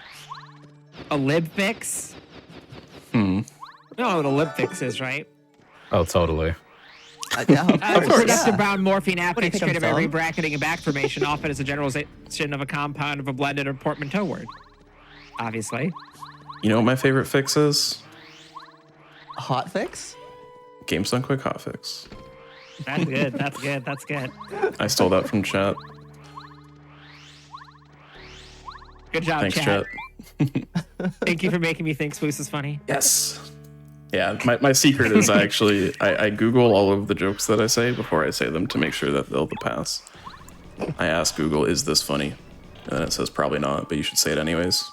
Speaker 1: libfix? You know what a libfix is, right?
Speaker 4: Oh, totally.
Speaker 3: Yeah, of
Speaker 1: It's a
Speaker 3: course,
Speaker 1: productive
Speaker 3: yeah.
Speaker 1: brown morphine
Speaker 3: do you
Speaker 1: affix
Speaker 3: think I'm
Speaker 1: created by
Speaker 3: dumb?
Speaker 1: rebracketing a back formation, often as a generalization of a compound of a blended or portmanteau word. Obviously.
Speaker 2: You know what my favorite fix is?
Speaker 3: Hotfix?
Speaker 2: Games Done Quick Hotfix.
Speaker 1: That's good. That's good. That's good.
Speaker 2: I stole that from chat.
Speaker 1: Good job,
Speaker 2: Thanks,
Speaker 1: chat.
Speaker 2: chat.
Speaker 1: Thank you for making me think Spoos is funny.
Speaker 2: Yes. Yeah, my secret is I Google all of the jokes that I say before I say them to make sure that they'll pass. I ask Google, is this funny? And then it says probably not, but you should say it anyways.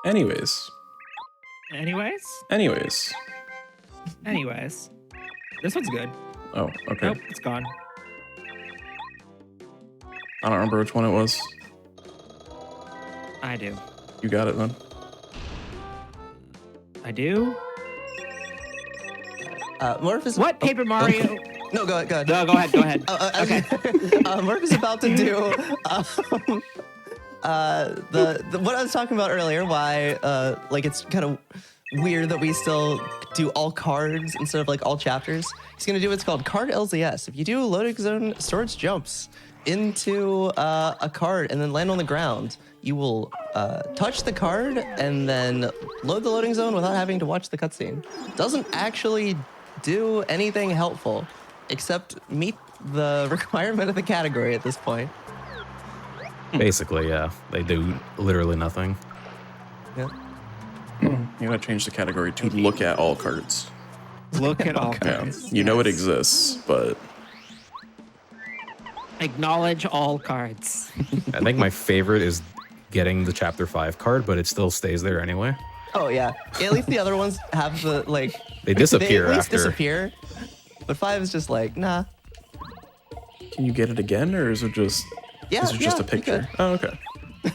Speaker 2: Anyways.
Speaker 1: Anyways. This one's good.
Speaker 2: Oh, okay.
Speaker 1: Nope, it's gone.
Speaker 2: I don't remember which one it was.
Speaker 1: I do.
Speaker 2: You got it then.
Speaker 1: I do.
Speaker 3: Morph is...
Speaker 1: What Paper Mario?
Speaker 3: No, go ahead.
Speaker 1: No, go ahead.
Speaker 3: Okay. Morph is about to do the what I was talking about earlier. Why like it's kind of weird that we still do all cards instead of like all chapters. He's gonna do what's called card LZS. If you do loading zone storage jumps into a card and then land on the ground, you will touch the card and then load the loading zone without having to watch the cutscene. Doesn't actually do anything helpful except meet the requirement of the category at this point.
Speaker 4: Basically, yeah. They do literally nothing.
Speaker 3: Yeah.
Speaker 2: You gotta change the category to look at all cards.
Speaker 1: Look at all
Speaker 2: Yeah,
Speaker 1: cards.
Speaker 2: you know it exists, but
Speaker 1: Acknowledge all cards.
Speaker 4: I think my favorite is getting the Chapter 5 card, but it still stays there anyway.
Speaker 3: Oh yeah. At least the other ones have the like
Speaker 4: They disappear
Speaker 3: they at least
Speaker 4: after.
Speaker 3: disappear. But 5 is just like, nah.
Speaker 2: can you get it again, or is it just
Speaker 3: Yeah,
Speaker 2: is it just
Speaker 3: yeah,
Speaker 2: a
Speaker 3: you
Speaker 2: picture?
Speaker 3: could.
Speaker 2: Oh, okay.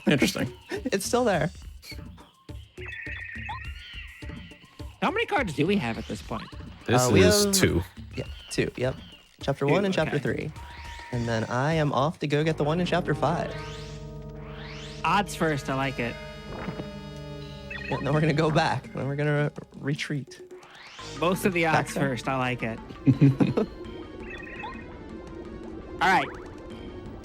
Speaker 2: Interesting.
Speaker 3: It's still there.
Speaker 1: How many cards do we have at this point?
Speaker 4: This
Speaker 3: we
Speaker 4: is
Speaker 3: have-
Speaker 4: 2.
Speaker 3: Yeah, 2. Yep. Chapter 1 and Chapter
Speaker 1: okay.
Speaker 3: 3. And then I am off to go get the one in Chapter 5.
Speaker 1: Odds first. I like it.
Speaker 3: Yeah, then we're gonna go back. Then we're gonna retreat.
Speaker 1: Most of the odds
Speaker 3: Back there.
Speaker 1: first. I like it. All right.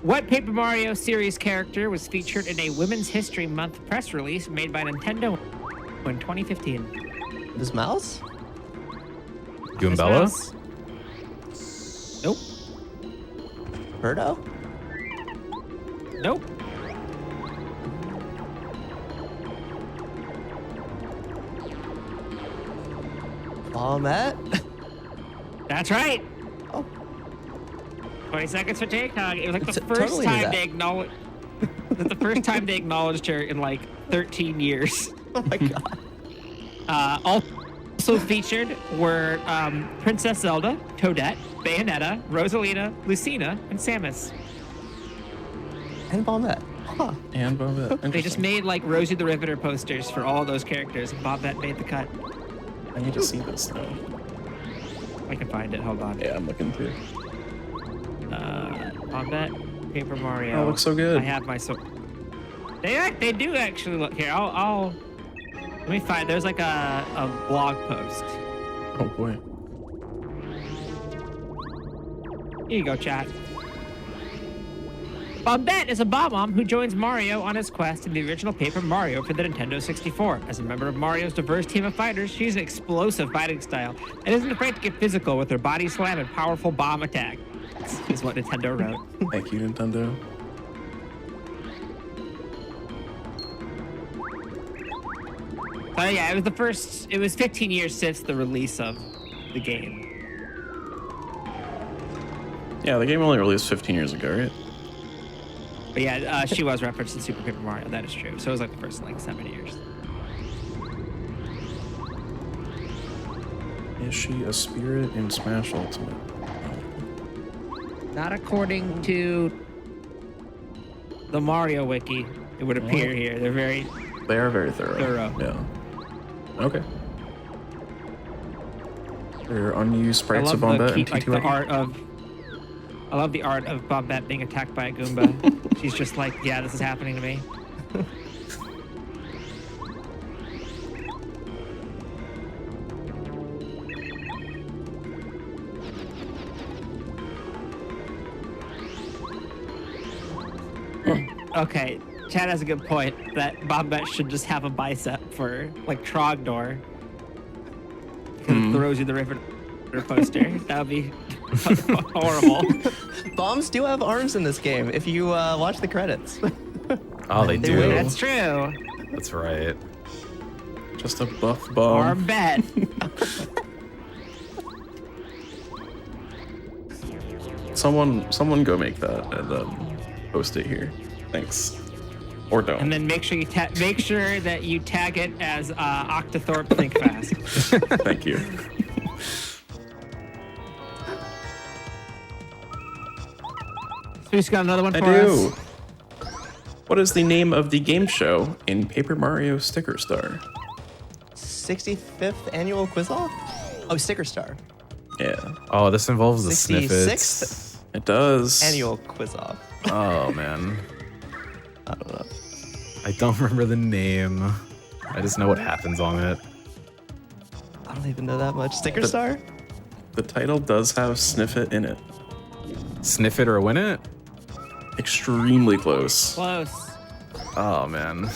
Speaker 1: What Paper Mario series character was featured in a Women's History Month press release made by Nintendo in 2015?
Speaker 3: This mouse?
Speaker 4: Goombella?
Speaker 1: Mouse? Nope.
Speaker 3: Birdo?
Speaker 1: Nope.
Speaker 3: Bombette?
Speaker 1: That's right.
Speaker 3: Oh.
Speaker 1: 20 seconds for TikTok. It was like the
Speaker 3: T-
Speaker 1: first
Speaker 3: totally knew
Speaker 1: time
Speaker 3: that.
Speaker 1: they acknowledged. It was the first time they acknowledged her in like 13 years.
Speaker 3: Oh my god.
Speaker 1: Also featured were Princess Zelda, Toadette, Bayonetta, Rosalina, Lucina, and Samus.
Speaker 3: And Bombette. Huh.
Speaker 2: And Bobette.
Speaker 1: They just made like Rosie the Riveter posters for all those characters, and Bobette made the cut.
Speaker 2: I need to see this now.
Speaker 1: I can find it. Hold on.
Speaker 2: Yeah, I'm looking too.
Speaker 1: Bobette, Paper Mario.
Speaker 2: Oh, it looks so good.
Speaker 1: I have my They do actually look here. I'll let me find. There's like a blog post.
Speaker 2: Oh boy.
Speaker 1: Here you go, chat. Bombette is a bomb who joins Mario on his quest in the original Paper Mario for the Nintendo 64. As a member of Mario's diverse team of fighters, she's an explosive fighting style and isn't afraid to get physical with her body slam and powerful bomb attack. Is what Nintendo wrote.
Speaker 2: Thank you, Nintendo.
Speaker 1: So yeah, it was 15 years since the release of the game.
Speaker 2: Yeah, the game only released 15 years ago, right?
Speaker 1: But yeah, she was referenced in Super Paper Mario. That is true. So it was like the first like 7 years.
Speaker 2: Is she a spirit in Smash Ultimate?
Speaker 1: Not according to the Mario wiki. It would appear here.
Speaker 2: They are very thorough.
Speaker 1: Thorough.
Speaker 2: Yeah. Okay. There are unused sprites of Bombette and T2.
Speaker 1: I love the art of Bombette being attacked by a Goomba. She's just like, yeah, this is happening to me. Okay, Chad has a good point that Bombette should just have a bicep for like Trogdor. It throws you the river poster. That would be horrible.
Speaker 3: Bombs do have arms in this game if you watch the credits.
Speaker 4: Oh, they do.
Speaker 1: That's true.
Speaker 4: That's right.
Speaker 2: Just a buff bomb.
Speaker 1: Arm bet.
Speaker 2: Someone go make that and post it here. Thanks. Or don't.
Speaker 1: And then make sure that you tag it as Octothorpe Think Fast.
Speaker 2: Thank you.
Speaker 1: Who's got another one for
Speaker 2: I do.
Speaker 1: us?
Speaker 2: What is the name of the game show in Paper Mario Sticker Star?
Speaker 3: 65th annual quiz off? Oh, Sticker Star.
Speaker 2: Yeah,
Speaker 4: Oh, this involves the
Speaker 3: 66th
Speaker 4: snippets.
Speaker 2: it does.
Speaker 3: annual quiz off.
Speaker 4: Oh man,
Speaker 3: I don't know.
Speaker 4: I don't remember the name. I just know what happens on it.
Speaker 3: I don't even know that much. Sticker Star?
Speaker 2: The title does have Sniff It in it.
Speaker 4: Sniff it or win it?
Speaker 2: Extremely close.
Speaker 1: Close.
Speaker 4: Oh man,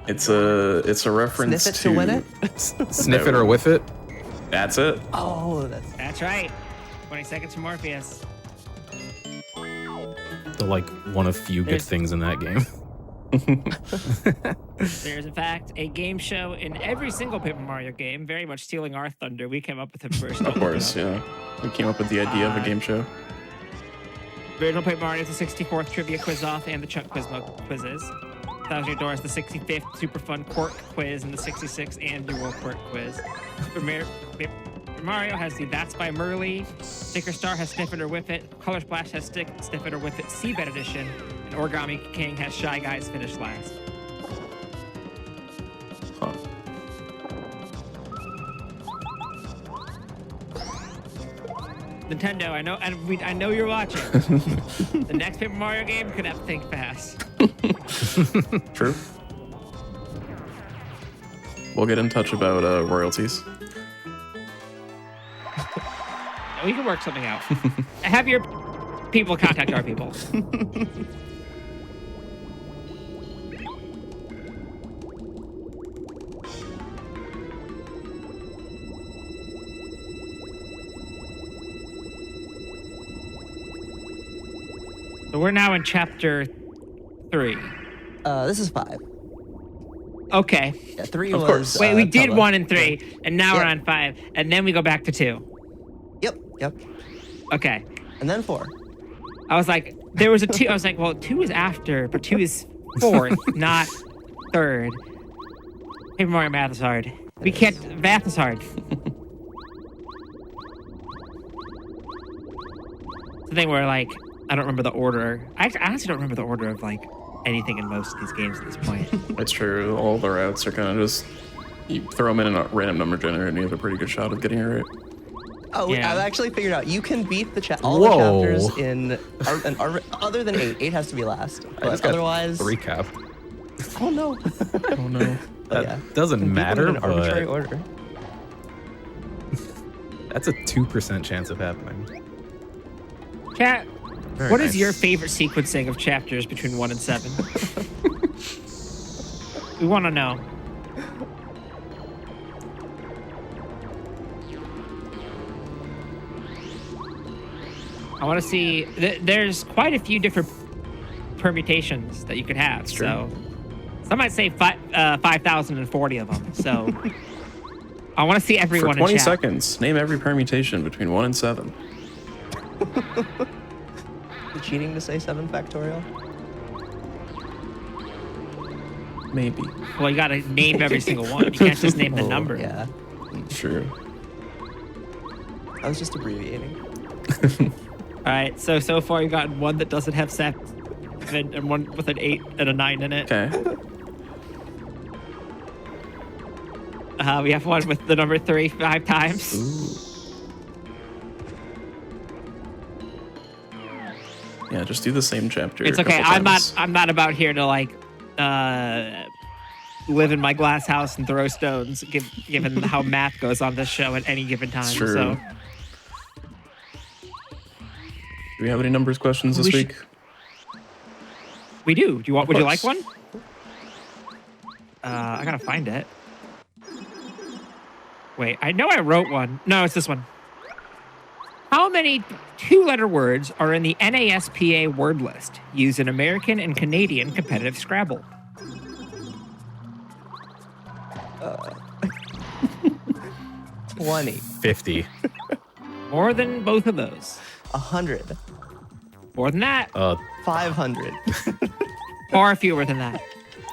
Speaker 2: It's a reference
Speaker 3: Sniff it to win it?
Speaker 4: sniff it or whiff it?
Speaker 2: That's it.
Speaker 3: Oh,
Speaker 1: That's right. 20 seconds for Morpheus.
Speaker 4: The like one of few good
Speaker 1: There's-
Speaker 4: things in that game.
Speaker 1: There's, in fact, a game show in every single Paper Mario game, very much stealing our thunder. We came up with it first.
Speaker 2: Of course, yeah. We came up with the idea of a game show.
Speaker 1: Original Paper Mario is the 64th Trivia Quiz-Off and the Chuck Quizmo quizzes. Thousand Year Door is the 65th Super Fun Quirk Quiz and the 66th Annual Quirk Quiz. Paper Mario has the That's by Merly. Sticker Star has Sniff It or Whiff It. Color Splash has Sniff It or Whiff It Seabed Edition. And Origami King has Shy Guys finish last.
Speaker 2: Huh.
Speaker 1: Nintendo, I know you're watching. The next Paper Mario game could have Think Fast.
Speaker 2: True. We'll get in touch about royalties.
Speaker 1: We can work something out. Have your people contact our people. So we're now in chapter 3.
Speaker 3: this is 5.
Speaker 1: Okay.
Speaker 3: Yeah, 3
Speaker 2: Of
Speaker 3: was.
Speaker 2: course.
Speaker 1: Wait, we did
Speaker 3: Tubba.
Speaker 1: 1 and 3, and now we're
Speaker 3: Yeah.
Speaker 1: on 5, and then we go back to 2.
Speaker 3: Yep.
Speaker 1: Okay.
Speaker 3: And then 4.
Speaker 1: I was like, there was a 2. I was like, well, 2 is after, but 2 is 4th, not 3rd. Paper Mario math is hard. We can't. Math is hard. The thing where, like, I don't remember the order. I honestly don't remember the order of, like, anything in most of these games at this point.
Speaker 2: It's true. All the routes are kind of just, you throw them in a random number generator and you have a pretty good shot of getting it right.
Speaker 3: Oh,
Speaker 1: Yeah.
Speaker 3: I've actually figured out you can beat all
Speaker 4: Whoa.
Speaker 3: the chapters in other than 8. 8 has to be last.
Speaker 4: I
Speaker 3: But
Speaker 4: just got
Speaker 3: otherwise,
Speaker 4: the recap.
Speaker 3: oh no.
Speaker 2: Oh no.
Speaker 4: That
Speaker 3: yeah.
Speaker 4: doesn't
Speaker 3: Beat them
Speaker 4: matter,
Speaker 3: in an arbitrary
Speaker 4: but
Speaker 3: order.
Speaker 4: that's a 2% chance of happening.
Speaker 1: Chat,
Speaker 4: Very
Speaker 1: what is
Speaker 4: nice.
Speaker 1: your favorite sequencing of chapters between 1 and 7? We want to know. I want to see. There's quite a few different permutations that you could have.
Speaker 2: true.
Speaker 1: So some might say 5,040 of them. So I want to see
Speaker 2: For
Speaker 1: everyone
Speaker 2: 20
Speaker 1: in chat.
Speaker 2: seconds, name every permutation between 1 and 7.
Speaker 3: it cheating to say 7 factorial?
Speaker 2: Maybe.
Speaker 1: Well, you gotta name every single one. You can't just name the number.
Speaker 3: Yeah,
Speaker 2: True.
Speaker 3: I was just abbreviating.
Speaker 1: All right. So far you've gotten one that doesn't have 7 and one with an 8 and a 9 in it.
Speaker 2: Okay.
Speaker 1: We have one with the number 3 5 times.
Speaker 2: Yeah, just do the same chapter.
Speaker 1: It's
Speaker 2: a
Speaker 1: okay.
Speaker 2: couple
Speaker 1: I'm
Speaker 2: times.
Speaker 1: not about here to like live in my glass house and throw stones, given how math goes on this show at any given time.
Speaker 2: It's true.
Speaker 1: So
Speaker 2: Do we have any numbers questions this week?
Speaker 1: we do. Would you like
Speaker 2: course.
Speaker 1: one? I gotta find it. Wait, I know I wrote one. No, it's this one. How many 2-letter words are in the NASPA word list used in American and Canadian competitive Scrabble?
Speaker 3: 20.
Speaker 4: 50.
Speaker 1: More than both of those.
Speaker 3: 100.
Speaker 1: More than that.
Speaker 3: 500.
Speaker 1: Far fewer than that.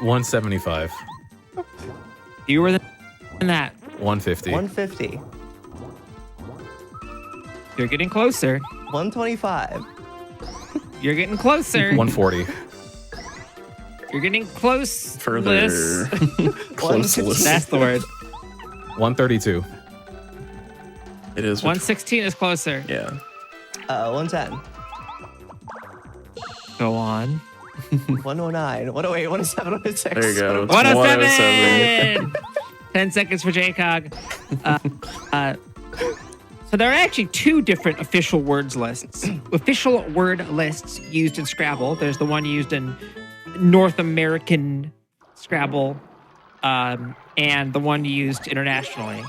Speaker 4: 175.
Speaker 1: Fewer than that.
Speaker 4: 150.
Speaker 3: 150.
Speaker 1: You're getting closer.
Speaker 3: 125.
Speaker 1: You're getting closer.
Speaker 4: 140.
Speaker 1: You're getting close.
Speaker 2: Further. Close list.
Speaker 1: That's the word.
Speaker 4: 132.
Speaker 2: It is.
Speaker 1: 116 is closer.
Speaker 2: Yeah.
Speaker 3: 110.
Speaker 1: Go on.
Speaker 3: 109. 108. 107. 106.
Speaker 2: There you go. It's
Speaker 1: 107. 10 seconds for JCog. So there are actually 2 different official word lists used in Scrabble. There's the one used in North American Scrabble, and the one used internationally.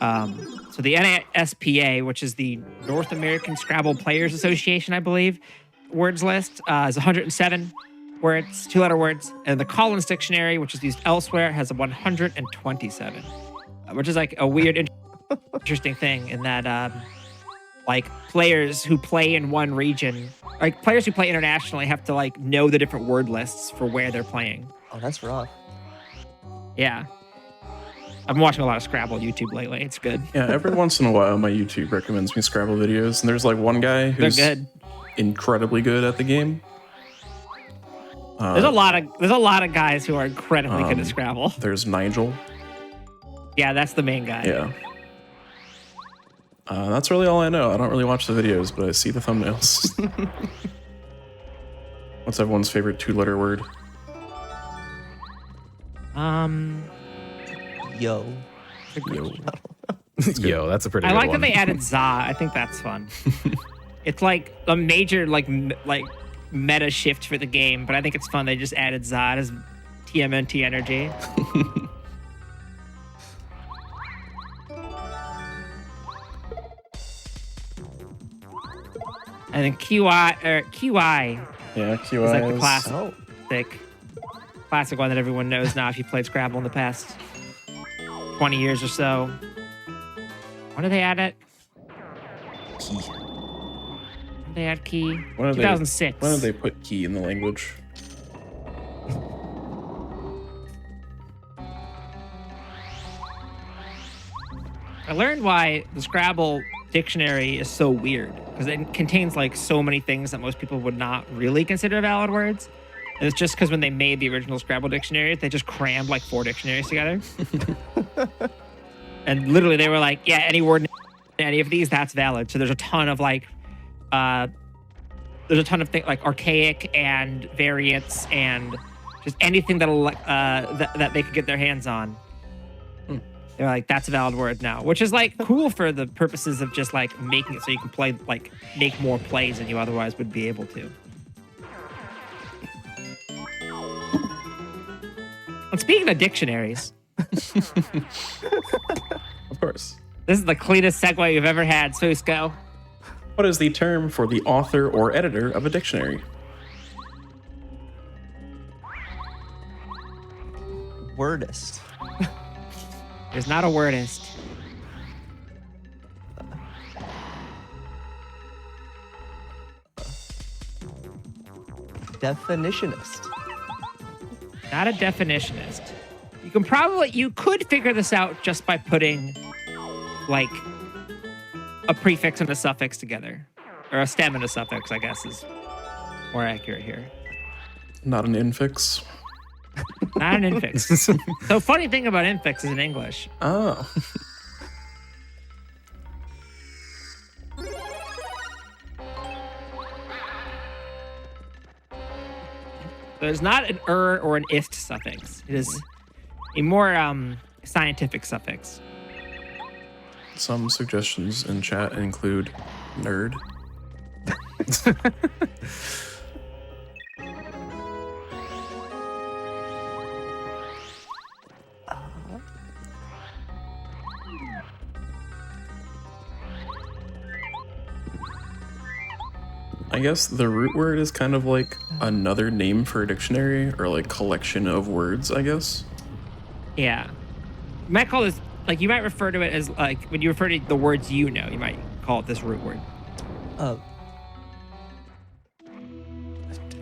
Speaker 1: So the NASPA, which is the North American Scrabble Players Association, I believe, words list is 107 words, 2-letter words, and the Collins Dictionary, which is used elsewhere, has a 127, which is like a weird, interesting thing in that, like players who play in one region, like players who play internationally, have to like know the different word lists for where they're playing.
Speaker 3: Oh, that's rough.
Speaker 1: Yeah. I've been watching a lot of Scrabble YouTube lately. It's good.
Speaker 2: Yeah, every once in a while, my YouTube recommends me Scrabble videos, and there's like one guy who's
Speaker 1: They're good.
Speaker 2: incredibly good at the game.
Speaker 1: There's a lot of guys who are incredibly good at Scrabble.
Speaker 2: There's Nigel.
Speaker 1: Yeah, that's the main guy.
Speaker 2: Yeah. That's really all I know. I don't really watch the videos, but I see the thumbnails. What's everyone's favorite 2-letter word?
Speaker 3: Yo.
Speaker 2: Yo.
Speaker 4: Yo, that's a pretty
Speaker 1: I
Speaker 4: good
Speaker 1: like
Speaker 4: one.
Speaker 1: that they added za. I think that's fun. It's like a major like meta shift for the game, but I think it's fun. They just added za as TMNT energy. And then QI
Speaker 2: Yeah, QI
Speaker 1: is like the
Speaker 3: Oh.
Speaker 1: classic one that everyone knows now if you played Scrabble in the past 20 years or so. When did they add it?
Speaker 2: Key.
Speaker 1: When did they add key?
Speaker 2: When did
Speaker 1: 2006.
Speaker 2: When did they put key in the language?
Speaker 1: I learned why the Scrabble dictionary is so weird because it contains like so many things that most people would not really consider valid words. And it's just because when they made the original Scrabble dictionary, they just crammed like 4 dictionaries together. And literally they were like, yeah, any word in any of these, that's valid. So there's a ton of like, things like archaic and variants and just anything that'll that they could get their hands on. They're like, that's a valid word now, which is like cool for the purposes of just like making it so you can play, like make more plays than you otherwise would be able to. And speaking of dictionaries,
Speaker 2: Of course.
Speaker 1: this is the cleanest segue you've ever had, Fusco.
Speaker 2: What is the term for the author or editor of a dictionary?
Speaker 3: Wordist.
Speaker 1: There's not a wordist.
Speaker 3: definitionist.
Speaker 1: Not a definitionist. You could figure this out just by putting like a prefix and a suffix together. Or a stem and a suffix, I guess, is more accurate here.
Speaker 2: Not an infix.
Speaker 1: Not an infix. So funny thing about infixes in English.
Speaker 2: Oh.
Speaker 1: There's not an or an ist suffix. It is a more scientific suffix.
Speaker 2: Some suggestions in chat include nerd. I guess the root word is kind of like another name for a dictionary or like collection of words, I guess.
Speaker 1: Yeah. You might call this, like, you might refer to it as, like, when you refer to the words you know, you might call it this root word.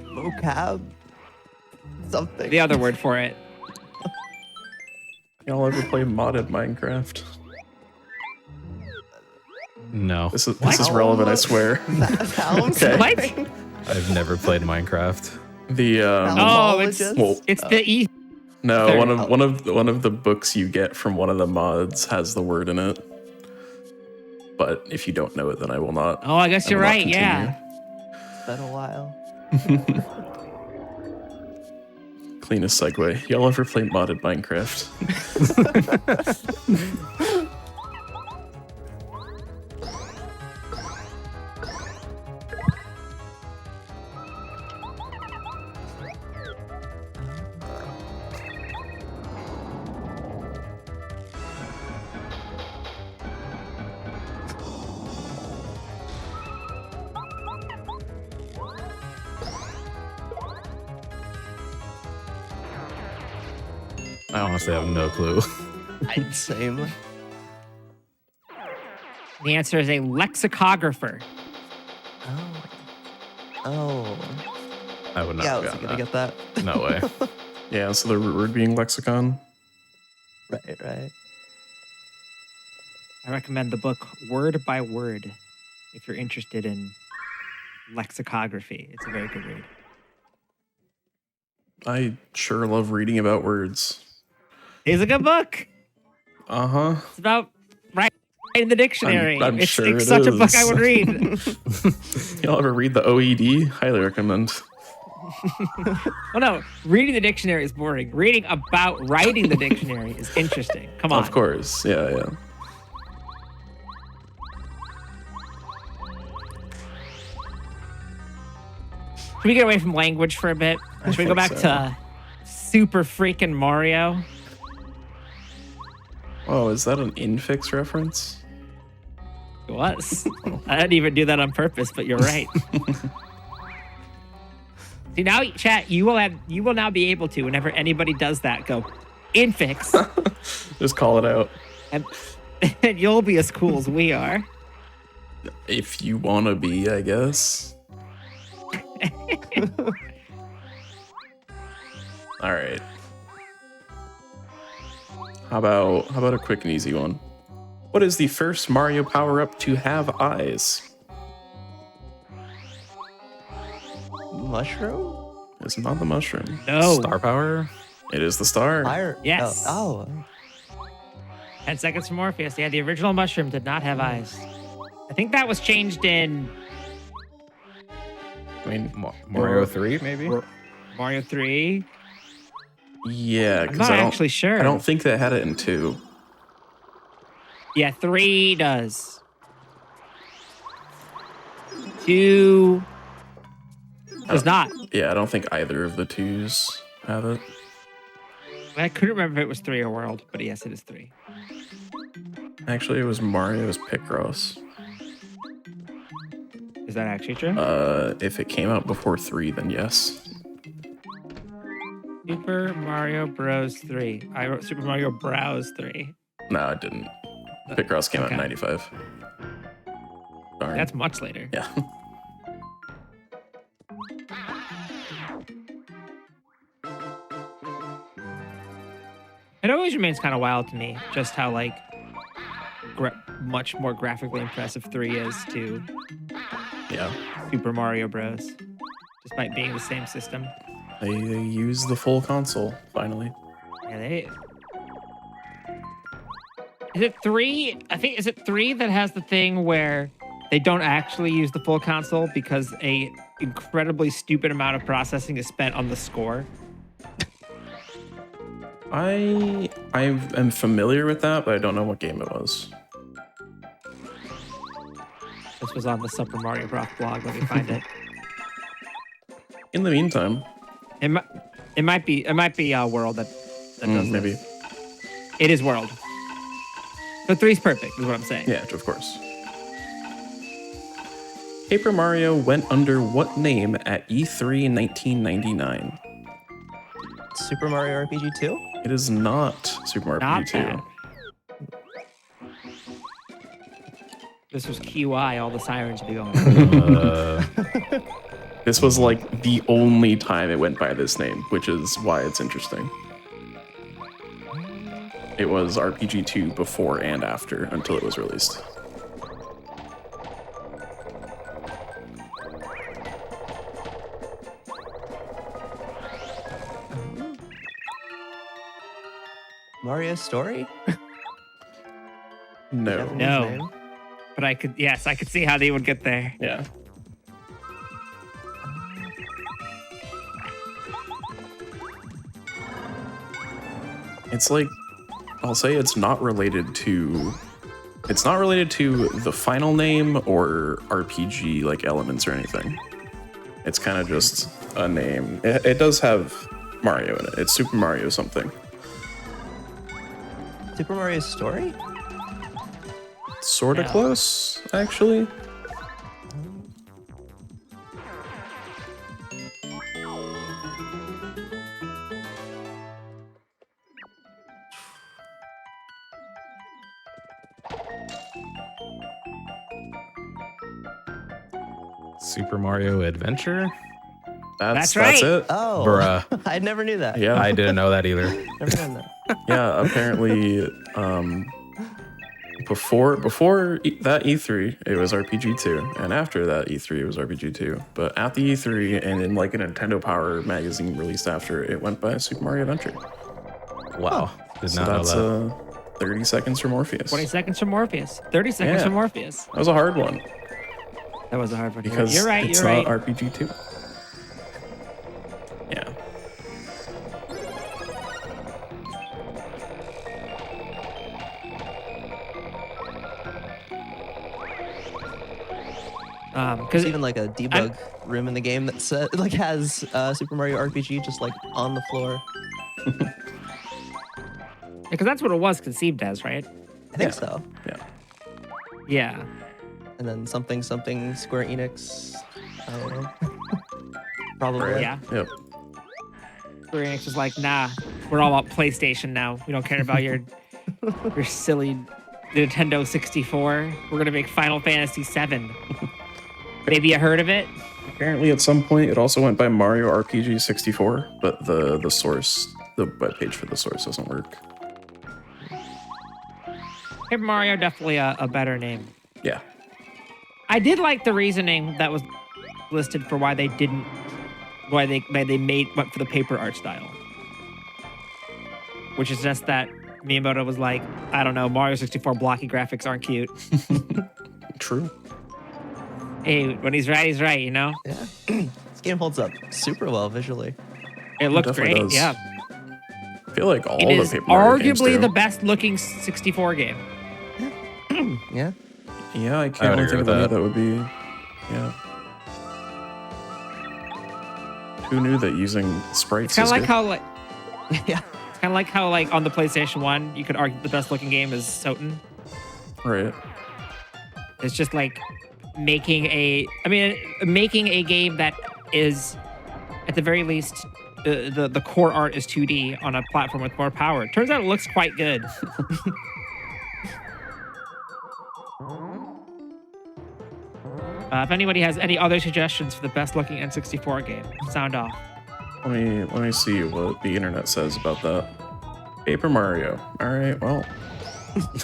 Speaker 3: Vocab? Something.
Speaker 1: The other word for it.
Speaker 2: Y'all ever play modded Minecraft?
Speaker 4: No,
Speaker 2: This is relevant, I swear.
Speaker 3: Okay.
Speaker 1: What?
Speaker 4: I've never played Minecraft.
Speaker 2: The
Speaker 1: Oh, it's
Speaker 2: well,
Speaker 1: the E.
Speaker 2: no,
Speaker 1: Third.
Speaker 2: one of the books you get from one of the mods has the word in it. But if you don't know it, then I will not.
Speaker 1: Oh, I guess
Speaker 2: I
Speaker 1: you're
Speaker 2: will not
Speaker 1: right. Yeah.
Speaker 3: It's been a while.
Speaker 2: Cleanest segue. Y'all ever play modded Minecraft?
Speaker 4: I honestly have no clue.
Speaker 3: Same.
Speaker 1: The answer is a lexicographer.
Speaker 3: Oh.
Speaker 4: I would not
Speaker 3: Yeah, I
Speaker 4: have
Speaker 3: was
Speaker 4: gotten
Speaker 3: gonna get that.
Speaker 4: that. No way.
Speaker 2: Yeah, so the root word being lexicon.
Speaker 3: Right.
Speaker 1: I recommend the book Word by Word if you're interested in lexicography. It's a very good read.
Speaker 2: I sure love reading about words.
Speaker 1: It's a good book.
Speaker 2: Uh-huh.
Speaker 1: It's about writing the dictionary.
Speaker 2: I'm
Speaker 1: it's
Speaker 2: sure
Speaker 1: it's
Speaker 2: it
Speaker 1: such a book
Speaker 2: is.
Speaker 1: I would read.
Speaker 2: Y'all ever read the OED? Highly recommend.
Speaker 1: Well, no, reading the dictionary is boring. Reading about writing the dictionary is interesting. Come on.
Speaker 2: Of course. Yeah.
Speaker 1: Can we get away from language for a bit? Should we go back
Speaker 2: think so.
Speaker 1: to Super freaking Mario?
Speaker 2: Oh, is that an infix reference?
Speaker 1: It was. I didn't even do that on purpose, but you're right. See, now, chat, you will now be able to, whenever anybody does that, go infix,
Speaker 2: Just call it out.
Speaker 1: and you'll be as cool as we are.
Speaker 2: If you want to be, I guess. All right. How about a quick and easy one? What is the first Mario power-up to have eyes?
Speaker 3: Mushroom?
Speaker 2: It's not the mushroom.
Speaker 1: No.
Speaker 4: Star power?
Speaker 2: It is the star.
Speaker 3: Fire?
Speaker 1: Yes.
Speaker 3: Oh.
Speaker 1: 10 seconds for Morpheus. Yeah, the original mushroom did not have eyes. I think that was changed in
Speaker 2: I mean,
Speaker 4: Mario 3, maybe?
Speaker 1: Mario 3.
Speaker 2: yeah,
Speaker 1: I'm
Speaker 2: because
Speaker 1: not actually sure.
Speaker 2: I don't think they had it in 2.
Speaker 1: Yeah, 3 does. 2 does not.
Speaker 2: Yeah, I don't think either of the 2s have it.
Speaker 1: I couldn't remember if it was 3 or World, but yes, it is 3.
Speaker 2: Actually, it was Mario's Picross.
Speaker 1: Is that actually true?
Speaker 2: If it came out before 3, then yes.
Speaker 1: Super Mario Bros. 3. I wrote Super Mario Bros. 3.
Speaker 2: No, it didn't. Picross came out in
Speaker 1: Okay.
Speaker 2: 95. Darn.
Speaker 1: That's much later.
Speaker 2: Yeah.
Speaker 1: It always remains kind of wild to me just how like much more graphically impressive 3 is to
Speaker 2: Yeah.
Speaker 1: Super Mario Bros. Despite being the same system.
Speaker 2: They use the full console, finally.
Speaker 1: Yeah, Is it 3? I think, is it 3 that has the thing where they don't actually use the full console because a incredibly stupid amount of processing is spent on the score?
Speaker 2: I am familiar with that, but I don't know what game it was.
Speaker 1: This was on the Super Mario Bros. Blog. Let me find it.
Speaker 2: In the meantime,
Speaker 1: It might be World that does
Speaker 2: maybe.
Speaker 1: this. It is World. So 3's perfect, is what I'm saying.
Speaker 2: Yeah, of course. Paper Mario went under what name at E3 1999?
Speaker 3: Super Mario RPG 2?
Speaker 2: It is not Super Mario
Speaker 1: Not
Speaker 2: RPG 2.
Speaker 1: bad. This was QI, all the sirens would be going.
Speaker 2: This was like the only time it went by this name, which is why it's interesting. It was RPG 2 before and after until it was released.
Speaker 3: Mario's Story?
Speaker 2: No.
Speaker 3: Japanese
Speaker 1: No.
Speaker 3: name?
Speaker 1: But I could see how they would get there.
Speaker 2: Yeah. It's like, I'll say it's not related to the final name or RPG like elements or anything. It's kind of just a name. It does have Mario in it. It's Super Mario something.
Speaker 3: Super Mario's Story?
Speaker 2: Sort of
Speaker 1: Yeah.
Speaker 2: close, actually.
Speaker 4: Super Mario Adventure?
Speaker 1: That's
Speaker 2: That's
Speaker 1: right.
Speaker 2: it.
Speaker 3: Oh,
Speaker 4: Bruh.
Speaker 3: I never knew that.
Speaker 2: Yeah.
Speaker 4: I didn't know that either.
Speaker 3: Never known that.
Speaker 2: Yeah, apparently, before that E3, it was RPG 2, and after that E3, it was RPG 2. But at the E3 and in like a Nintendo Power magazine released after, it went by Super Mario Adventure.
Speaker 4: Wow. Did
Speaker 2: So
Speaker 4: not know
Speaker 2: that's
Speaker 4: that.
Speaker 2: 30 seconds for Morpheus.
Speaker 1: 20 seconds for Morpheus. 30 seconds
Speaker 2: Yeah.
Speaker 1: for Morpheus.
Speaker 2: That was a hard one
Speaker 1: That was a hard one.
Speaker 2: because
Speaker 1: You're right.
Speaker 2: it's
Speaker 1: You're right.
Speaker 2: not RPG 2. Yeah.
Speaker 1: Because
Speaker 3: There's even like a debug room in the game that like has Super Mario RPG just like on the floor.
Speaker 1: that's what it was conceived as, right?
Speaker 3: I think
Speaker 2: Yeah.
Speaker 3: so.
Speaker 2: Yeah.
Speaker 1: Yeah.
Speaker 3: And then something Square Enix. I don't know. Probably.
Speaker 1: Yeah.
Speaker 2: Yep.
Speaker 1: Square Enix was like, nah, we're all about PlayStation now. We don't care about your silly Nintendo 64. We're gonna make Final Fantasy 7. Maybe you heard of it?
Speaker 2: Apparently, at some point, it also went by Mario RPG 64, but the webpage for the source doesn't work.
Speaker 1: Paper Mario, definitely a better name.
Speaker 2: Yeah.
Speaker 1: I did like the reasoning that was listed for why they didn't, why they went for the paper art style, which is just that Miyamoto was like, I don't know, Mario 64 blocky graphics aren't cute.
Speaker 2: True.
Speaker 1: Hey, when he's right, you know?
Speaker 3: Yeah. This game holds up super well visually.
Speaker 1: It looks
Speaker 2: definitely
Speaker 1: great,
Speaker 2: does.
Speaker 1: yeah.
Speaker 2: I feel like all
Speaker 1: It
Speaker 2: the
Speaker 1: is
Speaker 2: Paper Mario games
Speaker 1: arguably
Speaker 2: do.
Speaker 1: the best looking 64 game.
Speaker 3: Yeah.
Speaker 2: Yeah, I
Speaker 4: I
Speaker 2: can't
Speaker 4: would
Speaker 2: really
Speaker 4: agree
Speaker 2: think of
Speaker 4: with
Speaker 2: any
Speaker 4: that.
Speaker 2: that would be. Yeah. Who knew that using sprites
Speaker 1: It's kind
Speaker 2: is
Speaker 1: of like
Speaker 2: good?
Speaker 1: how like
Speaker 3: Yeah.
Speaker 1: it's kind of like how like on the PlayStation 1, you could argue the best looking game is Soten.
Speaker 2: Right.
Speaker 1: It's just like making a game that is at the very least the core art is 2D on a platform with more power. Turns out it looks quite good. If anybody has any other suggestions for the best looking N64 game, sound off.
Speaker 2: Let me see what the internet says about that. Paper Mario. All right, well.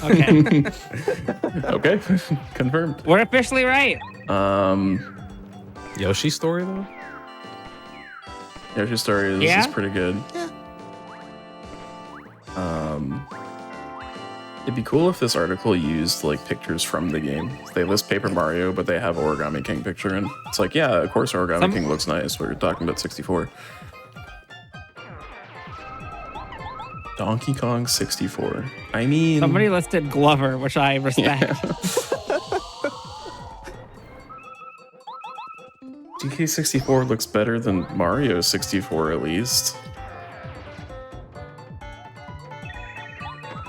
Speaker 1: Okay.
Speaker 2: Okay, confirmed.
Speaker 1: We're officially right.
Speaker 4: Yoshi story though.
Speaker 2: Yoshi's story is
Speaker 1: Yeah?
Speaker 2: pretty good.
Speaker 3: Yeah.
Speaker 2: It'd be cool if this article used like pictures from the game. They list Paper Mario, but they have Origami King picture in. It's like, yeah, of course Origami King looks nice. We're talking about 64. Donkey Kong 64. I mean,
Speaker 1: Somebody listed Glover, which I respect.
Speaker 2: DK64 looks better than Mario 64 at least.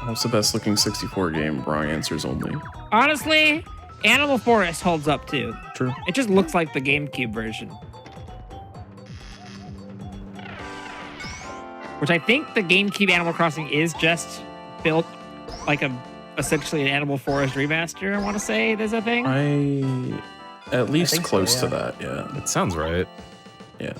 Speaker 2: What's the best looking 64 game? Wrong answers only.
Speaker 1: Honestly, Animal Forest holds up too.
Speaker 2: True.
Speaker 1: It just looks like the GameCube version. Which I think the GameCube Animal Crossing is just built like essentially an Animal Forest remaster, I want to say there's a thing.
Speaker 2: At least
Speaker 3: think so,
Speaker 2: close to
Speaker 3: yeah.
Speaker 2: that, yeah.
Speaker 4: It sounds right.
Speaker 2: Yeah.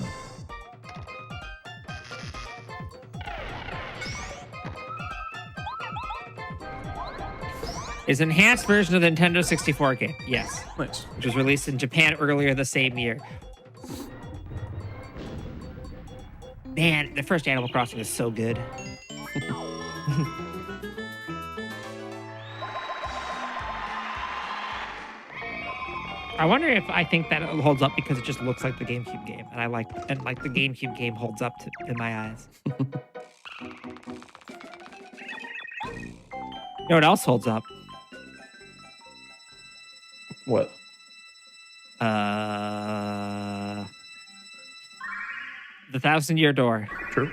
Speaker 1: Is an enhanced version of the Nintendo 64 game. Yes.
Speaker 2: Nice.
Speaker 1: Which was released in Japan earlier the same year. Man, the first Animal Crossing is so good. I wonder if I think that it holds up because it just looks like the GameCube game, and the GameCube game holds up in my eyes. You know what else holds up?
Speaker 2: What?
Speaker 1: The 1,000-Year Door.
Speaker 2: True.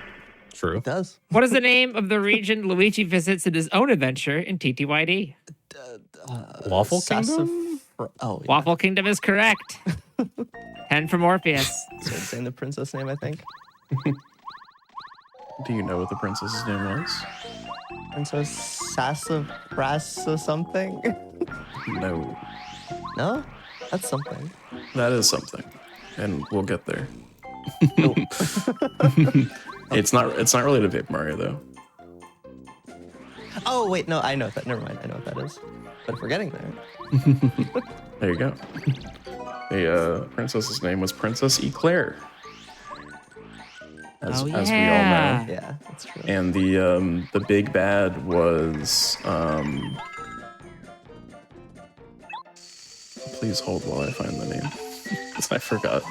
Speaker 4: True.
Speaker 3: It does.
Speaker 1: What is the name of the region Luigi visits in his own adventure in TTYD?
Speaker 4: Waffle Kingdom?
Speaker 3: Oh, yeah.
Speaker 1: Waffle Kingdom is correct. 10 from Orpheus.
Speaker 3: So it's saying the princess name, I think.
Speaker 2: Do you know what the princess's name was?
Speaker 3: Princess Sassafras something?
Speaker 2: No.
Speaker 3: No? That's something.
Speaker 2: That is something. And we'll get there.
Speaker 3: Nope.
Speaker 2: It's not related to Paper Mario though.
Speaker 3: Oh, wait, no, I know that. Never mind. I know what that is. But if we're getting there.
Speaker 2: There you go. The princess's name was Princess Eclair. As we all know.
Speaker 3: Yeah, that's true.
Speaker 2: And the big bad was please hold while I find the name. 'Cause I forgot.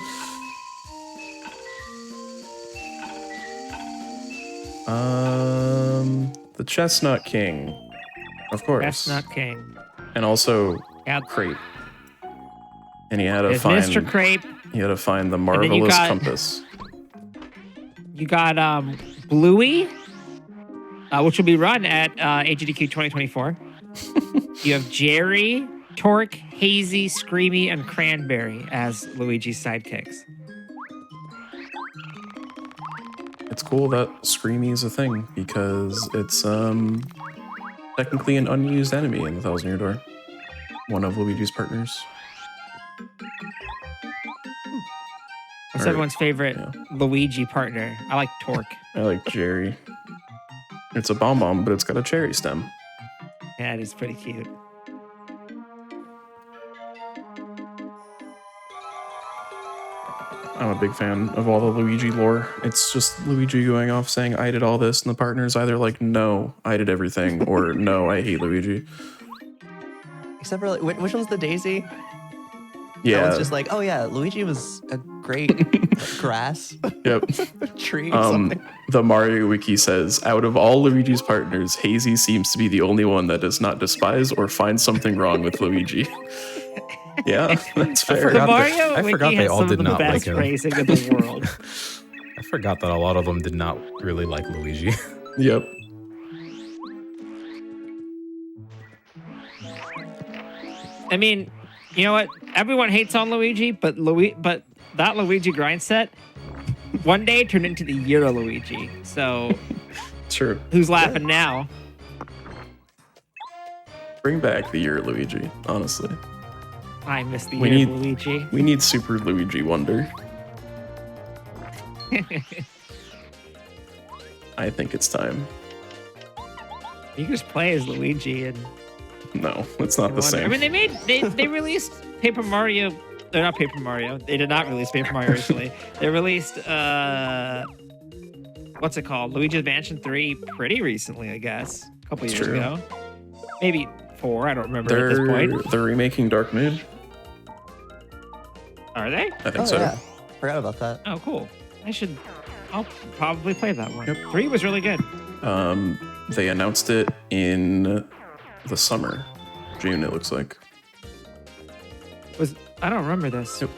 Speaker 2: The Chestnut King. Of course.
Speaker 1: Chestnut King.
Speaker 2: And also
Speaker 1: Yep.
Speaker 2: Crepe. And he had to
Speaker 1: There's
Speaker 2: find
Speaker 1: Mr. Crepe.
Speaker 2: He had to find the
Speaker 1: then you
Speaker 2: marvelous
Speaker 1: got-
Speaker 2: compass.
Speaker 1: You got Bluey, which will be run at AGDQ 2024. You have Jerry, Torque, Hazy, Screamy, and Cranberry as Luigi's sidekicks.
Speaker 2: It's cool that Screamy is a thing because it's technically an unused enemy in the 1,000-Year Door. One of Luigi's partners.
Speaker 1: It's
Speaker 2: Or-
Speaker 1: everyone's favorite
Speaker 2: yeah.
Speaker 1: Luigi partner. I like Torque.
Speaker 2: I like Jerry. It's a bomb, but it's got a cherry stem.
Speaker 1: Yeah, it is pretty cute.
Speaker 2: I'm a big fan of all the Luigi lore. It's just Luigi going off saying, I did all this, and the partner's either like, no, I did everything, or no, I hate Luigi.
Speaker 3: Except for, like, which one's the Daisy? That
Speaker 2: Yeah.
Speaker 3: one's just like, oh yeah, Luigi was a great like, grass
Speaker 2: Yep.
Speaker 3: tree or something.
Speaker 2: The Mario Wiki says, out of all Luigi's partners, Hazy seems to be the only one that does not despise or find something wrong with Luigi. Yeah, that's fair.
Speaker 1: The
Speaker 4: forgot
Speaker 1: Mario
Speaker 4: I
Speaker 1: Wiki
Speaker 4: forgot they
Speaker 1: has
Speaker 4: all
Speaker 1: some
Speaker 4: did
Speaker 1: of the
Speaker 4: not like
Speaker 1: best
Speaker 4: him.
Speaker 1: phrasing in the world.
Speaker 4: I forgot that a lot of them did not really like Luigi.
Speaker 2: Yep.
Speaker 1: I mean, you know what? Everyone hates on Luigi, but that Luigi grind set one day turned into the Euro Luigi. So
Speaker 2: True.
Speaker 1: who's laughing now?
Speaker 2: Bring back the year Luigi, honestly.
Speaker 1: I miss the
Speaker 2: We
Speaker 1: Euro
Speaker 2: need-
Speaker 1: Luigi.
Speaker 2: We need Super Luigi Wonder. I think it's time.
Speaker 1: You can just play as Luigi and
Speaker 2: No, it's not the
Speaker 1: wonder.
Speaker 2: same.
Speaker 1: I mean, they released Paper Mario. They're not Paper Mario. They did not release Paper Mario recently. They released what's it called? Luigi's Mansion 3 pretty recently, I guess. A couple
Speaker 2: It's
Speaker 1: years
Speaker 2: true.
Speaker 1: ago. Maybe 4. I don't remember at this point.
Speaker 2: They're remaking Dark Moon.
Speaker 1: Are they?
Speaker 2: I think
Speaker 3: Oh,
Speaker 2: so.
Speaker 3: yeah. Forgot about that.
Speaker 1: Oh, cool. I'll probably play that one.
Speaker 2: Yep.
Speaker 1: 3 was really good.
Speaker 2: They announced it in the summer, June. It looks like.
Speaker 1: I don't remember this.
Speaker 2: Yep.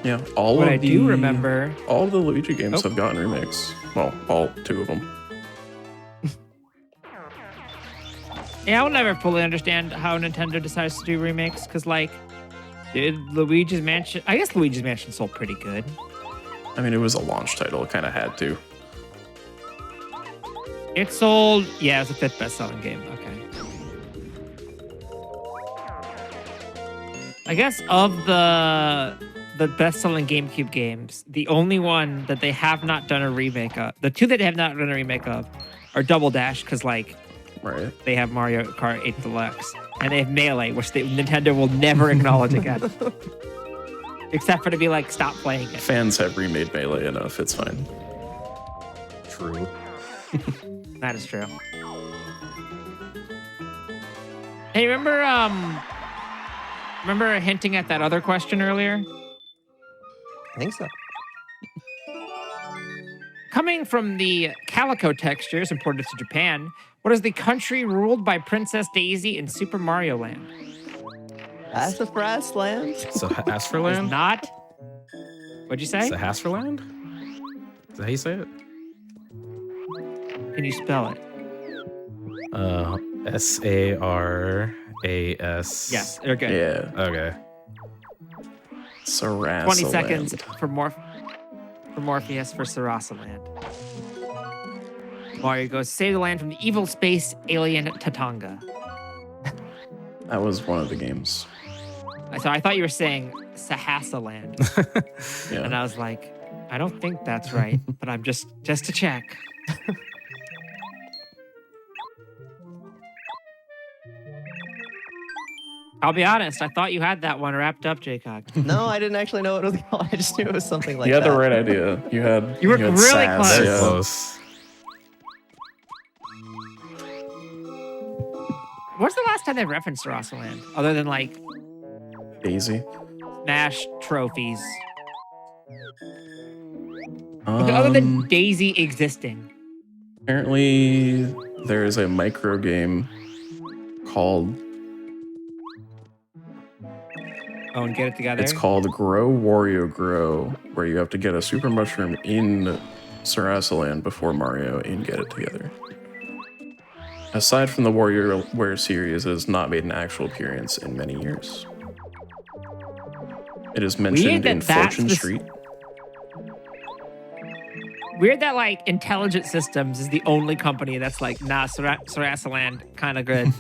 Speaker 2: Yeah, all
Speaker 1: What
Speaker 2: of
Speaker 1: I
Speaker 2: the
Speaker 1: do remember.
Speaker 2: all of the Luigi games
Speaker 1: Oh.
Speaker 2: have gotten remakes. Well, all 2 of them.
Speaker 1: Yeah, I'll never fully understand how Nintendo decides to do remakes because, like, did Luigi's Mansion? I guess Luigi's Mansion sold pretty good.
Speaker 2: I mean, it was a launch title. It kind of had to.
Speaker 1: It sold. Yeah, it was the 5th best-selling game. Okay. I guess of the best-selling GameCube games, the only one that they have not done a remake of, the 2 that they have not done a remake of, are Double Dash because, like,
Speaker 2: Right.
Speaker 1: they have Mario Kart 8 Deluxe, and they have Melee, which Nintendo will never acknowledge again. Except for to be like, stop playing it.
Speaker 2: Fans have remade Melee enough. It's fine.
Speaker 4: True.
Speaker 1: That is true. Hey, remember hinting at that other question earlier?
Speaker 3: I think so.
Speaker 1: Coming from the Calico textures imported to Japan, what is the country ruled by Princess Daisy in Super Mario Land?
Speaker 3: Sassafras Land?
Speaker 4: So
Speaker 1: It's
Speaker 4: Asferland?
Speaker 1: not. What'd you say?
Speaker 4: Sassafras? Is that how you say it?
Speaker 1: Can you spell it?
Speaker 4: Saras.
Speaker 1: Yes, you're good.
Speaker 2: Yeah.
Speaker 4: Okay.
Speaker 1: 20 seconds for Morpheus for Sarasa Land. Mario goes, save the land from the evil space alien Tatanga.
Speaker 2: That was one of the games.
Speaker 1: So I thought you were saying Sahasa Land.
Speaker 2: Yeah.
Speaker 1: And I was like, I don't think that's right, but I'm just to check. I'll be honest, I thought you had that one wrapped up, Jaycock.
Speaker 3: No, I didn't actually know what it was called. I just knew it was something like
Speaker 2: You had
Speaker 3: that.
Speaker 2: the right idea. You had.
Speaker 1: You were
Speaker 2: had
Speaker 1: really
Speaker 2: Sass,
Speaker 1: close.
Speaker 4: Very
Speaker 2: yeah.
Speaker 4: close.
Speaker 1: When's the last time they referenced Sarasa Land? Other than like
Speaker 2: Daisy.
Speaker 1: Smash trophies. Other than Daisy existing.
Speaker 2: Apparently, there is a micro game called.
Speaker 1: Oh, and get it together.
Speaker 2: It's called Grow Wario Grow, where you have to get a super mushroom in Sarasa Land before Mario and get it together. Aside from the WarioWare series, it has not made an actual appearance in many years. It is mentioned in Fortune Street.
Speaker 1: Weird that like Intelligent Systems is the only company that's like, nah, Sarasa Land, kind of good.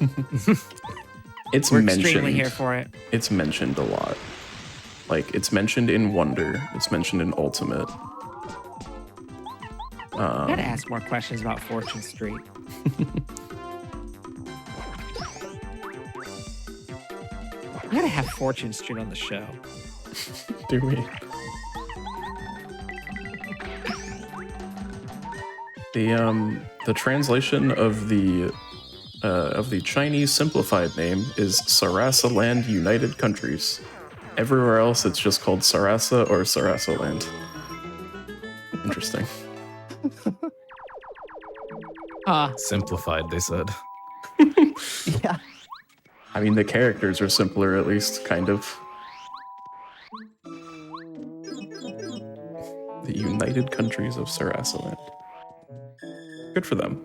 Speaker 2: It's
Speaker 1: We're
Speaker 2: mentioned.
Speaker 1: extremely here for it.
Speaker 2: It's mentioned a lot. Like, it's mentioned in Wonder. It's mentioned in Ultimate.
Speaker 1: I gotta ask more questions about Fortune Street. We gotta have Fortune Street on the show.
Speaker 2: Do we? The translation of the Chinese simplified name is Sarasa Land United Countries. Everywhere else, it's just called Sarasa or Sarasa Land. Interesting.
Speaker 4: Simplified, they said.
Speaker 3: Yeah.
Speaker 2: I mean, the characters are simpler, at least, kind of. The United Countries of Sarasa Land. Good for them.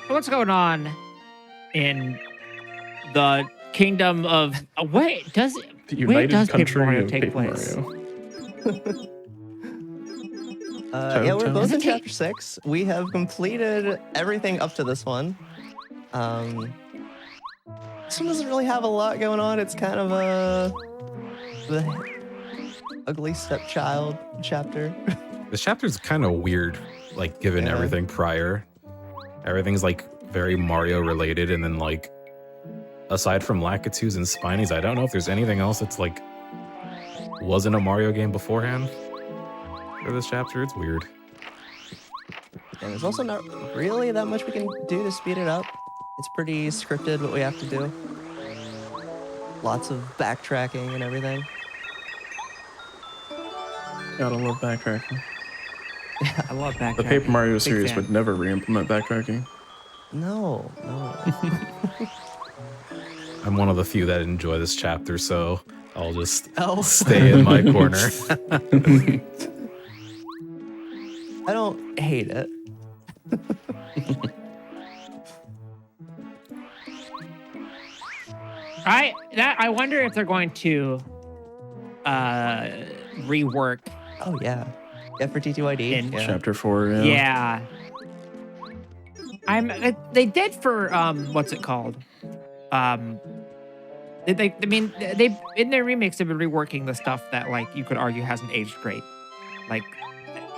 Speaker 1: What's going on in the kingdom of... where does
Speaker 2: The
Speaker 1: Where
Speaker 2: United
Speaker 1: does Paper
Speaker 2: Country
Speaker 1: Mario
Speaker 2: of
Speaker 1: take
Speaker 2: Paper
Speaker 1: place?
Speaker 2: Mario.
Speaker 3: Yeah, we're
Speaker 2: Toad?
Speaker 3: both in
Speaker 1: Doesn't he-
Speaker 3: chapter 6. We have completed everything up to this one. This one doesn't really have a lot going on. It's kind of a The ugly stepchild chapter.
Speaker 4: This chapter's kind of weird, like given
Speaker 3: Yeah.
Speaker 4: everything prior. Everything's like very Mario related, and then like aside from Lakitus and Spinies, I don't know if there's anything else that's like wasn't a Mario game beforehand for this chapter. It's weird.
Speaker 3: And there's also not really that much we can do to speed it up. It's pretty scripted what we have to do. Lots of backtracking and everything.
Speaker 2: Gotta love backtracking.
Speaker 1: I love backtracking.
Speaker 2: The Paper Mario
Speaker 1: Big
Speaker 2: series
Speaker 1: fan.
Speaker 2: would never re-implement backtracking.
Speaker 3: No.
Speaker 4: I'm one of the few that enjoy this chapter, so I'll just
Speaker 3: Oh.
Speaker 4: stay in my corner.
Speaker 3: I don't hate it.
Speaker 1: I wonder if they're going to rework.
Speaker 3: Oh yeah. Yeah, for TTYD.
Speaker 1: In
Speaker 3: Yeah.
Speaker 2: Chapter 4,
Speaker 1: Yeah. They did for what's it called? I mean they in their remakes they've been reworking the stuff that like you could argue hasn't aged great. Like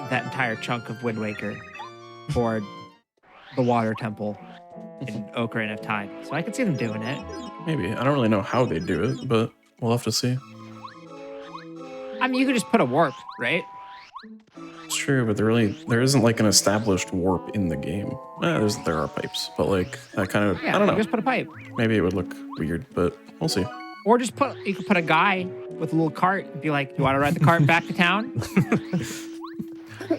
Speaker 1: that entire chunk of Wind Waker or the Water Temple in Ocarina of Time. So I could see them doing it.
Speaker 2: Maybe. I don't really know how they do it, but we'll have to see.
Speaker 1: I mean you could just put a warp, right?
Speaker 2: It's true, but there isn't like an established warp in the game. There are pipes, but like that kind of,
Speaker 1: Yeah,
Speaker 2: I don't know.
Speaker 1: just put a pipe.
Speaker 2: Maybe it would look weird, but we'll see.
Speaker 1: Or just you could put a guy with a little cart and be like, "You want to ride the cart back to town?"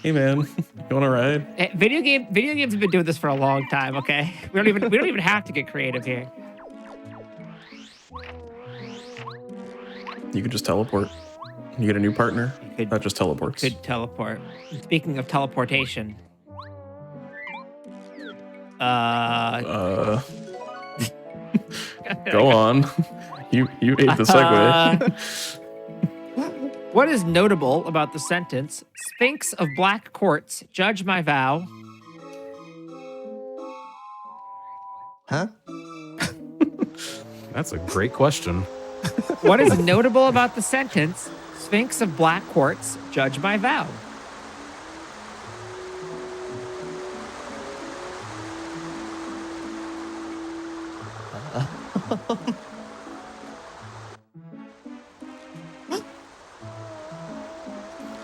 Speaker 2: Hey man, you want to ride?
Speaker 1: Video games have been doing this for a long time. Okay, we don't even have to get creative here.
Speaker 2: You could just teleport. You get a new partner.
Speaker 1: Could-
Speaker 2: That just teleports.
Speaker 1: Could teleport. Speaking of teleportation,
Speaker 2: Go on. You ate the segue.
Speaker 1: What is notable about the sentence, Sphinx of Black Courts, judge my vow?
Speaker 3: Huh?
Speaker 4: That's a great question.
Speaker 1: What is notable about the sentence, Sphinx of Black Courts, judge my vow?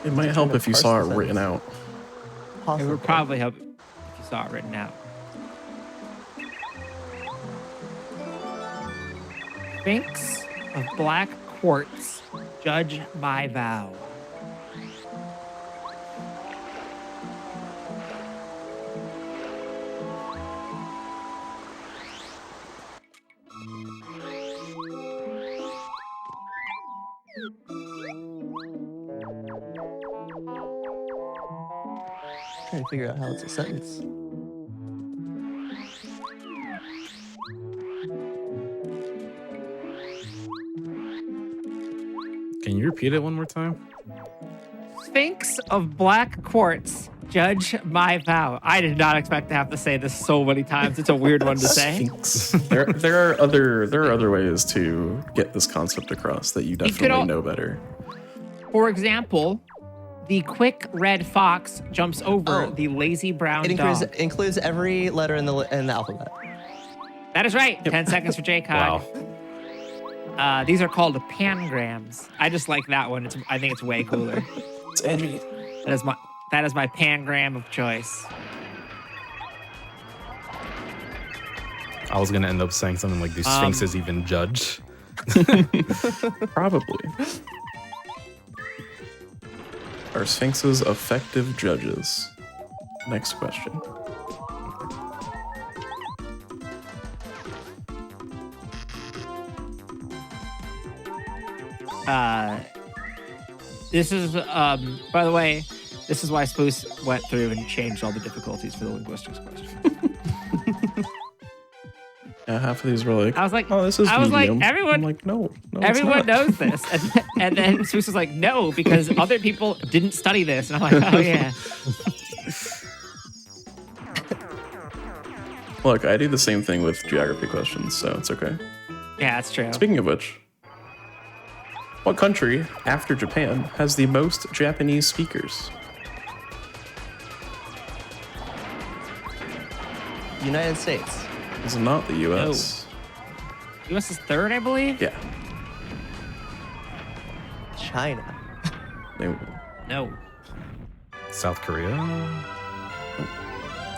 Speaker 2: It might help if you saw it
Speaker 3: Parse the
Speaker 2: written out.
Speaker 1: It
Speaker 3: Possibly.
Speaker 1: would probably help if you saw it written out. Sphinx of Black Quartz, judge my vow.
Speaker 3: Trying to figure out how it's a sentence.
Speaker 4: Can you repeat it one more time?
Speaker 1: Sphinx of Black Quartz, judge my vow. I did not expect to have to say this so many times. It's a weird one to say.
Speaker 2: Sphinx. there are other ways to get this concept across that you definitely know better.
Speaker 1: For example, the quick red fox jumps over
Speaker 3: Oh.
Speaker 1: the lazy brown
Speaker 3: It
Speaker 1: dog.
Speaker 3: includes every letter in the alphabet.
Speaker 1: That is right. 10 seconds for Jake Hogg.
Speaker 4: Wow.
Speaker 1: These are called pangrams. I just like that one. I think it's way cooler.
Speaker 2: It's edgy.
Speaker 1: That is my pangram of choice.
Speaker 4: I was gonna end up saying something like, "Do sphinxes even judge?"
Speaker 2: Probably. Are sphinxes effective judges? Next question.
Speaker 1: This is, by the way, this is why Sploose went through and changed all the difficulties for the linguistics question.
Speaker 2: Yeah, half of these were like,
Speaker 1: I was like,
Speaker 2: oh, this is
Speaker 1: I was like,
Speaker 2: medium.
Speaker 1: everyone-
Speaker 2: I'm like, no,
Speaker 1: Everyone
Speaker 2: it's not.
Speaker 1: knows this. And then Sploose was like, no, because other people didn't study this. And I'm like, oh, yeah.
Speaker 2: Look, I do the same thing with geography questions, so it's okay.
Speaker 1: Yeah, that's true.
Speaker 2: Speaking of which, What country, after Japan, has the most Japanese speakers?
Speaker 3: United States.
Speaker 2: It's not the U.S.
Speaker 1: U.S. is third, I believe?
Speaker 2: Yeah.
Speaker 3: China.
Speaker 2: No.
Speaker 1: No.
Speaker 4: South Korea?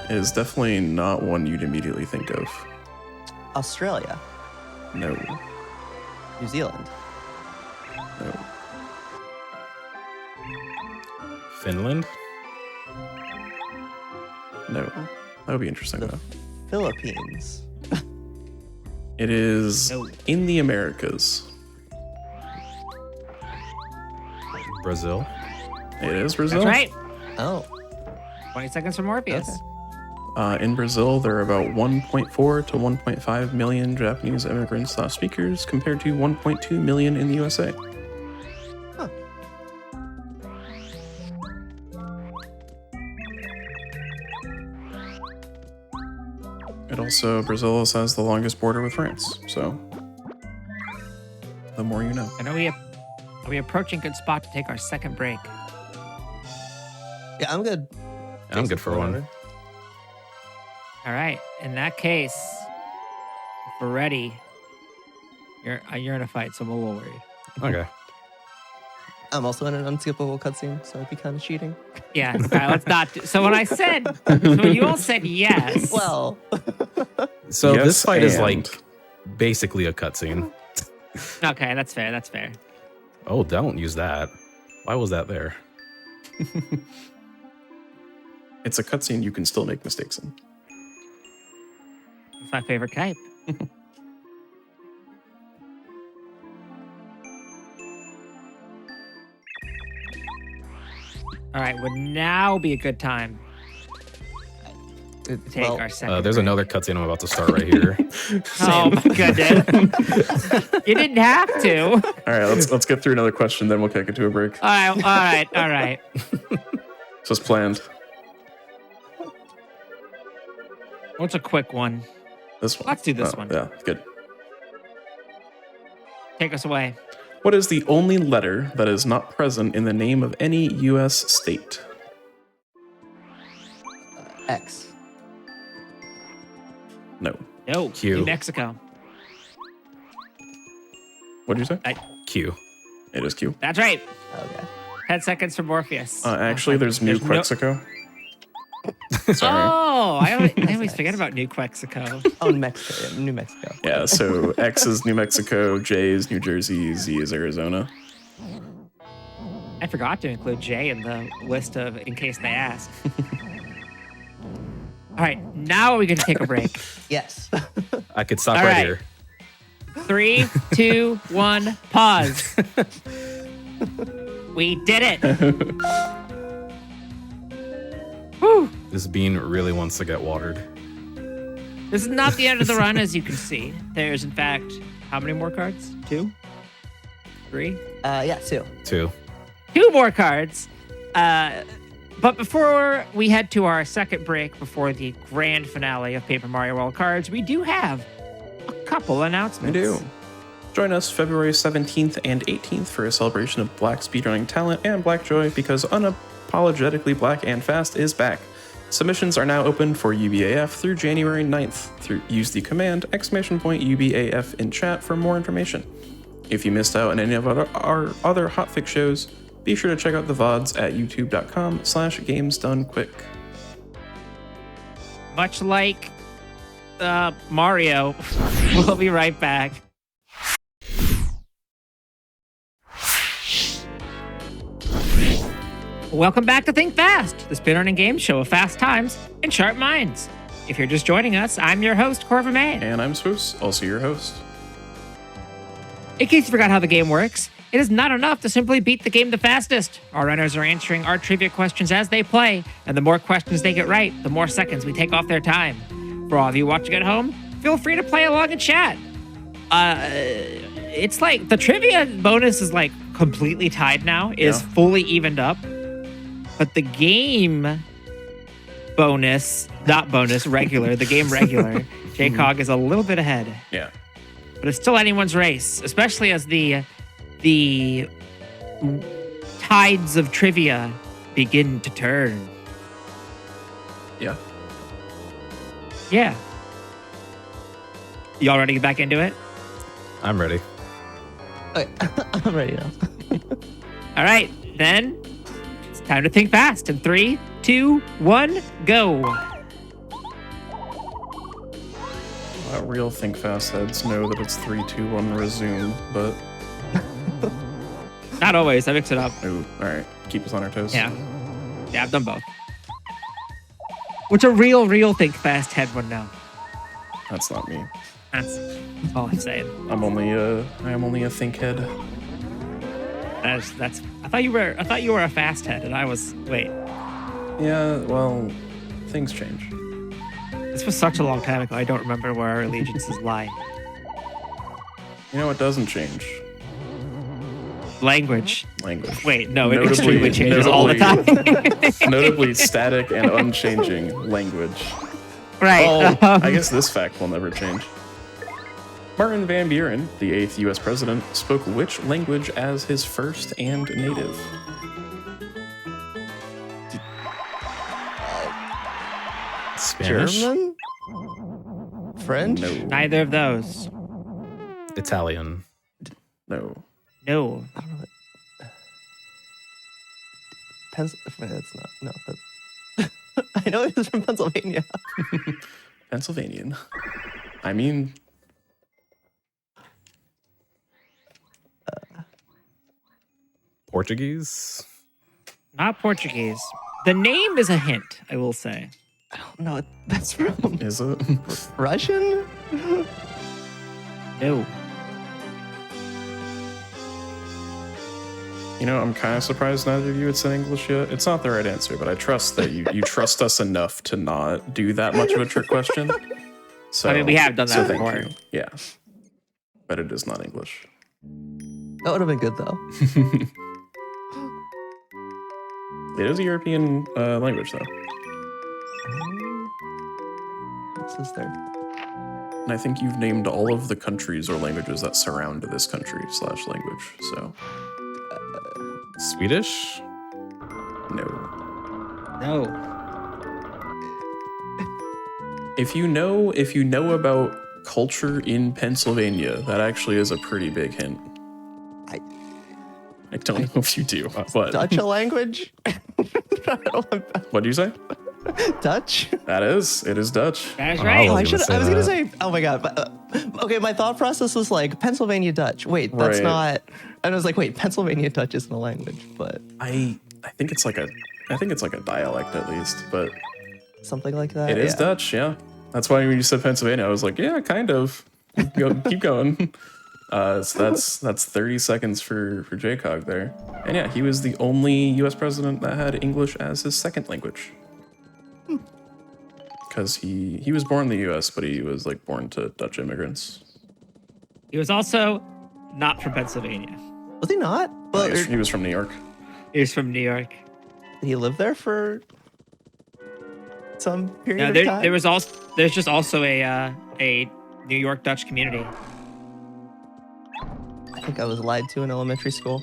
Speaker 2: It is definitely not one you'd immediately think of.
Speaker 3: Australia.
Speaker 2: No.
Speaker 3: New Zealand.
Speaker 2: No.
Speaker 4: Finland?
Speaker 2: No. That would be interesting, though.
Speaker 3: Philippines.
Speaker 2: It is
Speaker 1: No.
Speaker 2: in the Americas.
Speaker 4: Brazil?
Speaker 2: It is Brazil.
Speaker 1: That's right.
Speaker 3: Oh.
Speaker 1: 20 seconds for Morpheus.
Speaker 3: Okay.
Speaker 2: In Brazil, there are about 1.4 to 1.5 million Japanese immigrants/speakers compared to 1.2 million in the USA.
Speaker 3: Huh.
Speaker 2: Brazil also has the longest border with France, so the more you know.
Speaker 1: I know we approaching good spot to take our second break.
Speaker 3: Yeah, I'm good.
Speaker 4: I'm good for one.
Speaker 1: All right. In that case, if we're ready, you're in a fight, so I'm a little worried.
Speaker 4: Okay.
Speaker 3: I'm also in an unskippable cutscene, so I'd be kind of cheating.
Speaker 1: Yeah. Okay, let's not. So when you all said yes.
Speaker 3: Well,
Speaker 4: So
Speaker 2: Yes,
Speaker 4: this fight is
Speaker 2: and-
Speaker 4: like basically a cutscene.
Speaker 1: Okay, that's fair. That's fair.
Speaker 4: Oh, don't use that. Why was that there?
Speaker 2: It's a cutscene you can still make mistakes in.
Speaker 1: It's my favorite type. All right, would now be a good time to take our second.
Speaker 4: There's
Speaker 1: break.
Speaker 4: another cutscene I'm about to start right here.
Speaker 1: Oh my goodness! You didn't have to.
Speaker 2: All right, let's get through another question, then we'll kick it to a break.
Speaker 1: All right.
Speaker 2: So it's planned.
Speaker 1: What's a quick one?
Speaker 2: This one.
Speaker 1: Let's do this one.
Speaker 2: Yeah, good.
Speaker 1: Take us away.
Speaker 2: What is the only letter that is not present in the name of any U.S. state?
Speaker 3: X.
Speaker 2: No.
Speaker 1: No,
Speaker 4: Q.
Speaker 1: New Mexico.
Speaker 2: What did you say?
Speaker 4: Q.
Speaker 2: It is Q.
Speaker 1: That's right.
Speaker 3: Okay.
Speaker 1: 10 seconds for Morpheus.
Speaker 2: Actually, there's New Mexico. Sorry.
Speaker 1: Oh, I always forget about New Mexico.
Speaker 3: Oh, Mexico. New Mexico.
Speaker 2: Yeah, so X is New Mexico, J is New Jersey, Z is Arizona.
Speaker 1: I forgot to include Jay in the list of in case they ask. All right, now are we going to take a break?
Speaker 3: Yes.
Speaker 4: I could stop
Speaker 1: All
Speaker 4: right
Speaker 1: right.
Speaker 4: here.
Speaker 1: 3, 2, 1, pause. We did it. Whew.
Speaker 4: This bean really wants to get watered.
Speaker 1: This is not the end of the run, as you can see. There's, in fact, how many more cards? 2? 3?
Speaker 3: Yeah, 2.
Speaker 4: 2.
Speaker 1: 2 more cards. But before we head to our second break, before the grand finale of Paper Mario World Cards, we do have a couple announcements.
Speaker 2: We do. Join us February 17th and 18th for a celebration of Black speedrunning talent and Black joy, because Unapologetically Black and Fast is back. Submissions are now open for UBAF through January 9th. Use the command !UBAF in chat for more information. If you missed out on any of our other Hotfix shows, be sure to check out the VODs at youtube.com/gamesdonequick.
Speaker 1: Much like Mario, we'll be right back. Welcome back to Think Fast, the speedrunning game show of fast times and sharp minds. If you're just joining us, I'm your host, Corva May.
Speaker 2: And I'm Swoos, also your host.
Speaker 1: In case you forgot how the game works, it is not enough to simply beat the game the fastest. Our runners are answering our trivia questions as they play, and the more questions they get right, the more seconds we take off their time. For all of you watching at home, feel free to play along and chat. It's like the trivia bonus is like completely tied now, is fully evened up. But the game bonus, not bonus, regular, the game regular, JCOG is a little bit ahead.
Speaker 2: Yeah.
Speaker 1: But it's still anyone's race, especially as the the tides of trivia begin to turn.
Speaker 2: Yeah.
Speaker 1: Yeah. Y'all ready to get back into it?
Speaker 4: I'm ready.
Speaker 3: Okay, I'm ready now.
Speaker 1: All right, then it's time to think fast. In 3, 2, 1, go.
Speaker 2: Real think fast heads know that it's 3, 2, 1, resume, but
Speaker 1: Not always. I mix it up.
Speaker 2: oh, all right, keep us on our toes.
Speaker 1: Yeah. Yeah, I've done both. Which a real think fast head would know.
Speaker 2: That's not me.
Speaker 1: That's all I'm saying.
Speaker 2: I am only a think head.
Speaker 1: That's. I thought you were a fast head, and I was. Wait.
Speaker 2: Yeah, well, things change.
Speaker 1: This was such a long time ago. I don't remember where our allegiances lie.
Speaker 2: You know what doesn't change?
Speaker 1: Language.
Speaker 2: Language.
Speaker 1: Wait, no, it extremely changes all the time.
Speaker 2: Notably static and unchanging language.
Speaker 1: Right.
Speaker 2: Well, I guess this fact will never change. Martin Van Buren, the 8th U.S. president, spoke which language as his first and native?
Speaker 4: Spanish?
Speaker 3: German? French?
Speaker 2: No.
Speaker 1: Neither of those.
Speaker 4: Italian.
Speaker 2: No.
Speaker 1: No.
Speaker 3: I don't know. That's not. No. That's, I know it was from Pennsylvania.
Speaker 2: Pennsylvanian. I mean,
Speaker 4: Portuguese?
Speaker 1: Not Portuguese. The name is a hint, I will say.
Speaker 3: I don't know what that's from.
Speaker 2: is it?
Speaker 3: Russian?
Speaker 1: No.
Speaker 2: You know, I'm kind of surprised neither of you had said English yet. It's not the right answer, but I trust that you trust us enough to not do that much of a trick question. So,
Speaker 1: I mean, we have done that
Speaker 2: thank
Speaker 1: before.
Speaker 2: you. Yeah. But it is not English.
Speaker 3: That would have been good though.
Speaker 2: It is a European language, though.
Speaker 3: What's this third?
Speaker 2: And I think you've named all of the countries or languages that surround this country / language. So,
Speaker 4: Swedish?
Speaker 2: no.
Speaker 1: No.
Speaker 2: If you know about culture in Pennsylvania, that actually is a pretty big hint. I don't know if you do, but
Speaker 3: Dutch a language?
Speaker 2: what do you say?
Speaker 3: Dutch?
Speaker 2: It is Dutch.
Speaker 1: That is
Speaker 4: Oh,
Speaker 1: right.
Speaker 4: I
Speaker 3: I
Speaker 4: was
Speaker 3: was
Speaker 4: gonna
Speaker 3: gonna
Speaker 4: say
Speaker 3: say, oh my god. Okay, my thought process was like Pennsylvania Dutch. Wait, that's
Speaker 2: Right.
Speaker 3: not. And I was like, wait, Pennsylvania Dutch isn't a language, but
Speaker 2: I think it's like a dialect at least, but
Speaker 3: something like that.
Speaker 2: it is
Speaker 3: yeah.
Speaker 2: Dutch. Yeah, that's why when you said Pennsylvania, I was like, yeah, kind of. Keep going. So that's 30 seconds for JCOG there, and yeah, he was the only U.S. president that had English as his second language. Because he was born in the U.S., but he was like born to Dutch immigrants.
Speaker 1: He was also not from Pennsylvania.
Speaker 3: Was he not? Well,
Speaker 2: He was from New York.
Speaker 1: He was from New York.
Speaker 3: did he live there for some period
Speaker 1: No,
Speaker 3: of
Speaker 1: there,
Speaker 3: time?
Speaker 1: there's just also a New York Dutch community.
Speaker 3: I think I was lied to in elementary school.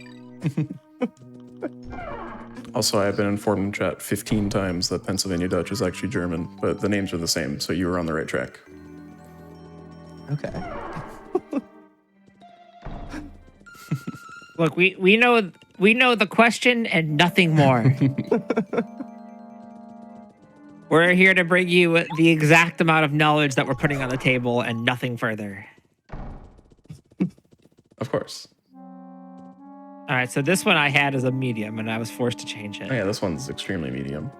Speaker 2: Also, I've been informed in chat 15 times that Pennsylvania Dutch is actually German, but the names are the same, so you were on the right track.
Speaker 3: Okay.
Speaker 1: Look, we know the question and nothing more. We're here to bring you the exact amount of knowledge that we're putting on the table and nothing further.
Speaker 2: Of course.
Speaker 1: All right, so this one I had as a medium, and I was forced to change it.
Speaker 2: Oh, yeah, this one's extremely medium.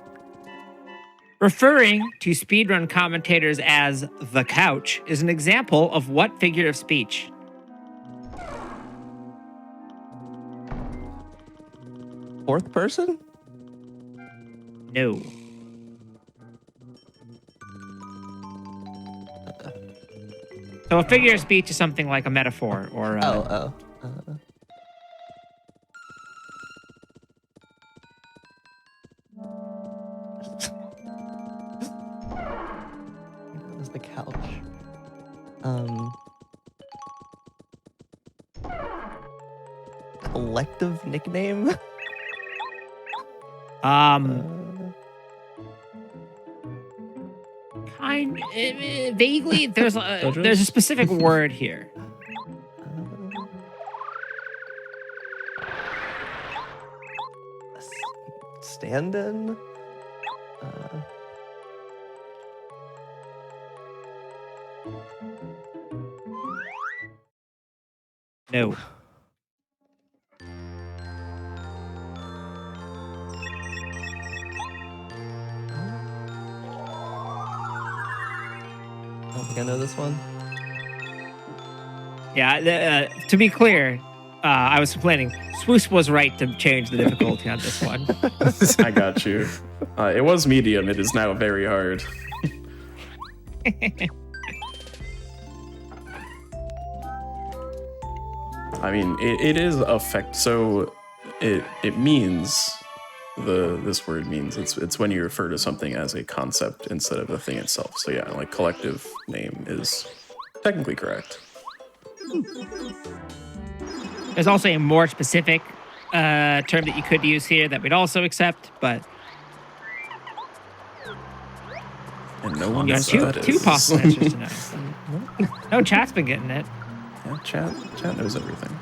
Speaker 1: Referring to speedrun commentators as the couch is an example of what figure of speech?
Speaker 3: Fourth person?
Speaker 1: No. So a figure of speech is something like a metaphor or
Speaker 3: That was the couch. collective nickname?
Speaker 1: Vaguely, there's a specific word here.
Speaker 3: Stand-in?
Speaker 1: No.
Speaker 3: I don't think I know this one.
Speaker 1: Yeah, to be clear, I was complaining. Swoosh was right to change the difficulty on this one.
Speaker 2: I got you. It was medium. It is now very hard. I mean, it is affect. So it means this word means it's when you refer to something as a concept instead of the thing itself. So yeah, like collective name is technically correct.
Speaker 1: There's also a more specific term that you could use here that we'd also accept, but
Speaker 2: And no one
Speaker 1: you got
Speaker 2: knows what that
Speaker 1: two
Speaker 2: is.
Speaker 1: possible answers to know. No, chat's been getting it.
Speaker 2: Yeah, chat knows everything.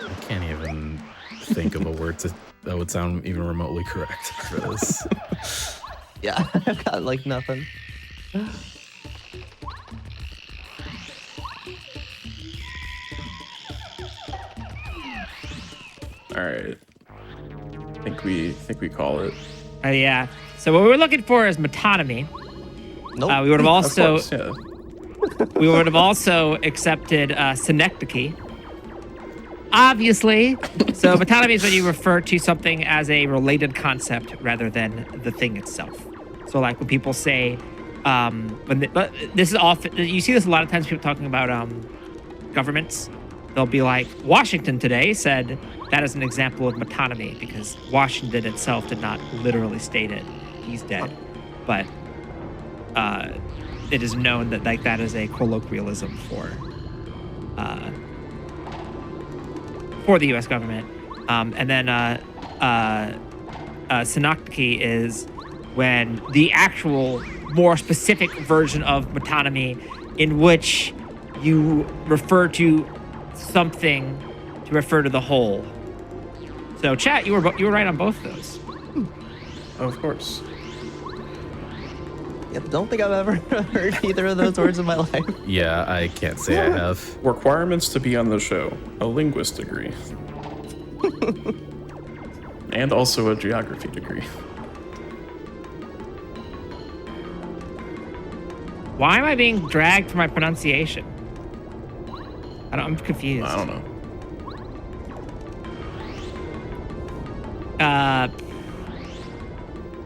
Speaker 4: I can't even think of a word that would sound even remotely correct for this.
Speaker 3: Yeah, I've got like nothing.
Speaker 2: All right. Think we call it.
Speaker 1: Yeah. So what we were looking for is metonymy.
Speaker 3: Nope.
Speaker 1: We would have also
Speaker 2: Of course, yeah.
Speaker 1: we would have also accepted synecdoche. Obviously. So metonymy is when you refer to something as a related concept rather than the thing itself. So like when people say, this is often, you see this a lot of times, people talking about governments. They'll be like, Washington today said that is an example of metonymy because Washington itself did not literally state it. He's dead. But it is known that like that is a colloquialism for the U.S. government. And then synecdoche is when the actual more specific version of metonymy in which you refer to something to refer to the whole. So chat, you were right on both of those.
Speaker 2: Of course.
Speaker 3: Yeah, don't think I've ever heard either of those words in my life.
Speaker 4: Yeah, I can't say I have.
Speaker 2: Requirements to be on the show: a linguist degree, and also a geography degree.
Speaker 1: Why am I being dragged for my pronunciation? I'm confused.
Speaker 2: I don't know.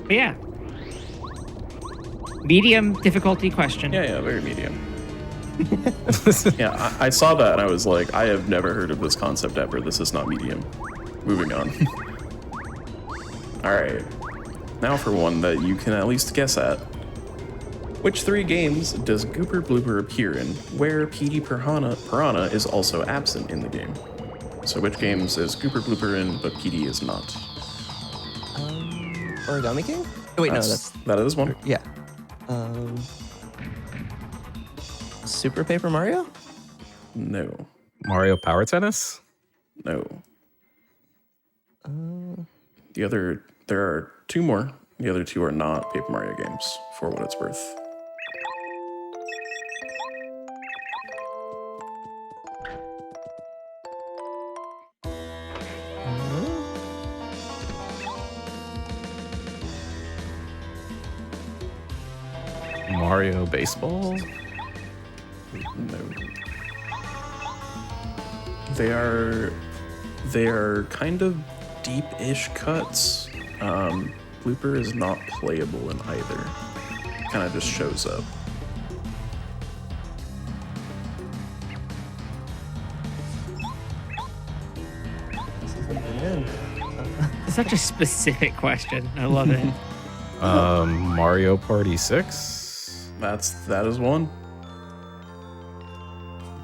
Speaker 1: But yeah. Medium difficulty question.
Speaker 2: Yeah, very medium. Yeah, I saw that and I was like, I have never heard of this concept ever. This is not medium. Moving on. All right. Now for one that you can at least guess at. Which 3 games does Gooper Blooper appear in, where PD Piranha is also absent in the game? So which games is Gooper Blooper in, but PD is not?
Speaker 3: Origami King? Oh, wait,
Speaker 2: That is one.
Speaker 3: yeah. Super Paper Mario?
Speaker 2: No.
Speaker 4: Mario Power Tennis?
Speaker 2: No. There are 2 more. The other 2 are not Paper Mario games, for what it's worth.
Speaker 4: Mario Baseball?
Speaker 2: No. They are kind of deep-ish cuts. Blooper is not playable in either. Kind of just shows up.
Speaker 1: Such a specific question. I love it.
Speaker 4: Mario Party 6?
Speaker 2: That is one.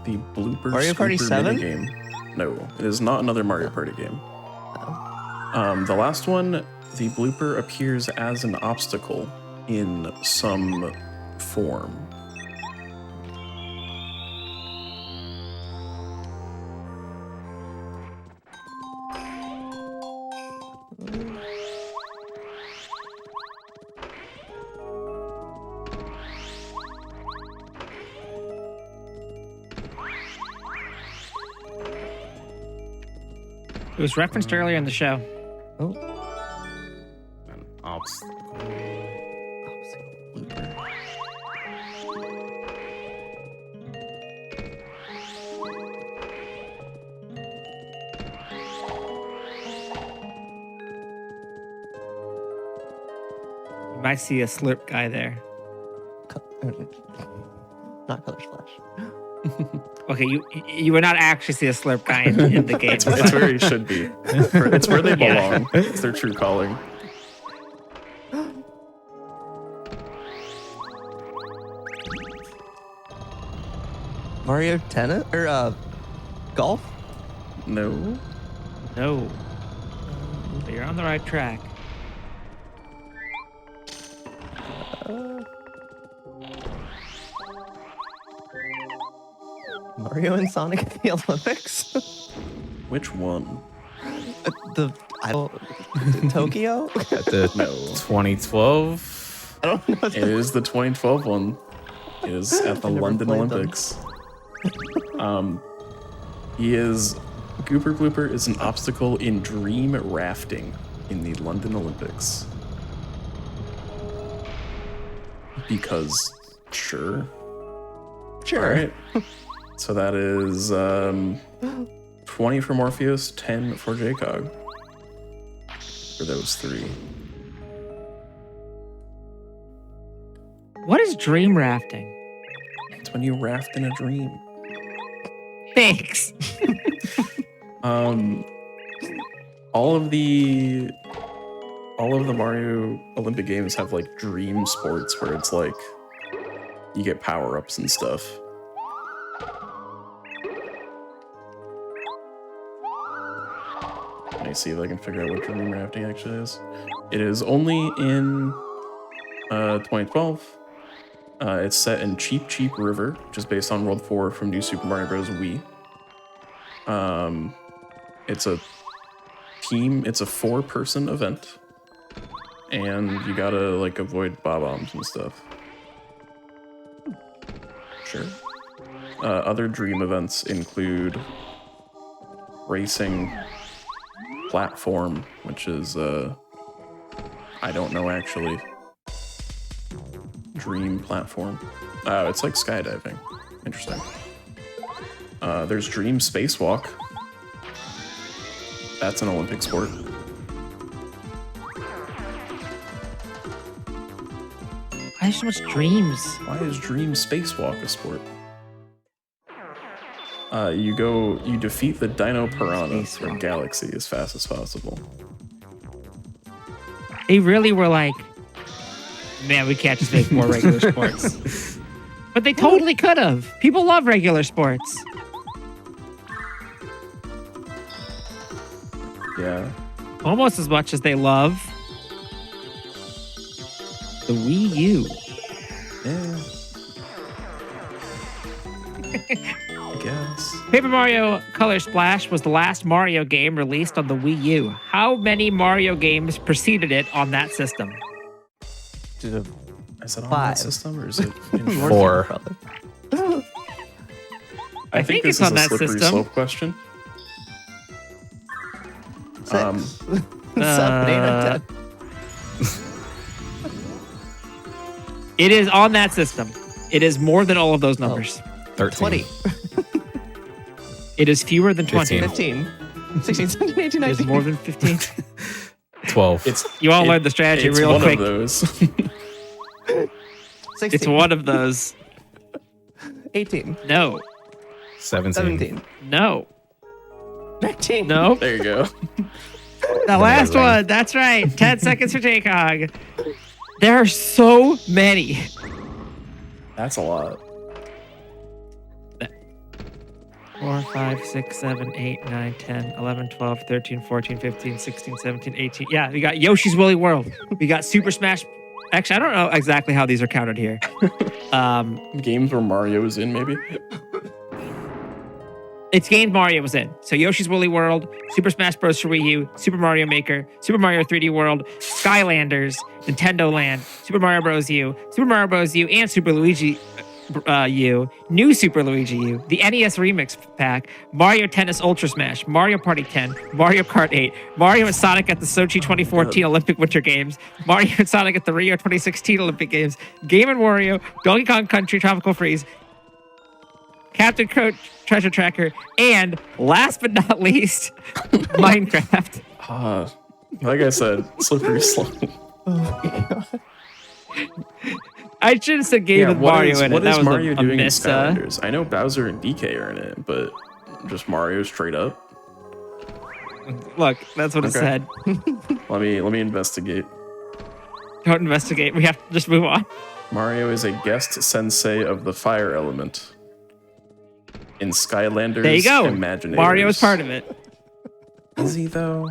Speaker 2: The blooper
Speaker 3: Mario Party
Speaker 2: scooper
Speaker 3: 7?
Speaker 2: minigame. No, it is not another Mario Party game. The last one, the blooper appears as an obstacle in some form.
Speaker 1: It was referenced earlier in the show.
Speaker 3: Oh.
Speaker 4: An obstacle.
Speaker 1: You might see a slurp guy there.
Speaker 3: Not Color Splash.
Speaker 1: Okay, you would not actually see a slurp guy in the game.
Speaker 2: It's where he should be. It's where they belong. It's their true calling.
Speaker 3: Mario Tennis or golf?
Speaker 2: No.
Speaker 1: No. But you're on the right track.
Speaker 3: Mario and Sonic at the Olympics?
Speaker 2: Which one?
Speaker 3: Tokyo?
Speaker 4: At the
Speaker 2: No.
Speaker 4: 2012.
Speaker 3: I don't know.
Speaker 2: It is the 2012 one. It is at the
Speaker 3: I never
Speaker 2: London
Speaker 3: played them.
Speaker 2: Olympics. Gooper Blooper is an obstacle in dream rafting in the London Olympics. Because, sure.
Speaker 3: Sure.
Speaker 2: All right. So that is 20 for Morpheus, 10 for Jcog. For those three.
Speaker 1: What is dream rafting?
Speaker 2: It's when you raft in a dream.
Speaker 1: Thanks.
Speaker 2: All of the Mario Olympic games have like dream sports where it's like you get power-ups and stuff. Let me see if I can figure out what dream rafting actually is. It is only in 2012. It's set in Cheap Cheap River, which is based on World 4 from New Super Mario Bros. Wii. It's a team, it's a 4-person event. And you gotta like avoid bob-ombs and stuff. Sure. Other dream events include racing, platform, which is I don't know actually. Dream platform. It's like skydiving. Interesting. There's Dream Spacewalk. That's an Olympic sport.
Speaker 1: Why so much dreams?
Speaker 2: Why is Dream Spacewalk a sport? You defeat the Dino Piranha from Galaxy as fast as possible.
Speaker 1: They really were like, man, we can't just make more regular sports. But they totally could have. People love regular sports.
Speaker 2: Yeah.
Speaker 1: Almost as much as they love the Wii U.
Speaker 2: Yeah. I guess.
Speaker 1: Paper Mario Color Splash was the last Mario game released on the Wii U. How many Mario games preceded it on that system?
Speaker 2: Is it on
Speaker 3: 5.
Speaker 2: that system or is it in
Speaker 4: 4.
Speaker 3: Probably.
Speaker 2: I
Speaker 1: think
Speaker 2: this
Speaker 1: it's
Speaker 2: is
Speaker 1: on
Speaker 2: a
Speaker 1: that
Speaker 2: slippery
Speaker 1: system.
Speaker 2: slope question.
Speaker 3: 6. 7, 8, and 10.
Speaker 1: It is on that system. It is more than all of those numbers.
Speaker 4: 13.
Speaker 3: 20.
Speaker 1: It is fewer than 20.
Speaker 4: 15.
Speaker 3: 15. 16, 17, 18,
Speaker 1: It is
Speaker 3: 19.
Speaker 1: more than 15.
Speaker 4: 12.
Speaker 1: You all learned the strategy
Speaker 2: It's
Speaker 1: real
Speaker 2: one
Speaker 1: quick.
Speaker 2: of those.
Speaker 3: 16.
Speaker 1: It's one of those.
Speaker 3: 18.
Speaker 1: No.
Speaker 4: 17.
Speaker 3: 17.
Speaker 1: No.
Speaker 3: 19.
Speaker 1: No.
Speaker 2: There you go.
Speaker 1: The last
Speaker 4: Amazing.
Speaker 1: one. That's right. 10 seconds for Jcog. There are so many.
Speaker 2: That's a lot.
Speaker 1: 4, 5, 6, 7, 8, 9, 10, 11, 12, 13, 14, 15, 16, 17, 18. Yeah, we got Yoshi's Woolly World. We got Super Smash. Actually, I don't know exactly how these are counted here.
Speaker 2: Games where Mario is in, maybe?
Speaker 1: It's games Mario was in. So Yoshi's Woolly World, Super Smash Bros. For Wii U, Super Mario Maker, Super Mario 3D World, Skylanders, Nintendo Land, Super Mario Bros. U, Super Mario Bros. U, and Super Luigi U, New Super Luigi U, the NES Remix Pack, Mario Tennis Ultra Smash, Mario Party 10, Mario Kart 8, Mario and Sonic at the Sochi 2014 Olympic Winter Games, Mario and Sonic at the Rio 2016 Olympic Games, Game & Wario, Donkey Kong Country Tropical Freeze, Captain Crow Treasure Tracker, and last but not least, Minecraft.
Speaker 2: Like I said, slippery slope.
Speaker 1: I should have said Game with Mario in it.
Speaker 2: What
Speaker 1: That
Speaker 2: is
Speaker 1: was
Speaker 2: Mario
Speaker 1: a
Speaker 2: doing in
Speaker 1: miss.
Speaker 2: Skylanders? I know Bowser and DK are in it, but just Mario straight up?
Speaker 1: Look, that's what it said.
Speaker 2: Let me investigate.
Speaker 1: Don't investigate. We have to just move on.
Speaker 2: Mario is a guest sensei of the fire element in Skylanders.
Speaker 1: There you go.
Speaker 2: Imaginators.
Speaker 1: Mario is part of it.
Speaker 2: Is he though?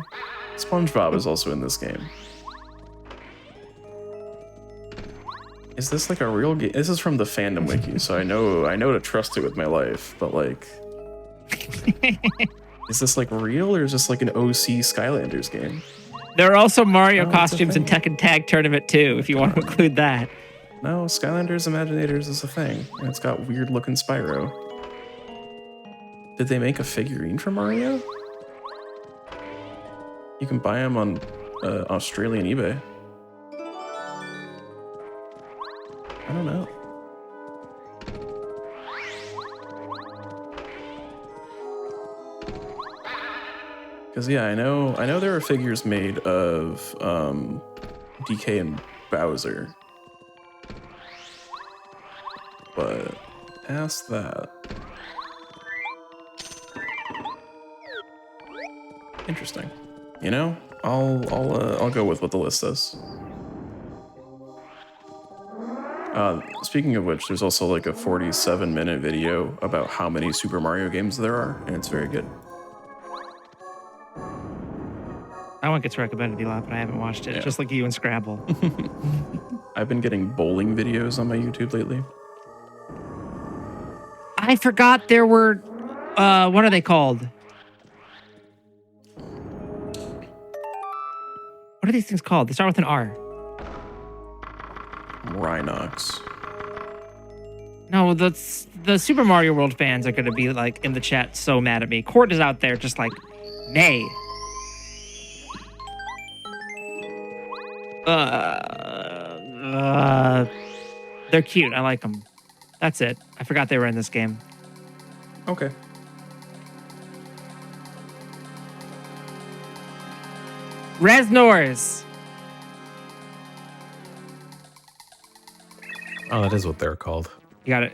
Speaker 2: SpongeBob is also in this game. Is this like a real game? This is from the fandom wiki, so I know to trust it with my life. But like, is this like real or is this like an OC Skylanders game?
Speaker 1: There are also Mario
Speaker 2: Oh, it's a
Speaker 1: costumes in
Speaker 2: thing.
Speaker 1: Tekken Tag Tournament too, if you want to include that.
Speaker 2: No, Skylanders Imaginators is a thing, and it's got weird looking Spyro. Did they make a figurine for Mario? You can buy them on Australian eBay. I don't know. Because yeah, I know there are figures made of DK and Bowser. But ask that. Interesting. You know, I'll go with what the list says. Speaking of which, there's also like a 47-minute video about how many Super Mario games there are, and it's very good.
Speaker 1: That one gets recommended a lot, but I haven't watched it.
Speaker 2: Yeah.
Speaker 1: Just like you and Scrabble.
Speaker 2: I've been getting bowling videos on my YouTube lately.
Speaker 1: I forgot there were, what are they called? What are these things called? They start with an R.
Speaker 2: Rhinox.
Speaker 1: No, the Super Mario World fans are going to be like in the chat so mad at me. Court is out there just like, nay. They're cute. I like them. That's it. I forgot they were in this game.
Speaker 2: Okay.
Speaker 1: Reznors.
Speaker 4: Oh, that is what they're called.
Speaker 1: You got it.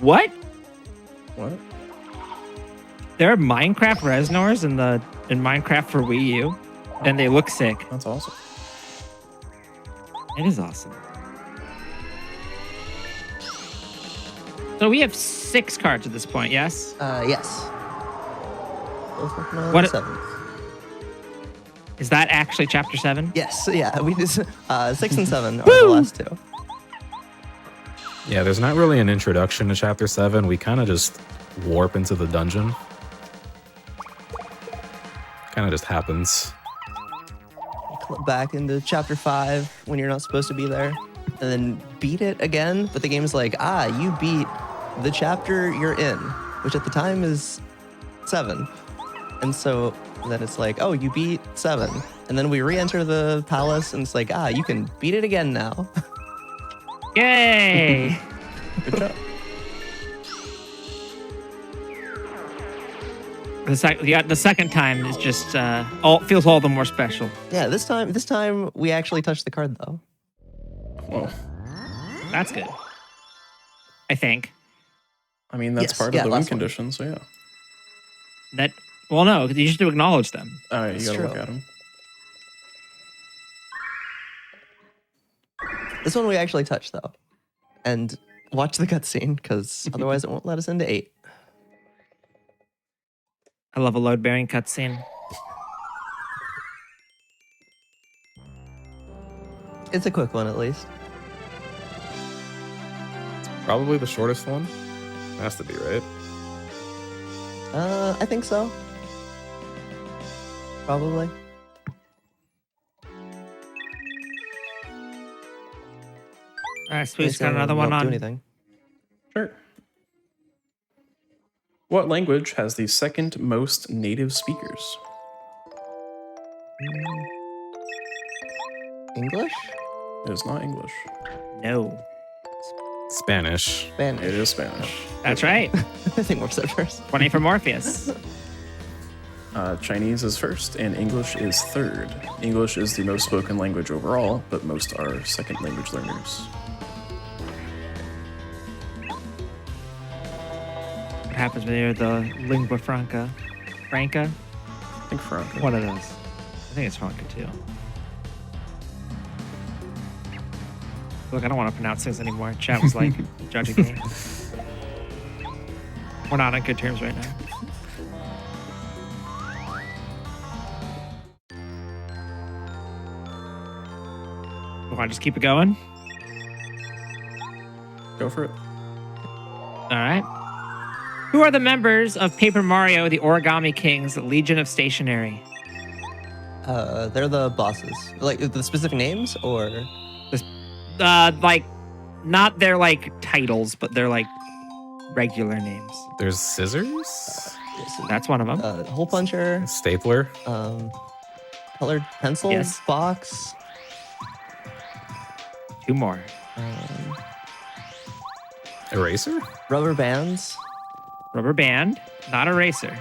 Speaker 1: What?
Speaker 2: What?
Speaker 1: There are Minecraft Reznors in Minecraft for Wii U, and they look sick.
Speaker 2: That's awesome.
Speaker 1: It is awesome. So we have 6 cards at this point, yes?
Speaker 3: Yes. Both working on
Speaker 1: What-
Speaker 3: 7.
Speaker 1: Is that actually chapter 7?
Speaker 3: Yes, yeah, we just 6 and 7 are the last 2.
Speaker 4: Yeah, there's not really an introduction to Chapter 7. We kind of just warp into the dungeon. Kind of just happens.
Speaker 3: Clip back into chapter 5 when you're not supposed to be there, and then beat it again. But the game's like, you beat the chapter you're in, which at the time is 7. And so then it's like, oh, you beat 7. And then we re-enter the palace, and it's like, you can beat it again now.
Speaker 1: Yay!
Speaker 2: Good job.
Speaker 1: The second time is just feels all the more special.
Speaker 3: Yeah, this time we actually touched the card though.
Speaker 2: Well,
Speaker 1: That's good. I think
Speaker 2: I mean, that's
Speaker 3: Yes,
Speaker 2: part
Speaker 3: yeah,
Speaker 2: of the win
Speaker 3: last one.
Speaker 2: condition, so yeah.
Speaker 1: that Well, no, you just have to acknowledge them.
Speaker 2: All right, you
Speaker 3: That's
Speaker 2: gotta look
Speaker 3: true.
Speaker 2: at them.
Speaker 3: This one we actually touched though, and watch the cutscene because otherwise it won't let us into 8.
Speaker 1: I love a load-bearing cutscene.
Speaker 3: It's a quick one at least.
Speaker 4: Probably the shortest one. Has to be, right?
Speaker 3: I think so. Probably.
Speaker 1: All right, Sweet's
Speaker 3: It's
Speaker 1: got another one
Speaker 3: do
Speaker 1: on.
Speaker 3: anything.
Speaker 2: Sure. What language has the second most native speakers?
Speaker 3: English?
Speaker 2: It is not English.
Speaker 1: No.
Speaker 4: Spanish.
Speaker 3: Spanish.
Speaker 2: It is Spanish.
Speaker 1: That's right.
Speaker 3: I think we're said first.
Speaker 1: 20 for Morpheus.
Speaker 2: Chinese is first, and English is third. English is the most spoken language overall, but most are second language learners.
Speaker 1: What happens when you're the lingua franca? Franca?
Speaker 2: I think Franco.
Speaker 1: One of those. I think it's franca too. Look, I don't want to pronounce things anymore. Chat was like judging me. We're not on good terms right now. Want to just keep it going?
Speaker 2: Go for it.
Speaker 1: All right. Who are the members of Paper Mario: The Origami King's Legion of Stationery?
Speaker 3: They're the bosses. Like the specific names or
Speaker 1: Like, not their like titles, but their like regular names.
Speaker 4: There's scissors,
Speaker 1: That's one of them.
Speaker 3: hole puncher,
Speaker 4: stapler,
Speaker 3: colored pencil,
Speaker 1: Yes.
Speaker 3: box,
Speaker 1: Two more.
Speaker 4: eraser.
Speaker 3: rubber bands.
Speaker 1: Rubber band, not eraser.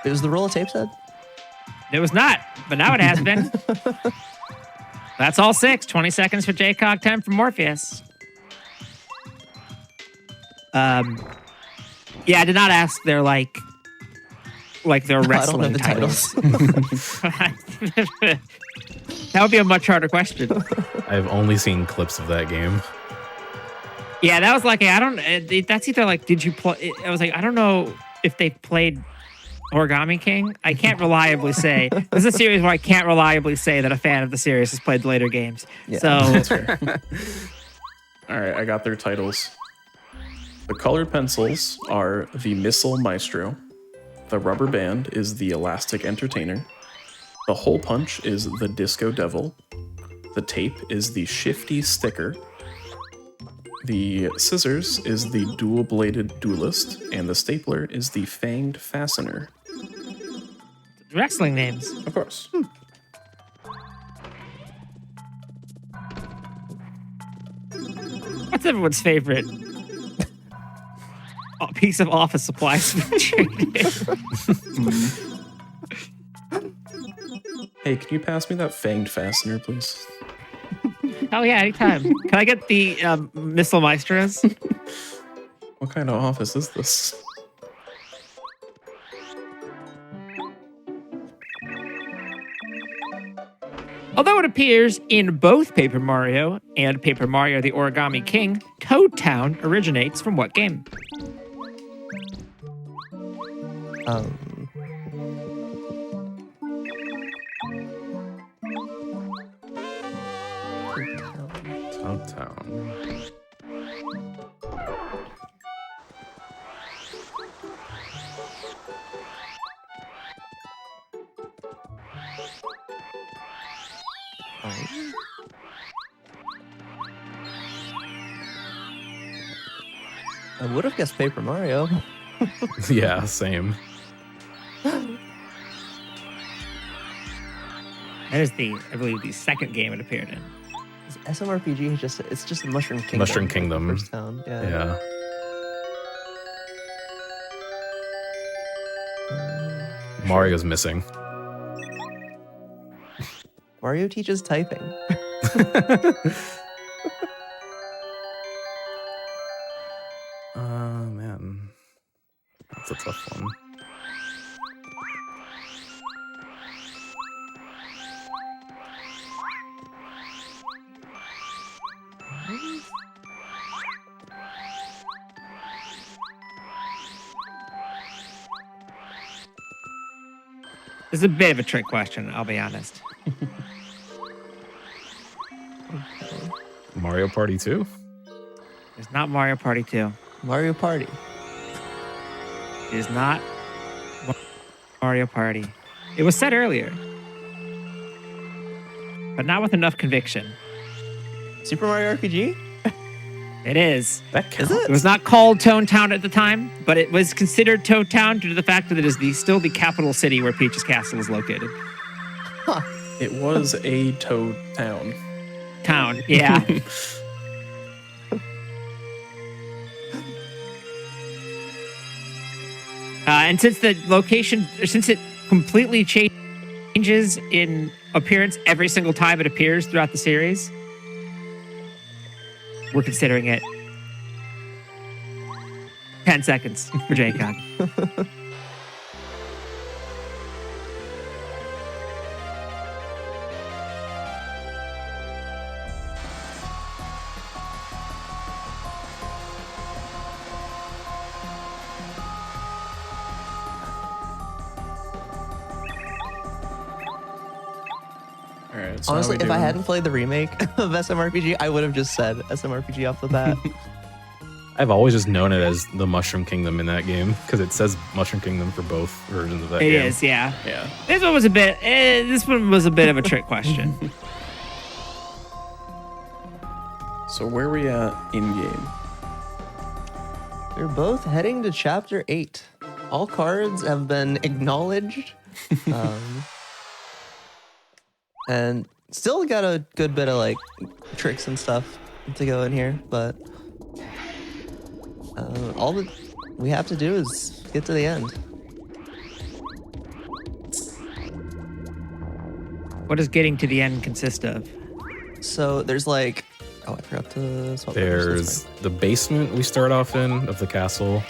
Speaker 3: It was the roll of tape said?
Speaker 1: It was not, but now it has been. That's all 6. 20 seconds for Jaycog, 10 for Morpheus. Yeah, I did not ask their like their
Speaker 3: I don't know
Speaker 1: wrestling
Speaker 3: the
Speaker 1: titles.
Speaker 3: titles.
Speaker 1: That would be a much harder question.
Speaker 4: I've only seen clips of that game.
Speaker 1: Yeah, that was like I don't. That's either like did you play? I was like I don't know if they played Origami King. I can't reliably say. This is a series where I can't reliably say that a fan of the series has played the later games.
Speaker 3: Yeah.
Speaker 1: So
Speaker 2: All right, I got their titles. The colored pencils are the Missile Maestro. The rubber band is the Elastic Entertainer. The hole punch is the Disco Devil. The tape is the Shifty Sticker. The scissors is the Dual-Bladed Duelist. And the stapler is the Fanged Fastener.
Speaker 1: wrestling names.
Speaker 2: Of course.
Speaker 1: What's everyone's favorite piece of office supplies?
Speaker 2: Hey, can you pass me that Fanged Fastener, please?
Speaker 1: Oh yeah, anytime. Can I get the Missile Maestros?
Speaker 2: What kind of office is this?
Speaker 1: Although it appears in both Paper Mario and Paper Mario: The Origami King, Toad Town originates from what game?
Speaker 4: Town.
Speaker 3: I would have guessed Paper Mario.
Speaker 4: Yeah, same.
Speaker 1: That is I believe, the second game it appeared in.
Speaker 3: SMRPG it's just Mushroom Kingdom.
Speaker 4: Mushroom Kingdom.
Speaker 3: First town. Yeah.
Speaker 4: Yeah. Mario's missing.
Speaker 3: Mario teaches typing.
Speaker 4: Man. That's a tough one.
Speaker 1: This is a bit of a trick question, I'll be honest.
Speaker 4: Mario Party 2?
Speaker 1: It's not Mario Party 2.
Speaker 3: Mario Party.
Speaker 1: It is not Mario Party. It was said earlier, but not with enough conviction.
Speaker 3: Super Mario RPG?
Speaker 1: It is.
Speaker 4: That counts.
Speaker 3: Is it?
Speaker 1: It was not called Town Town at the time, but it was considered Toad Town due to the fact that it is still the capital city where Peach's Castle is located.
Speaker 3: Huh.
Speaker 2: It was a Toad Town.
Speaker 1: Town, yeah. And since the location, since it completely changes in appearance every single time it appears throughout the series, we're considering it 10 seconds for Jacob.
Speaker 2: All right. So
Speaker 3: Honestly, if I hadn't played the remake of SMRPG, I would have just said SMRPG off the bat.
Speaker 4: I've always just known it as the Mushroom Kingdom in that game because it says Mushroom Kingdom for both versions of that game.
Speaker 1: It is, yeah.
Speaker 2: Yeah.
Speaker 1: This one was a bit. This one was a bit of a trick question.
Speaker 2: So where are we at in game?
Speaker 3: We're both heading to Chapter 8. All cards have been acknowledged. And still got a good bit of like tricks and stuff to go in here, but all that we have to do is get to the end.
Speaker 1: What does getting to the end consist of?
Speaker 3: So there's like, oh, I forgot to swap.
Speaker 4: There's the basement we start off in of the castle.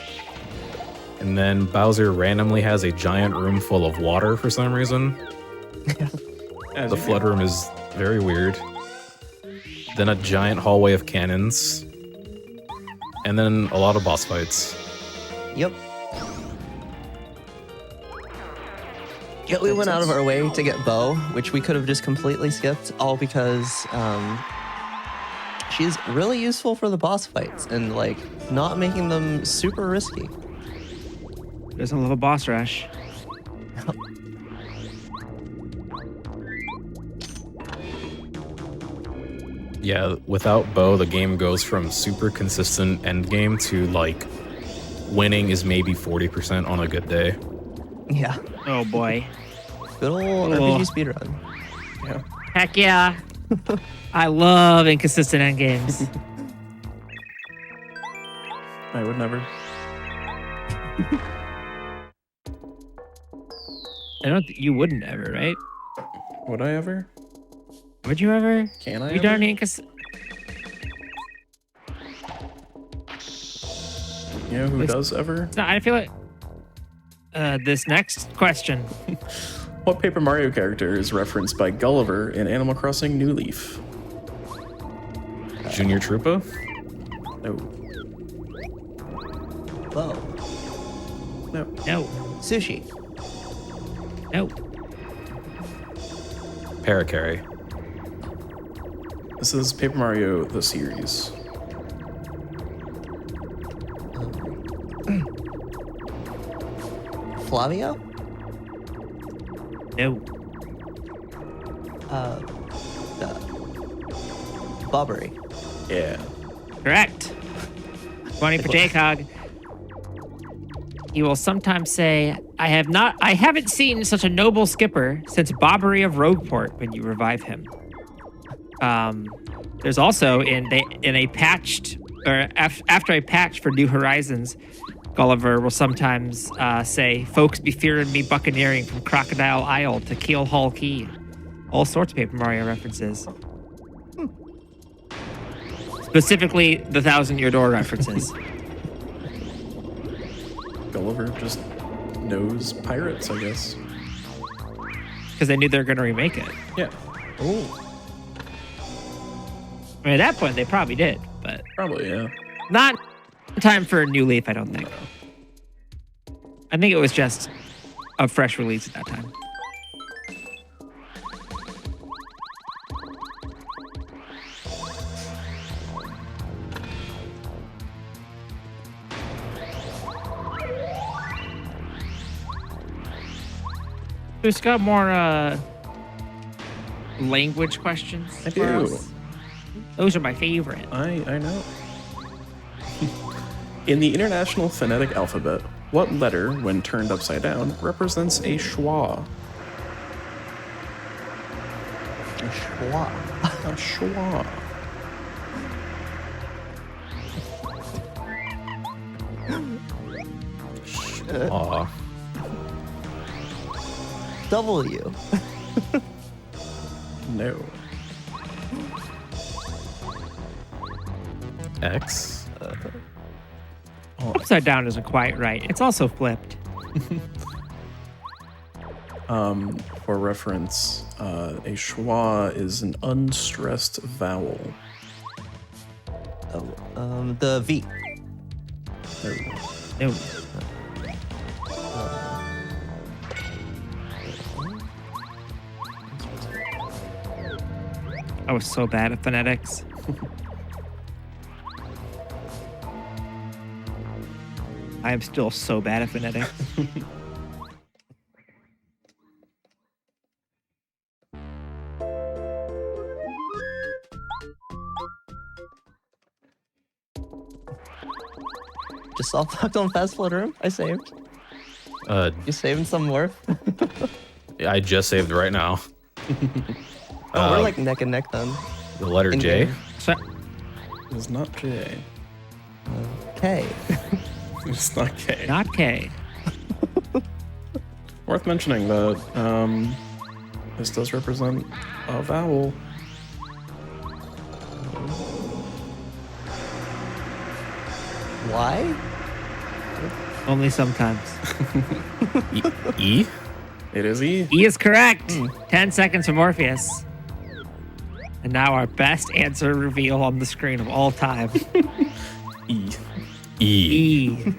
Speaker 4: And then Bowser randomly has a giant room full of water for some reason. The flood room is very weird. Then a giant hallway of cannons. And then a lot of boss fights.
Speaker 3: Yep. Yet we went out of our way to get Bo, which we could have just completely skipped, all because she's really useful for the boss fights and like not making them super risky.
Speaker 1: There's a little boss rush.
Speaker 4: Yeah, without Bo, the game goes from super consistent endgame to like winning is maybe 40% on a good day.
Speaker 3: Yeah.
Speaker 1: Oh boy.
Speaker 3: Good old RPG speedrun.
Speaker 2: Yeah.
Speaker 1: Heck yeah. I love inconsistent endgames.
Speaker 2: I would never.
Speaker 1: You wouldn't ever, right?
Speaker 2: Would I ever?
Speaker 1: Would you ever?
Speaker 2: Can I
Speaker 1: You
Speaker 2: ever?
Speaker 1: darn inconsistent.
Speaker 2: You know who does ever?
Speaker 1: No, I feel like this next question.
Speaker 2: What Paper Mario character is referenced by Gulliver in Animal Crossing New Leaf?
Speaker 4: Junior Troopa?
Speaker 2: No.
Speaker 3: Bo.
Speaker 2: No.
Speaker 1: No.
Speaker 3: Sushi.
Speaker 1: No.
Speaker 4: Parakarry.
Speaker 2: This is Paper Mario the series.
Speaker 3: Flavio?
Speaker 1: No.
Speaker 3: Bobbery.
Speaker 2: Yeah.
Speaker 1: Correct. 20 for JCOG. He will sometimes say, I haven't seen such a noble skipper since Bobbery of Rogueport when you revive him. There's also in a patched, or after a patch for New Horizons, Gulliver will sometimes say, folks be fearing me buccaneering from Crocodile Isle to Keel Hall Key. all sorts of Paper Mario references. Specifically, the Thousand Year Door references.
Speaker 2: Gulliver just knows pirates, I guess.
Speaker 1: Because they knew they were going to remake it.
Speaker 2: Yeah.
Speaker 3: Oh.
Speaker 1: I mean, at that point, they probably did, but
Speaker 2: Probably, yeah.
Speaker 1: not in time for a new leaf, I don't think. I think it was just a fresh release at that time. Who's got more language questions?
Speaker 2: I
Speaker 1: for
Speaker 2: do.
Speaker 1: us? Those are my favorite.
Speaker 2: I know. In the International Phonetic Alphabet, what letter, when turned upside down, represents a schwa?
Speaker 3: A schwa.
Speaker 2: A schwa.
Speaker 4: Aw.
Speaker 3: W.
Speaker 2: No.
Speaker 4: X.
Speaker 1: Upside down isn't quite right. It's also flipped.
Speaker 2: For reference, a schwa is an unstressed vowel.
Speaker 3: Oh, the V.
Speaker 2: There we go.
Speaker 1: No. I was so bad at phonetics. I am still so bad at phonetics.
Speaker 3: Just self-locked on fast floater room. I saved. You saving some more?
Speaker 4: I just saved right now.
Speaker 3: Oh, we're like neck and neck then.
Speaker 4: The letter J.
Speaker 3: In-game.
Speaker 1: So,
Speaker 2: It's not J.
Speaker 3: K.
Speaker 2: It's not K.
Speaker 1: not K.
Speaker 2: Worth mentioning that this does represent a vowel.
Speaker 3: Y?
Speaker 1: Only sometimes.
Speaker 4: E.
Speaker 2: It is E.
Speaker 1: E is correct. 10 seconds for Morpheus. And now our best answer reveal on the screen of all time.
Speaker 2: E.
Speaker 4: E.
Speaker 1: E.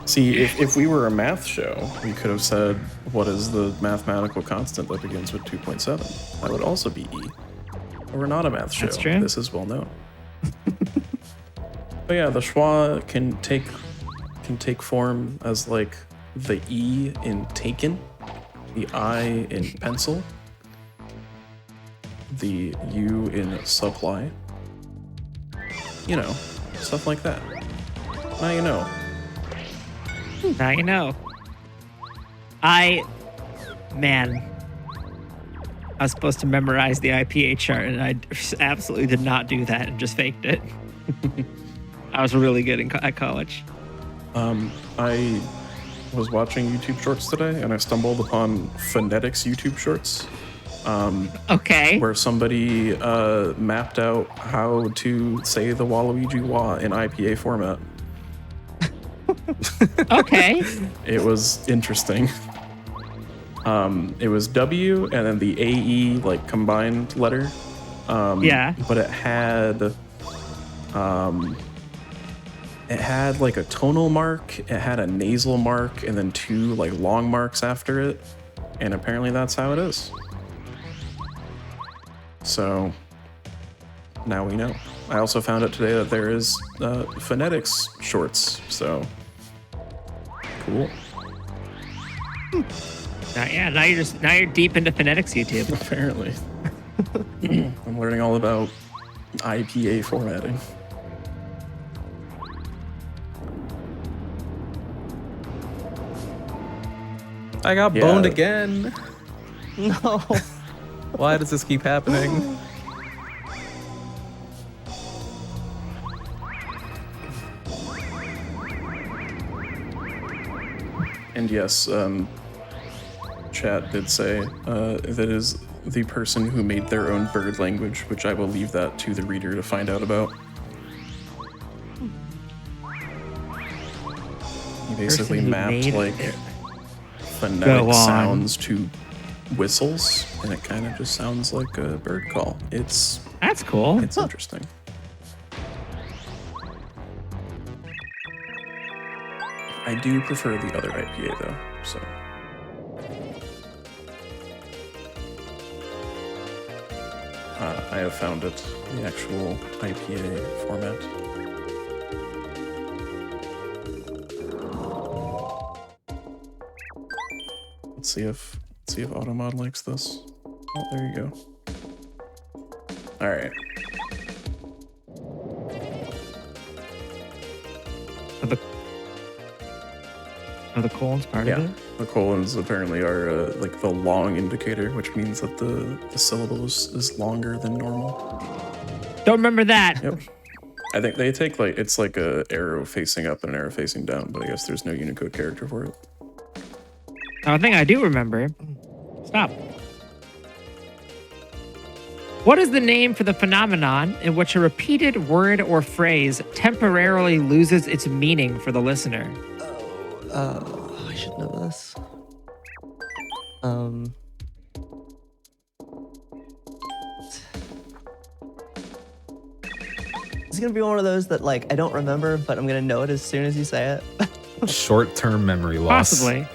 Speaker 2: See, if we were a math show, we could have said, what is the mathematical constant that begins with 2.7? That would also be E. But we're not a math show.
Speaker 1: That's true.
Speaker 2: This is well known. But yeah, the schwa can take form as like the E in taken, the I in pencil, the U in supply. You know, stuff like that. Now you know.
Speaker 1: Now you know. Man, I was supposed to memorize the IPA chart, and I absolutely did not do that and just faked it. I was really good at college.
Speaker 2: I was watching YouTube shorts today, and I stumbled upon phonetics YouTube shorts.
Speaker 1: Okay.
Speaker 2: Where somebody mapped out how to say the Waluigi Wa in IPA format.
Speaker 1: Okay.
Speaker 2: It was interesting. It was W and then the AE like combined letter.
Speaker 1: Yeah.
Speaker 2: But it had like a tonal mark, it had a nasal mark, and then two like long marks after it. And apparently that's how it is. So now we know. I also found out today that there is phonetics shorts, so cool.
Speaker 1: Now you're deep into phonetics YouTube.
Speaker 2: Apparently. I'm learning all about IPA formatting.
Speaker 4: I got
Speaker 2: Yeah.
Speaker 4: boned again.
Speaker 3: No.
Speaker 4: Why does this keep happening?
Speaker 2: And yes, chat did say that is the person who made their own bird language, which I will leave that to the reader to find out about. He basically mapped like phonetic sounds to whistles, and it kind of just sounds like a bird call.
Speaker 1: That's cool.
Speaker 2: It's interesting. I do prefer the other IPA though, so. I have found it, the actual IPA format. Let's see if Automod likes this. Oh, there you go. All right.
Speaker 1: Are the colons part of it?
Speaker 2: The colons apparently are like the long indicator, which means that the syllable is longer than normal.
Speaker 1: Don't remember that.
Speaker 2: Yep. I think they take like, it's like a arrow facing up and an arrow facing down, but I guess there's no Unicode character for it.
Speaker 1: I think I do remember. Stop. What is the name for the phenomenon in which a repeated word or phrase temporarily loses its meaning for the listener?
Speaker 3: I should know this. It's gonna be one of those that like I don't remember, but I'm gonna know it as soon as you say it.
Speaker 4: Short-term memory loss.
Speaker 1: Possibly.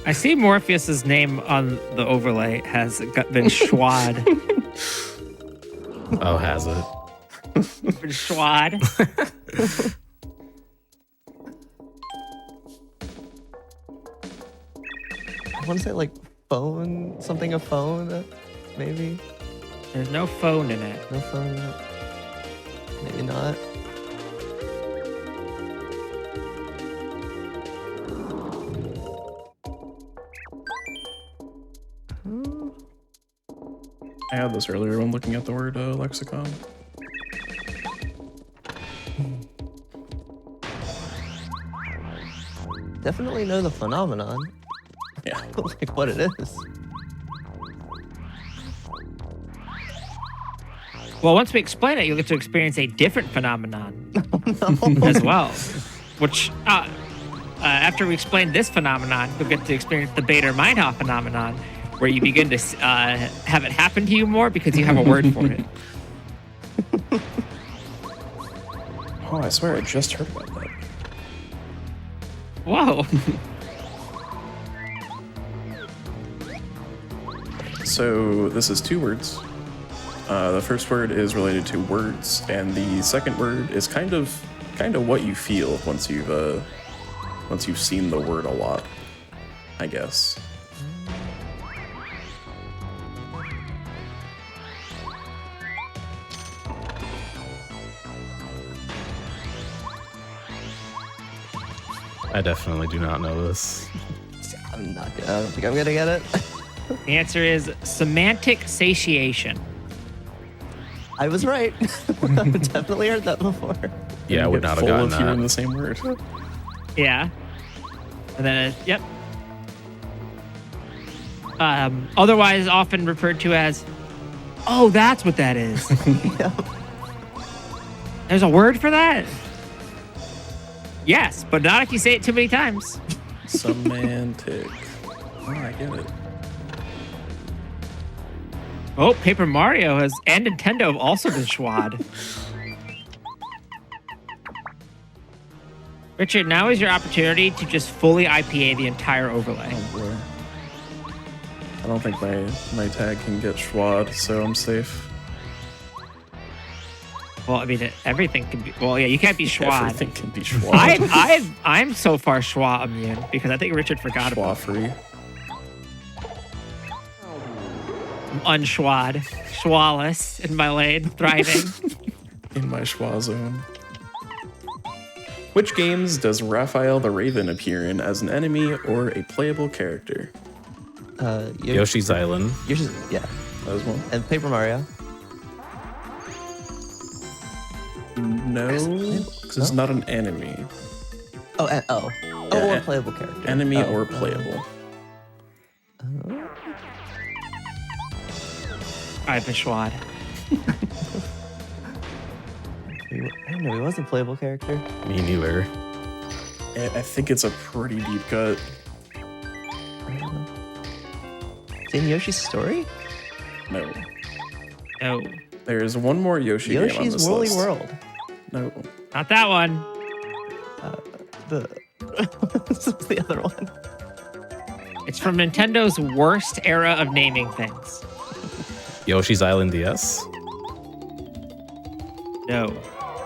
Speaker 1: I see Morpheus's name on the overlay has been schwad.
Speaker 4: Oh, has it?
Speaker 1: Been schwad.
Speaker 3: I want to say like phone, something a phone, maybe.
Speaker 1: There's no phone in it.
Speaker 3: No phone in it. Maybe not.
Speaker 2: I had this earlier when looking at the word lexicon.
Speaker 3: Definitely know the phenomenon.
Speaker 2: Yeah.
Speaker 3: Like what it is.
Speaker 1: Well, once we explain it, you'll get to experience a different phenomenon as well. Which, after we explain this phenomenon, you'll get to experience the Bader-Meinhof phenomenon, where you begin to have it happen to you more because you have a word for it.
Speaker 2: Oh, I swear I just heard about that.
Speaker 1: Whoa.
Speaker 2: So this is two words. The first word is related to words, and the second word is kind of what you feel once you've seen the word a lot, I guess.
Speaker 4: I definitely do not know this.
Speaker 3: I don't think I'm gonna get it.
Speaker 1: The answer is semantic satiation.
Speaker 3: I was right. I've definitely heard that before.
Speaker 4: Yeah, I would not have
Speaker 2: full
Speaker 4: gotten
Speaker 2: of hearing
Speaker 4: that.
Speaker 2: the same word.
Speaker 1: Yeah. And then, yep. Otherwise often referred to as, oh, that's what that is.
Speaker 3: Yeah.
Speaker 1: There's a word for that? Yes, but not if you say it too many times.
Speaker 2: Semantic. Oh, I get it.
Speaker 1: Oh, Paper Mario and Nintendo have also been schwad. Richard, now is your opportunity to just fully IPA the entire overlay.
Speaker 2: Oh boy. I don't think my tag can get schwad, so I'm safe.
Speaker 1: Well, I mean, everything can be. Well, yeah, you can't be schwad.
Speaker 2: Everything can be schwad.
Speaker 1: I'm so far schwa immune because I think Richard forgot about it.
Speaker 2: Schwa free.
Speaker 1: Unschwad, schwaless in my lane, thriving.
Speaker 2: In my schwa zone. Which games does Raphael the Raven appear in as an enemy or a playable character?
Speaker 4: Yoshi's Island.
Speaker 3: Yeah.
Speaker 2: That was one.
Speaker 3: And Paper Mario.
Speaker 2: No, because it's not an enemy.
Speaker 3: Or playable character.
Speaker 2: Enemy or playable.
Speaker 1: Alright, Vishwad.
Speaker 3: I don't know. He was a playable character.
Speaker 4: Me neither.
Speaker 2: I think it's a pretty deep cut.
Speaker 3: Is it in Yoshi's Story?
Speaker 2: No.
Speaker 1: No,
Speaker 2: There's one more Yoshi game on
Speaker 3: Yoshi's
Speaker 2: this
Speaker 3: Woolly
Speaker 2: list.
Speaker 3: World.
Speaker 2: No.
Speaker 1: not that one.
Speaker 3: This is the other one.
Speaker 1: It's from Nintendo's worst era of naming things.
Speaker 4: Yoshi's Island DS.
Speaker 1: No,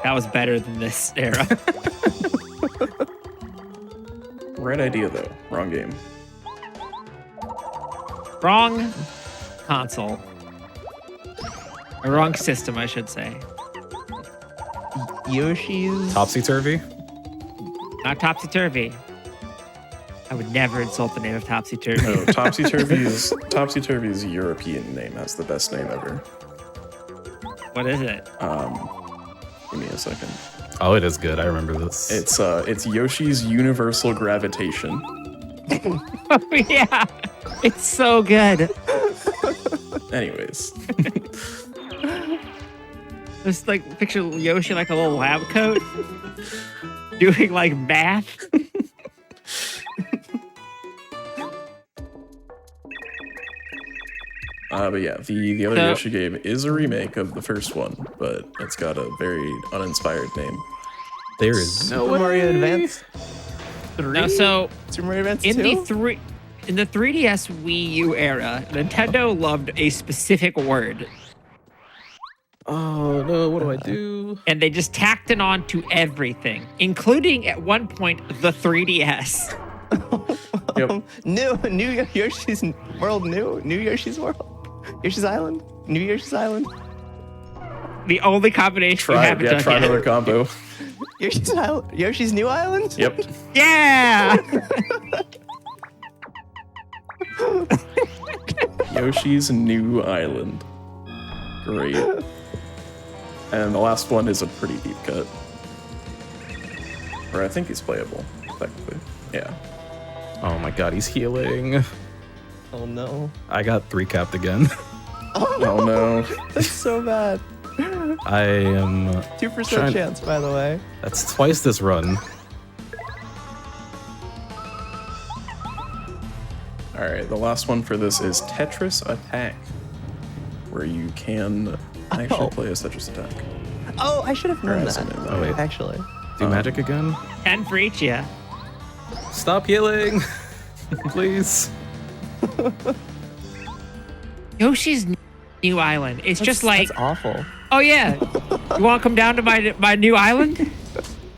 Speaker 1: that was better than this era.
Speaker 2: Right idea though. Wrong game.
Speaker 1: Wrong console. Or wrong system, I should say.
Speaker 3: Yoshi's.
Speaker 4: Topsy Turvy.
Speaker 1: Not Topsy Turvy. I would never insult the name of Topsy Turvy.
Speaker 2: No, Topsy Turvy's European name has the best name ever.
Speaker 1: What is it?
Speaker 2: Give me a second.
Speaker 4: Oh, it is good. I remember this.
Speaker 2: It's Yoshi's Universal Gravitation.
Speaker 1: Oh, yeah. It's so good.
Speaker 2: Anyways.
Speaker 1: Just like picture Yoshi like a little lab coat doing like math.
Speaker 2: But yeah, the other
Speaker 1: So-
Speaker 2: Yoshi game is a remake of the first one, but it's got a very uninspired name.
Speaker 4: There is no
Speaker 3: Super Mario Advance 3?
Speaker 1: No, so
Speaker 3: Super Mario Advance
Speaker 1: in
Speaker 3: 2?
Speaker 1: in the 3DS Wii U era, Nintendo loved a specific word,
Speaker 4: Oh no, what do I do?
Speaker 1: and they just tacked it on to everything, including at one point the 3DS.
Speaker 2: Yep.
Speaker 3: New Yoshi's World, new Yoshi's World, Yoshi's Island, new Yoshi's Island,
Speaker 1: The only combination we haven't done
Speaker 2: try
Speaker 1: yet.
Speaker 2: another combo.
Speaker 3: Yoshi's Island, Yoshi's New Island.
Speaker 2: Yep.
Speaker 1: Yeah.
Speaker 2: Yoshi's New Island. Great. And the last one is a pretty deep cut. Or I think he's playable, technically. Yeah.
Speaker 4: Oh my god, he's healing.
Speaker 3: Oh no,
Speaker 4: I got 3-capped again.
Speaker 2: Oh no.
Speaker 3: that's so bad.
Speaker 4: I am.
Speaker 3: 2%
Speaker 4: Trying-
Speaker 3: chance, by the way.
Speaker 4: That's twice this run.
Speaker 2: Alright, the last one for this is Tetris Attack, where you can actually
Speaker 3: Oh.
Speaker 2: play as Tetris Attack.
Speaker 3: Oh, I should have known
Speaker 2: Alright,
Speaker 3: that.
Speaker 2: something
Speaker 4: Oh, wait.
Speaker 3: Actually,
Speaker 4: Do magic again?
Speaker 1: 10 for each, yeah.
Speaker 4: Stop healing! Please.
Speaker 1: Yoshi's New Island. It's just like,
Speaker 3: that's awful.
Speaker 1: oh yeah, you want to come down to my new island?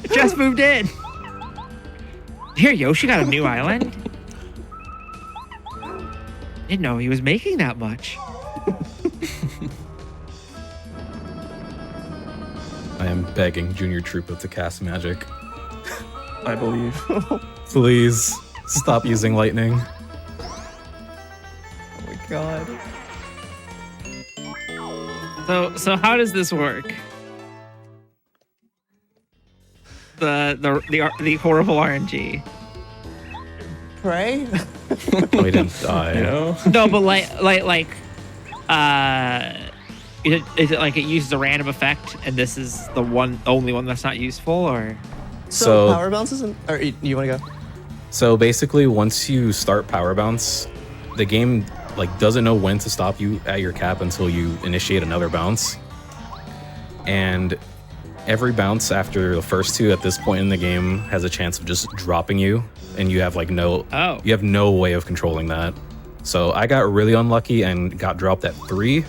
Speaker 1: I just moved in. Here, Yoshi got a new island. Didn't know he was making that much.
Speaker 4: I am begging Junior Troopa to cast magic.
Speaker 2: I believe.
Speaker 4: Please stop using lightning.
Speaker 3: Oh my god.
Speaker 1: So how does this work? The horrible RNG.
Speaker 3: Pray.
Speaker 4: Oh, he didn't die.
Speaker 2: You know?
Speaker 1: No, but is it like it uses a random effect, and this is the only one that's not useful, or?
Speaker 3: So
Speaker 4: So-
Speaker 3: power bounces and or you want to go?
Speaker 4: So basically, once you start Power Bounce, the game doesn't know when to stop you at your cap until you initiate another bounce. And every bounce after the first two at this point in the game has a chance of just dropping you, and you have you have no way of controlling that. So I got really unlucky and got dropped at 3,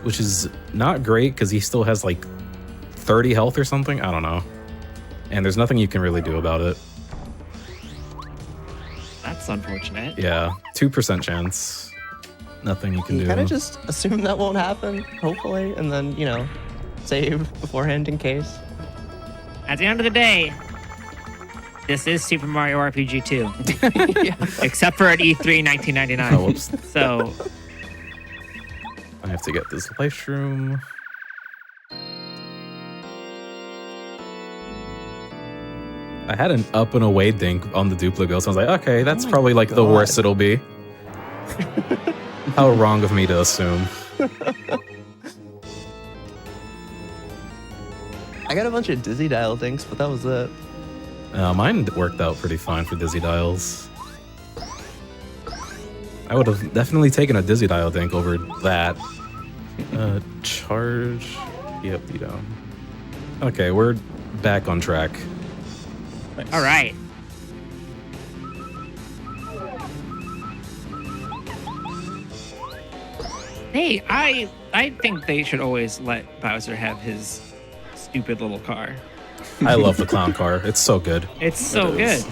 Speaker 4: which is not great because he still has 30 health or something. I don't know. And there's nothing you can really do about it.
Speaker 1: That's unfortunate.
Speaker 4: Yeah, 2% chance. Nothing you can
Speaker 3: You
Speaker 4: do.
Speaker 3: kind of just assume that won't happen, hopefully, and then save beforehand in case.
Speaker 1: At the end of the day, this is Super Mario RPG 2,
Speaker 3: Yeah.
Speaker 1: except for at E3 1999.
Speaker 4: Oh, whoops.
Speaker 1: So
Speaker 4: I have to get this life shroom. I had an up and away dink on the Duplo, so I was like, okay, that's
Speaker 3: Oh my
Speaker 4: probably the
Speaker 3: God.
Speaker 4: worst it'll be. How wrong of me to assume.
Speaker 3: I got a bunch of dizzy dial things, but that was it.
Speaker 4: Mine worked out pretty fine for dizzy dials. I would have definitely taken a dizzy dial dink over that. Charge. Yep, down. Okay, we're back on track.
Speaker 2: Nice.
Speaker 1: All right. Hey, I think they should always let Bowser have his stupid little car.
Speaker 4: I love the clown car. It's so good.
Speaker 1: It's so
Speaker 2: It
Speaker 1: good.
Speaker 2: is.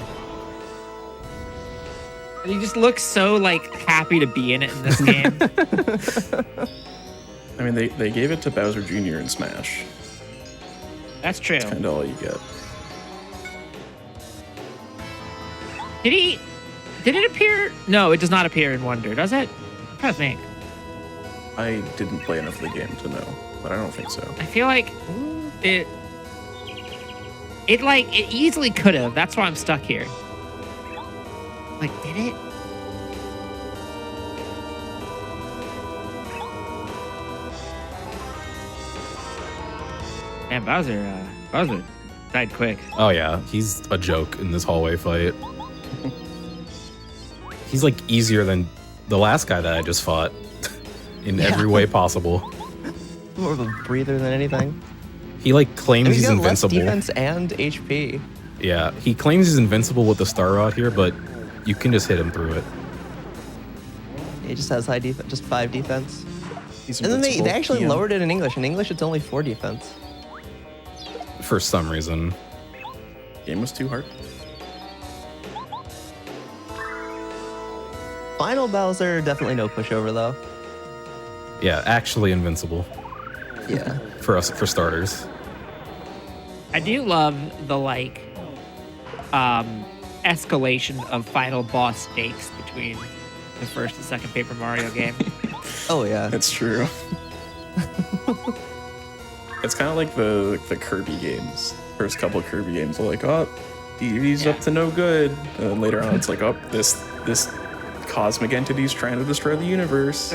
Speaker 1: And he just looks so like happy to be in it in this game.
Speaker 2: I mean, they gave it to Bowser Jr. in Smash.
Speaker 1: That's true.
Speaker 2: That's kind of all you get.
Speaker 1: Did it appear? No, it does not appear in Wonder, does it? I'm trying to think.
Speaker 2: I didn't play enough of the game to know, but I don't think so.
Speaker 1: I feel like it easily could have. That's why I'm stuck here. Like, did it? Man, Bowser died quick.
Speaker 4: Oh yeah, he's a joke in this hallway fight. He's like easier than the last guy that I just fought in every way possible.
Speaker 3: More of a breather than anything.
Speaker 4: He like claims
Speaker 3: And
Speaker 4: he's
Speaker 3: got
Speaker 4: invincible.
Speaker 3: less defense and HP.
Speaker 4: Yeah, he claims he's invincible with the Star Rod here, but you can just hit him through it.
Speaker 3: He just has high defense, just 5 defense.
Speaker 2: He's
Speaker 3: And then they
Speaker 2: invincible.
Speaker 3: actually
Speaker 2: Yeah.
Speaker 3: lowered it in English. In English, it's only 4 defense.
Speaker 4: For some reason.
Speaker 2: Game was too hard.
Speaker 3: Final Bowser, definitely no pushover though.
Speaker 4: Yeah, actually invincible
Speaker 3: Yeah.
Speaker 4: for us, for starters.
Speaker 1: I do love the like escalation of final boss stakes between the first and second Paper Mario game.
Speaker 3: Oh yeah.
Speaker 2: It's true. It's kind of like the Kirby games. First couple Kirby games are like, oh, DD's
Speaker 1: Yeah.
Speaker 2: up to no good. And then later on, it's like, oh, this cosmic entity's trying to destroy the universe.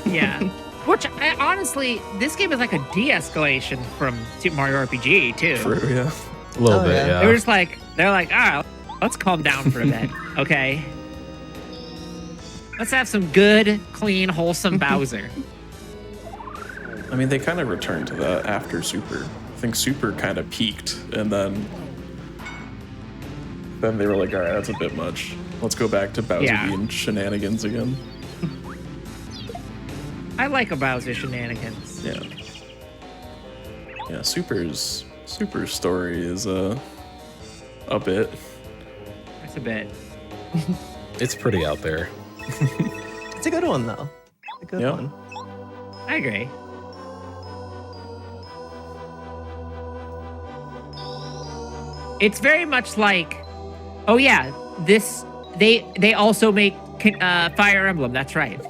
Speaker 1: Yeah. Which, honestly, this game is like a de-escalation from Super Mario RPG, too.
Speaker 2: True, yeah.
Speaker 4: A little
Speaker 3: Oh,
Speaker 4: bit,
Speaker 3: yeah.
Speaker 4: yeah.
Speaker 1: They're just like, all right, let's calm down for a bit, okay? Let's have some good, clean, wholesome Bowser.
Speaker 2: I mean, they kind of returned to that after Super. I think Super kind of peaked, and then they were like, all right, that's a bit much. Let's go back to Bowser
Speaker 1: Yeah.
Speaker 2: being shenanigans again.
Speaker 1: I like a Bowser shenanigans.
Speaker 2: Yeah. Yeah, Super's story is a bit.
Speaker 1: That's a bit.
Speaker 4: It's pretty out there.
Speaker 3: It's a good one though. A good
Speaker 2: Yeah.
Speaker 3: one.
Speaker 1: I agree. It's very much like, oh yeah, this they also make Fire Emblem. That's right.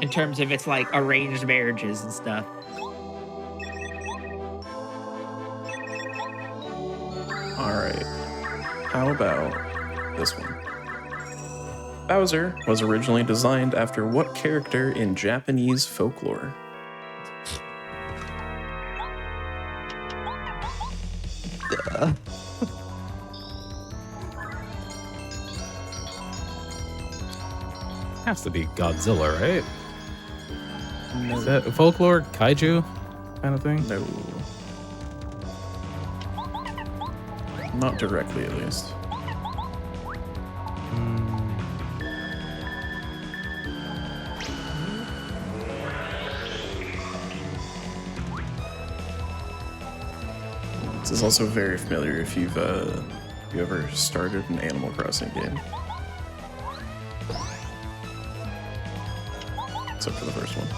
Speaker 1: In terms of its like arranged marriages and stuff.
Speaker 2: All right. How about this one? Bowser was originally designed after what character in Japanese folklore?
Speaker 4: Has to be Godzilla, right? Is that folklore, kaiju kind of thing?
Speaker 2: No. Not directly, at least. This is also very familiar if you've you ever started an Animal Crossing game. Except for the first one.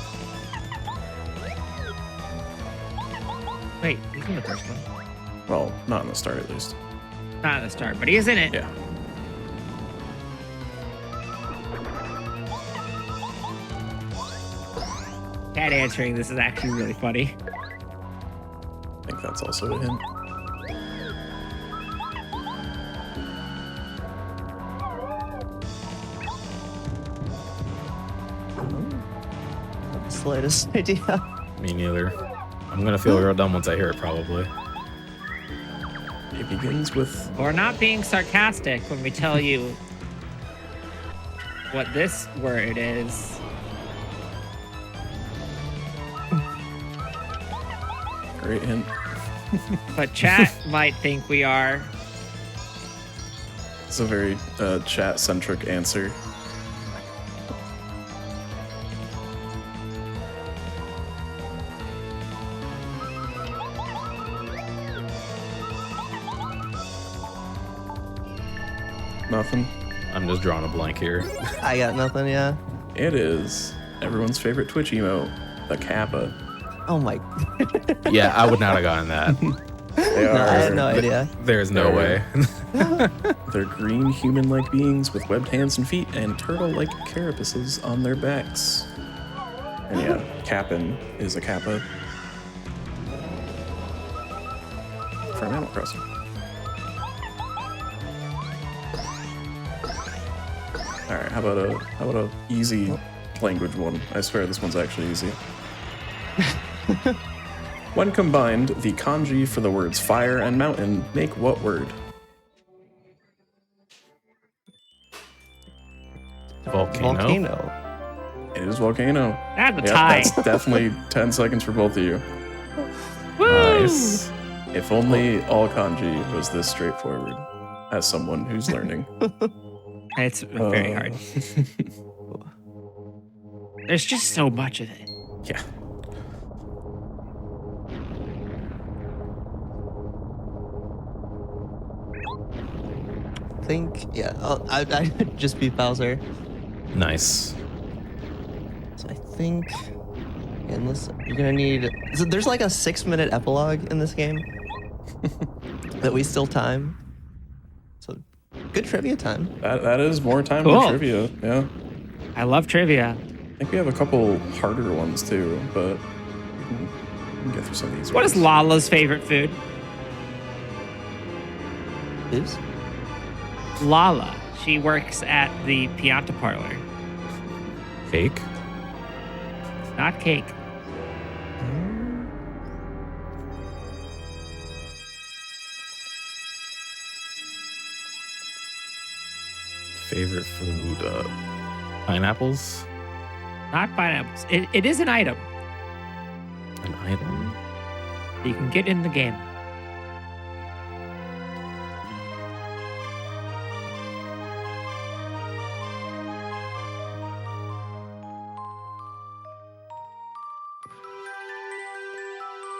Speaker 1: Wait, he's in the first one.
Speaker 2: Well, not in the start, at least.
Speaker 1: Not at the start, but he is in it.
Speaker 2: Yeah.
Speaker 1: Cat answering this is actually really funny.
Speaker 2: I think that's also a hint.
Speaker 3: slightest idea.
Speaker 4: Me neither. I'm gonna feel real dumb once I hear it, probably.
Speaker 2: It begins with
Speaker 1: We're not being sarcastic when we tell you what this word is.
Speaker 2: great hint.
Speaker 1: But chat might think we are.
Speaker 2: It's a very chat-centric answer. Nothing.
Speaker 4: I'm just drawing a blank here.
Speaker 3: I got nothing, yeah.
Speaker 2: It is everyone's favorite Twitch emote, the Kappa.
Speaker 3: Oh my.
Speaker 4: Yeah, I would not have gotten that.
Speaker 2: They
Speaker 3: No, I had
Speaker 2: are
Speaker 3: no idea.
Speaker 4: There's no way.
Speaker 2: they're green human-like beings with webbed hands and feet and turtle-like carapaces on their backs. And yeah, Kappin is a Kappa from Animal Crossing. All right, how about a easy language one? I swear this one's actually easy. When combined, the kanji for the words fire and mountain make what word?
Speaker 4: Volcano.
Speaker 2: It is volcano.
Speaker 1: That's a
Speaker 2: Yep,
Speaker 1: tie.
Speaker 2: that's definitely 10 seconds for both of you.
Speaker 1: Woo!
Speaker 2: Nice. If only all kanji was this straightforward, as someone who's learning.
Speaker 1: It's very hard. There's just so much of it.
Speaker 2: Yeah.
Speaker 3: I think, yeah, I'd just be Bowser.
Speaker 4: Nice.
Speaker 3: So I think, unless you're gonna need, so there's like a 6-minute epilogue in this game that we still time. So good trivia time.
Speaker 2: That is more time
Speaker 1: Cool.
Speaker 2: for trivia. Yeah.
Speaker 1: I love trivia.
Speaker 2: I think we have a couple harder ones too, but we can get through some of these.
Speaker 1: What is
Speaker 2: ones.
Speaker 1: Lala's favorite food?
Speaker 3: Oops.
Speaker 1: Lala. She works at the Pianta parlor.
Speaker 4: Cake.
Speaker 1: Not cake.
Speaker 4: Favorite food. Pineapples.
Speaker 1: Not pineapples. It is an item
Speaker 4: An item.
Speaker 1: you can get in the game.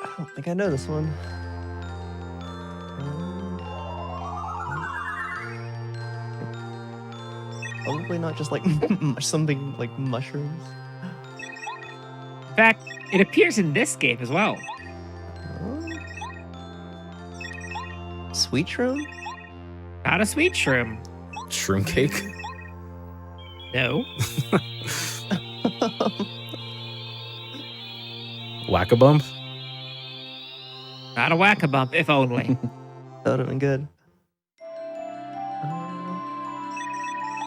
Speaker 3: I don't think I know this one. Probably not just like something like mushrooms.
Speaker 1: In fact, it appears in this game as well.
Speaker 3: Sweet shroom?
Speaker 1: Not a sweet shroom.
Speaker 4: Shroom cake.
Speaker 1: No.
Speaker 4: Whack-a-bump.
Speaker 1: Not a whack-a-bump, if only.
Speaker 3: That would have been good.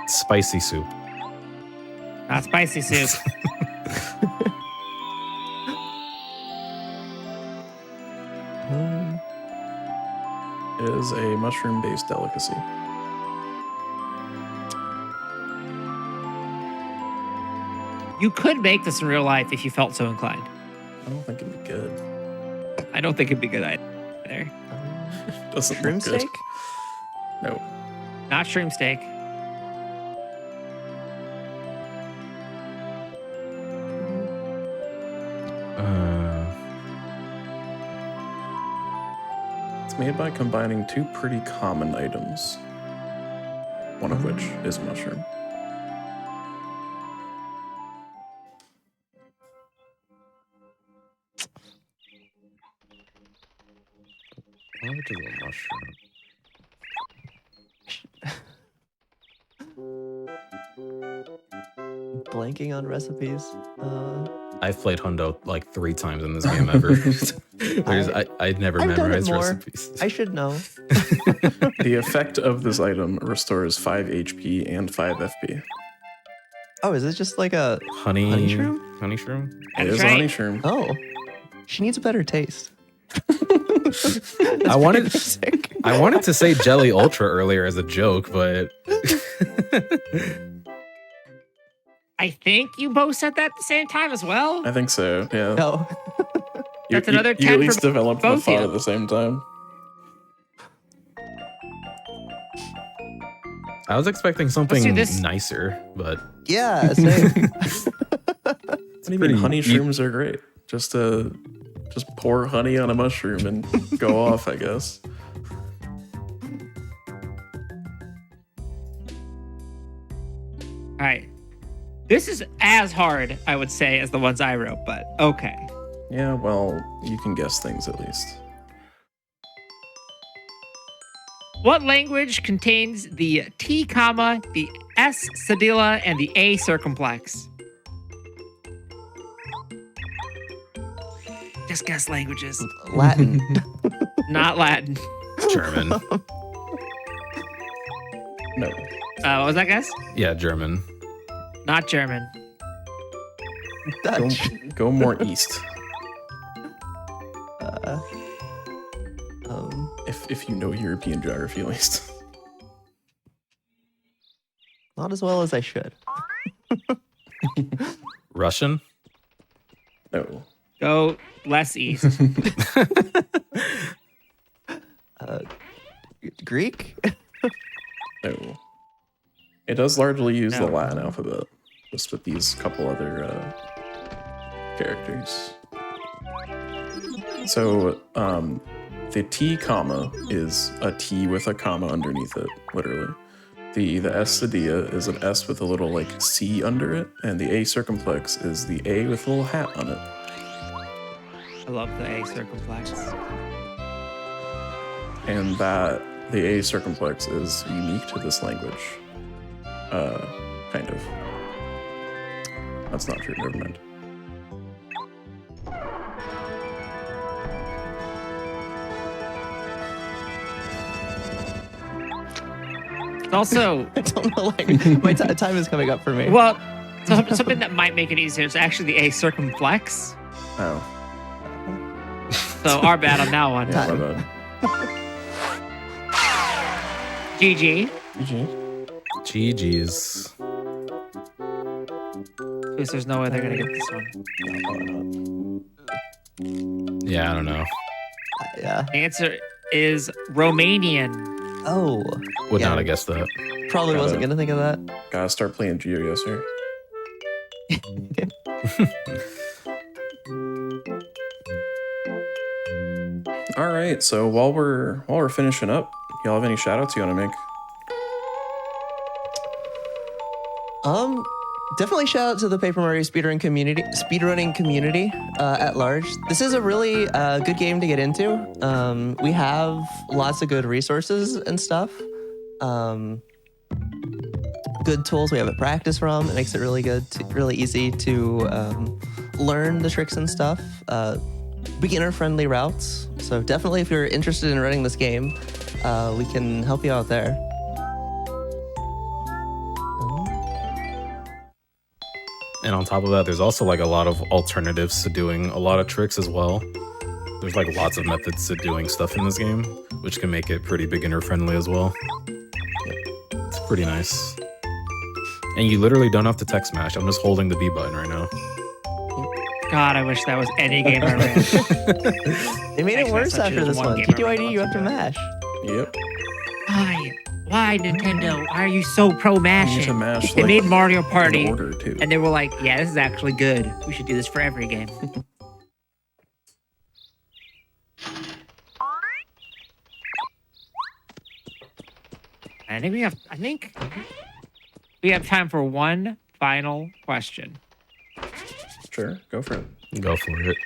Speaker 4: Spicy soup.
Speaker 1: Not spicy soup.
Speaker 2: It is a mushroom-based delicacy.
Speaker 1: You could make this in real life if you felt so inclined.
Speaker 2: I don't think it'd be good.
Speaker 1: I don't think it'd be good either.
Speaker 2: Doesn't
Speaker 3: Shroom
Speaker 2: look good.
Speaker 3: steak?
Speaker 2: No.
Speaker 1: Not shroom steak.
Speaker 2: It's made by combining two pretty common items, one of which is mushroom.
Speaker 4: How much is a mushroom?
Speaker 3: Blanking on recipes.
Speaker 4: I've played Hundo like 3 times in this game ever. I'd never
Speaker 3: I've done it
Speaker 4: memorized
Speaker 3: more.
Speaker 4: recipes.
Speaker 3: I should know.
Speaker 2: The effect of this item restores 5 HP and 5 FP.
Speaker 3: Oh, is it just like a
Speaker 4: Honey
Speaker 3: shroom?
Speaker 4: Honey shroom?
Speaker 2: It
Speaker 1: That's
Speaker 2: is a
Speaker 1: right.
Speaker 2: honey shroom.
Speaker 3: Oh, she needs a better taste.
Speaker 4: I wanted to say Jelly Ultra earlier as a joke, but
Speaker 1: I think you both said that at the same time as well.
Speaker 2: I think so. Yeah.
Speaker 3: No.
Speaker 1: That's another
Speaker 2: You
Speaker 1: 10
Speaker 2: at
Speaker 1: for
Speaker 2: least developed the
Speaker 1: both of
Speaker 2: thought
Speaker 1: you.
Speaker 2: at the same time.
Speaker 4: I was expecting something
Speaker 1: do this.
Speaker 4: nicer, but
Speaker 3: Yeah, same.
Speaker 2: What do you mean?
Speaker 4: pretty-
Speaker 2: Honey shrooms are great. Just pour honey on a mushroom and go off, I guess.
Speaker 1: All right. This is as hard, I would say, as the ones I wrote, but okay.
Speaker 2: Yeah, well, you can guess things at least.
Speaker 1: What language contains the T comma, the S cedilla, and the A circumflex? Just guess languages.
Speaker 3: Latin.
Speaker 1: Not Latin.
Speaker 4: German.
Speaker 2: No.
Speaker 1: What was that guess?
Speaker 4: Yeah, German.
Speaker 1: Not German.
Speaker 3: Dutch.
Speaker 2: Go more east. If you know European geography at least.
Speaker 3: Not as well as I should.
Speaker 4: Russian?
Speaker 2: No.
Speaker 1: Go less east.
Speaker 3: Greek?
Speaker 2: No. It does largely use the
Speaker 1: No.
Speaker 2: Latin alphabet, just with these couple other characters. So, the T comma is a T with a comma underneath it, literally. The S cedilla is an S with a little like C under it, and the A circumflex is the A with a little hat on it.
Speaker 1: I love the A circumflex.
Speaker 2: And that the A circumflex is unique to this language. Kind of. That's not true, never mind.
Speaker 1: It's also,
Speaker 3: I don't know. Like my time is coming up for me.
Speaker 1: well, something that might make it easier is actually the A circumflex.
Speaker 2: Oh,
Speaker 1: So our bad on that one.
Speaker 2: yeah, my bad.
Speaker 1: GG.
Speaker 2: GG.
Speaker 4: GG's.
Speaker 1: Because there's no way they're gonna get this one.
Speaker 4: Yeah, I don't know.
Speaker 3: Yeah.
Speaker 1: The answer is Romanian.
Speaker 3: Oh.
Speaker 4: Would
Speaker 3: Yeah.
Speaker 4: not have guessed that.
Speaker 3: Probably wasn't gonna think of that.
Speaker 2: Gotta start playing GeoGuess here. All right, so while we're finishing up, y'all have any shout outs you want to make?
Speaker 3: Definitely shout out to the Paper Mario speedrunning community at large. This is a really good game to get into. We have lots of good resources and stuff. Good tools we have at practice from. It makes it really really easy to learn the tricks and stuff. Beginner-friendly routes. So definitely, if you're interested in running this game, we can help you out there.
Speaker 4: And on top of that, there's also like a lot of alternatives to doing a lot of tricks as well. There's like lots of methods to doing stuff in this game, which can make it pretty beginner friendly as well. It's pretty nice. And you literally don't have to text smash. I'm just holding the B button right now.
Speaker 1: God, I wish that was any game I ran.
Speaker 3: They made it
Speaker 1: Actually,
Speaker 3: worse
Speaker 1: that's not
Speaker 3: after
Speaker 1: true.
Speaker 3: this
Speaker 1: There's one
Speaker 3: one.
Speaker 1: game I
Speaker 3: TTYD,
Speaker 1: ran
Speaker 3: you have to mash.
Speaker 2: Yep.
Speaker 1: Why Nintendo? Why are you so pro
Speaker 2: You need
Speaker 1: mashing?
Speaker 2: to mash
Speaker 1: They
Speaker 2: like,
Speaker 1: made Mario Party,
Speaker 2: in order too.
Speaker 1: and they were like, "Yeah, this is actually good. We should do this for every game." I think we have time for one final question.
Speaker 2: Sure, go for it.
Speaker 4: Go for it.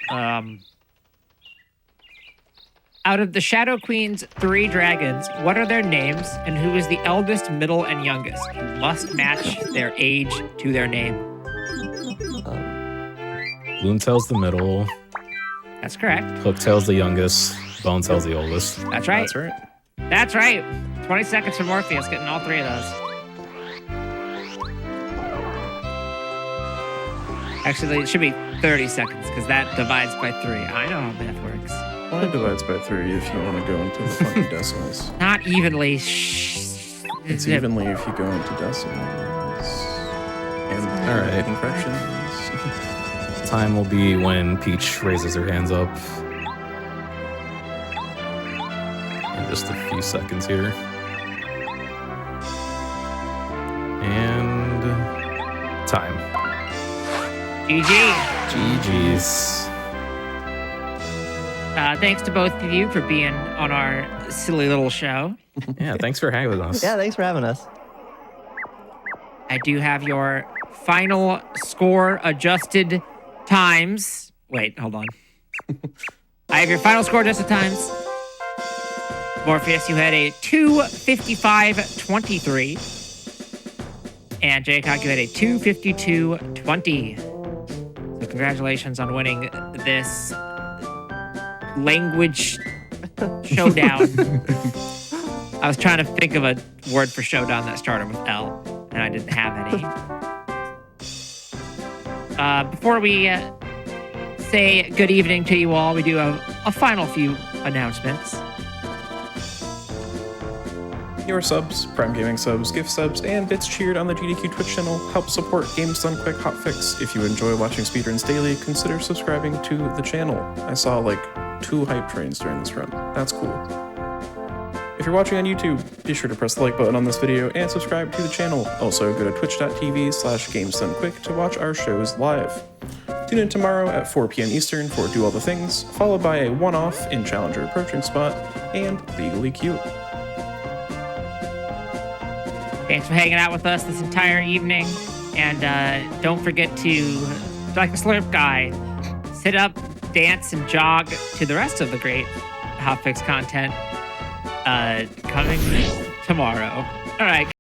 Speaker 1: Out of the Shadow Queen's 3 dragons, what are their names, and who is the eldest, middle, and youngest? You must match their age to their name.
Speaker 4: Bloomtail's the middle.
Speaker 1: That's correct.
Speaker 4: Hooktail's the youngest. Bonetail's the oldest.
Speaker 1: That's right.
Speaker 2: That's right.
Speaker 1: That's right. 20 seconds for Morpheus getting all 3 of those. Actually, it should be 30 seconds because that divides by 3. I know how math works.
Speaker 2: Well, it divides by 3 if you want to go into the funky decimals.
Speaker 1: Not evenly.
Speaker 2: It's evenly if you go into decimals. And
Speaker 4: All right.
Speaker 2: making fractions.
Speaker 4: Time will be when Peach raises her hands up. In just a few seconds here. And time.
Speaker 1: GG.
Speaker 4: GG's.
Speaker 1: Thanks to both of you for being on our silly little show.
Speaker 4: Yeah, thanks for hanging with us.
Speaker 3: Yeah, thanks for having us.
Speaker 1: I do have your final score adjusted times. Wait, hold on. I have your final score adjusted times. Morpheus, you had a 2:55.23. And Jaycock, you had a 2:52.20. So congratulations on winning this language showdown. I was trying to think of a word for showdown that started with L, and I didn't have any. Before we say good evening to you all, we do have a final few announcements.
Speaker 2: Your subs, Prime Gaming subs, gift subs, and bits cheered on the GDQ Twitch channel help support Games Done Quick Hotfix. If you enjoy watching speedruns daily, consider subscribing to the channel. I saw like 2 hype trains during this run. That's cool. If you're watching on YouTube, be sure to press the like button on this video and subscribe to the channel. Also, go to twitch.tv/GamesDoneQuick to watch our shows live. Tune in tomorrow at 4 p.m. Eastern for Do All the Things, followed by a one-off in Challenger Approaching Spot and Legally Cute.
Speaker 1: Thanks for hanging out with us this entire evening. And don't forget to, like the Slurp guy, sit up, dance, and jog to the rest of the great Hotfix content coming tomorrow. All right.